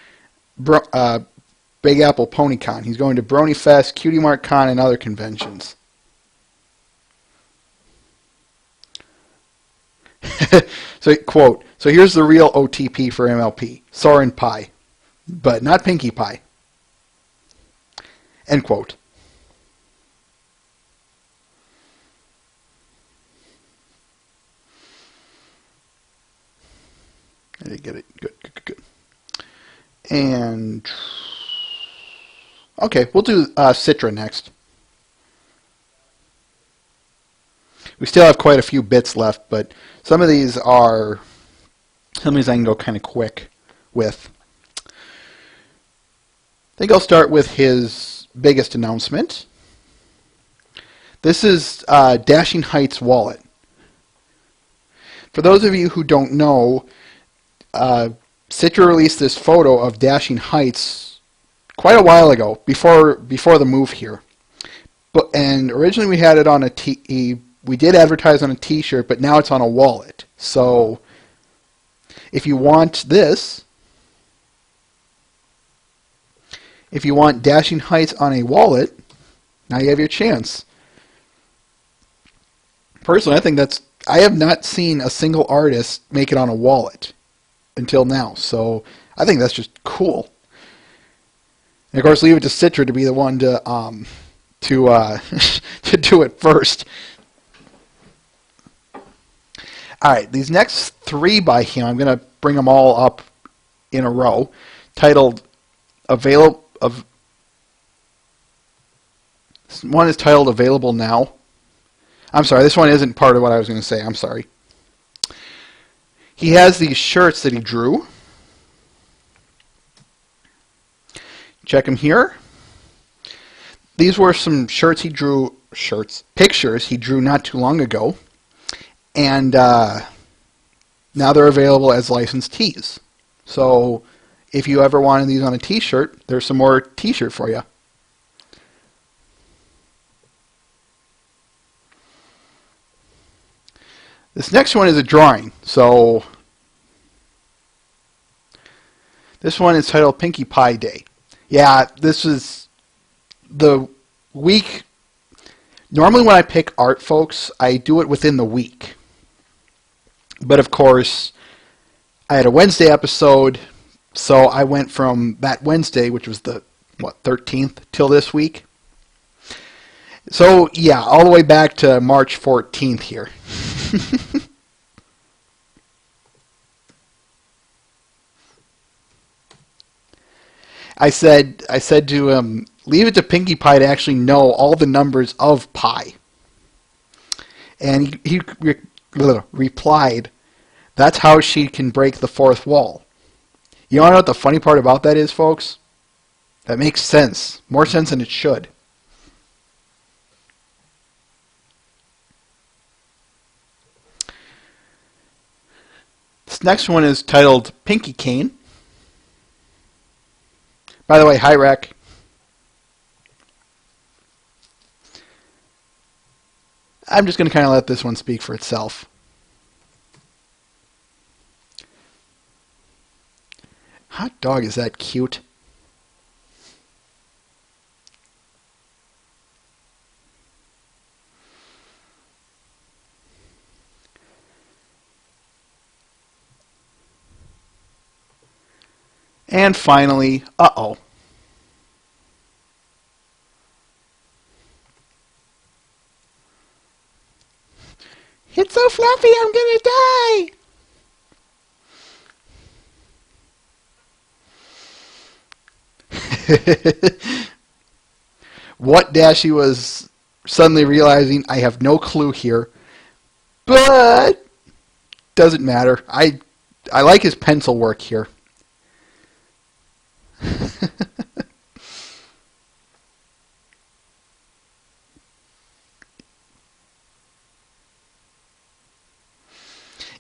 S1: Big Apple PonyCon. He's going to Brony Fest, Cutie Mark Con, and other conventions. So, quote, so here's the real OTP for MLP, Soren Pie, but not Pinkie Pie. End quote. I did get it. Good. And, okay, we'll do Citra next. We still have quite a few bits left, but some of these I can go kind of quick with. I think I'll start with his biggest announcement. This is Dashing Heights wallet. For those of you who don't know, Citra released this photo of Dashing Heights quite a while ago, before the move here. And originally we had it on we did advertise on a t-shirt, but now it's on a wallet. So if you want this, if you want Dashing Heights on a wallet, now you have your chance. Personally, I have not seen a single artist make it on a wallet until now, so I think that's just cool. And of course, leave it to Citra to be the one to to do it first. All right, these next three by him, I'm going to bring them all up in a row, titled Available. One is titled Available Now. I'm sorry, this one isn't part of what I was going to say. I'm sorry. He has these shirts that he drew. Check them here. These were some pictures he drew not too long ago. And now they're available as licensed tees. So if you ever wanted these on a t-shirt, there's some more t-shirt for you. This next one is a drawing. So this one is titled Pinkie Pie Day. Yeah, this is the week Normally when I pick art, folks, I do it within the week. But of course, I had a Wednesday episode, so I went from that Wednesday, which was the, 13th, till this week. So, yeah, all the way back to March 14th here. I said to him, leave it to Pinkie Pie to actually know all the numbers of pi. And he replied, that's how she can break the fourth wall. You want to know what the funny part about that is, folks? That makes sense. More sense than it should. This next one is titled Pinky Cane. By the way, hi, Rec. I'm just going to kind of let this one speak for itself. Hot dog, is that cute? And finally, uh-oh. It's so fluffy, I'm gonna die! What Dashy was suddenly realizing, I have no clue here. But doesn't matter. I like his pencil work here.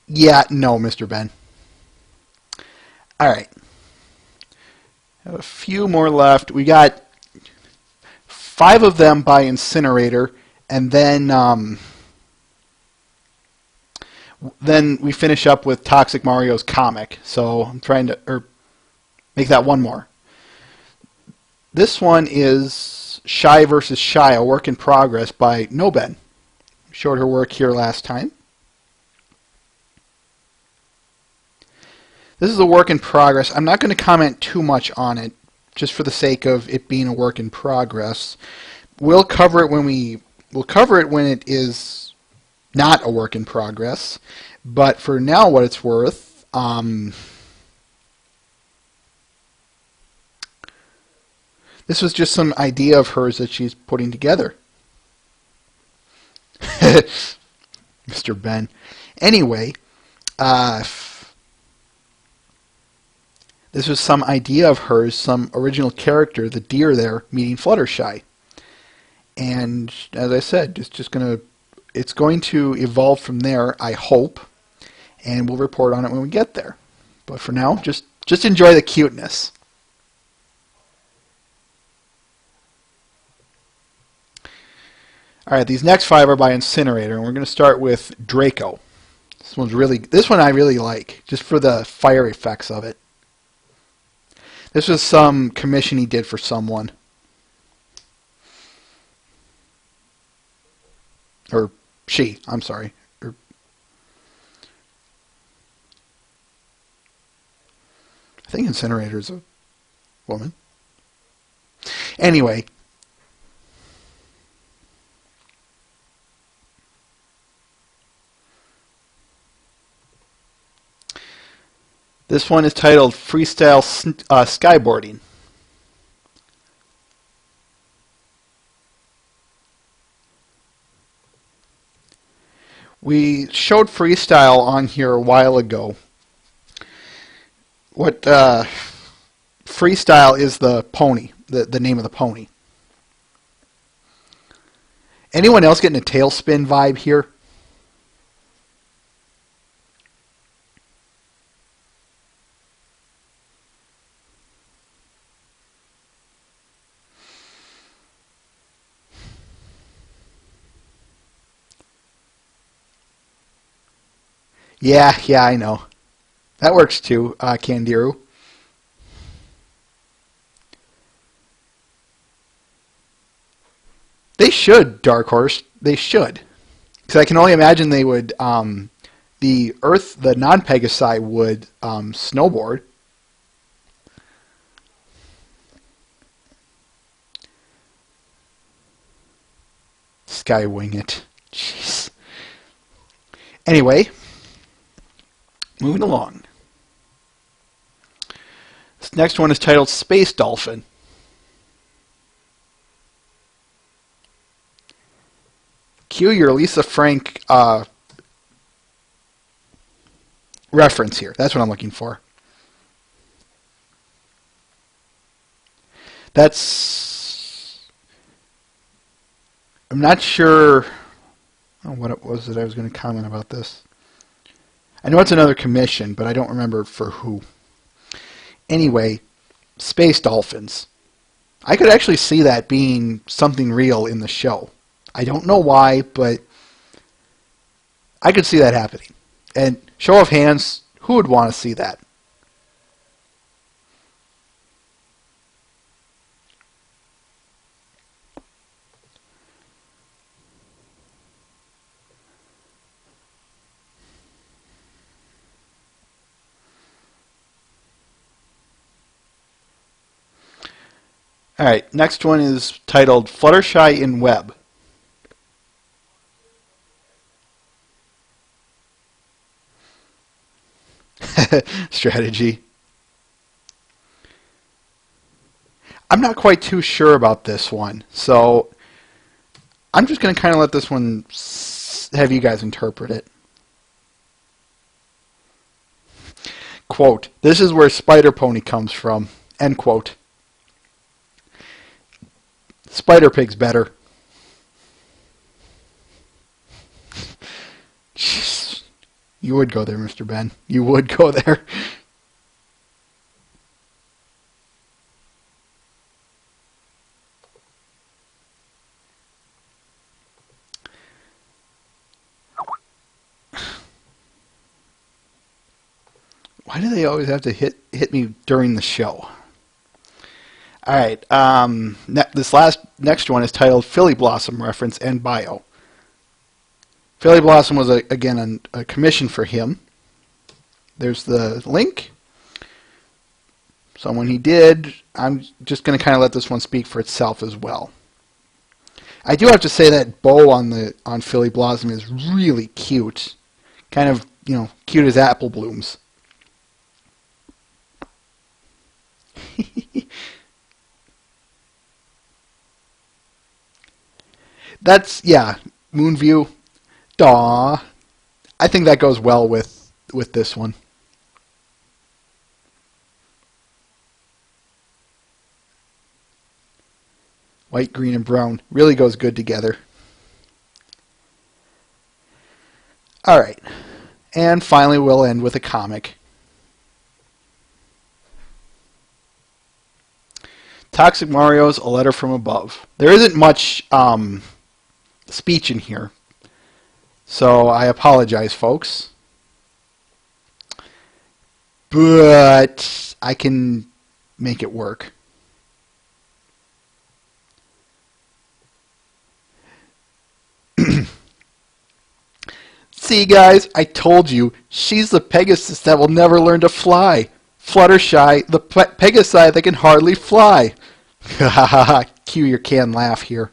S1: Yeah, no, Mr. Ben. All right. A few more left. We got 5 of them by Incinerator, and then we finish up with Toxic Mario's comic. So I'm trying to make that one more. This one is Shy vs. Shy, a work in progress by Noben. Showed her work here last time. This is a work in progress. I'm not going to comment too much on it, just for the sake of it being a work in progress. We'll cover it when it is not a work in progress. But for now, what it's worth, this was just some idea of hers that she's putting together. Mr. Ben. Anyway, this was some idea of hers, some original character, the deer there, meeting Fluttershy. And as I said, it's going to evolve from there, I hope, and we'll report on it when we get there. But for now, just enjoy the cuteness. All right, these next 5 are by Incinerator, and we're going to start with Draco. This one I really like, just for the fire effects of it. This was some commission he did for someone. Or she, I'm sorry. I think Incinerator's a woman. Anyway. This one is titled Freestyle Skyboarding. We showed freestyle on here a while ago. What freestyle is the pony, the name of the pony. Anyone else getting a tailspin vibe here? Yeah, I know. That works too, Candiru. should, Dark Horse. They should. Because I can only imagine they would, the non-Pegasi would snowboard. Skywing it. Jeez. Anyway, moving along. This next one is titled Space Dolphin. Cue your Lisa Frank reference here. That's what I'm looking for. I'm not sure what it was that I was going to comment about this. I know it's another commission, but I don't remember for who. Anyway, Space Dolphins. I could actually see that being something real in the show. I don't know why, but I could see that happening. And show of hands, who would want to see that? All right, next one is titled Fluttershy in Web. Strategy. I'm not quite too sure about this one, so I'm just going to kind of let this one have you guys interpret it. Quote, "This is where Spider Pony comes from." End quote. Spider Pig's better. You would go there, Mr. Ben. You would go there. Why do they always have to hit me during the show? All right. This next one is titled Philly Blossom Reference and Bio. Philly Blossom was, again, a commission for him. There's the link. So when he did, I'm just going to kind of let this one speak for itself as well. I do have to say that bow on Philly Blossom is really cute. Kind of, cute as apple blooms. That's, yeah, Moonview. Daw. I think that goes well with this one. White, green, and brown really goes good together. All right. And finally, we'll end with a comic. Toxic Mario's A Letter from Above. There isn't much speech in here, so I apologize, folks. But I can make it work. See, guys, I told you, she's the Pegasus that will never learn to fly. Fluttershy, the Pegasi that can hardly fly. Ha ha ha, cue your canned laugh here.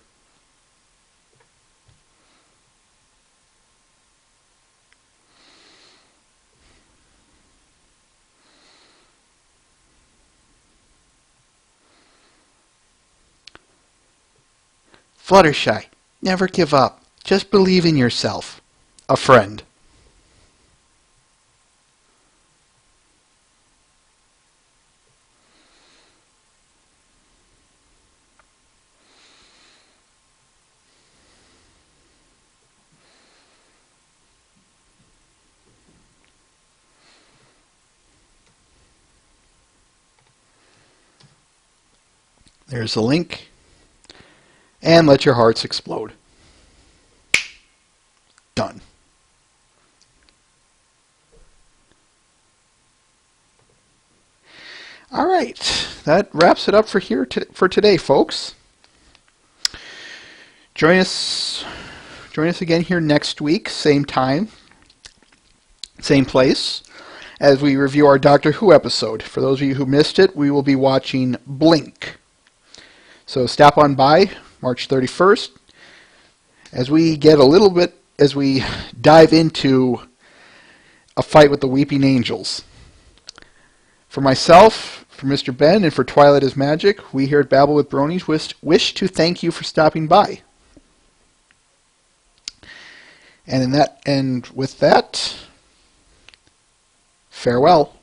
S1: Fluttershy, never give up. Just believe in yourself. A friend. There's the link. And let your hearts explode. Done. All right, that wraps it up for today, folks. Join us again here next week, same time, same place, as we review our Doctor Who episode. For those of you who missed it, we will be watching Blink. So stop on by March 31st as we dive into a fight with the Weeping Angels. For myself, for Mr. Ben, and for Twilight is Magic, we here at Babble with Bronies wish to thank you for stopping by. And with that, farewell.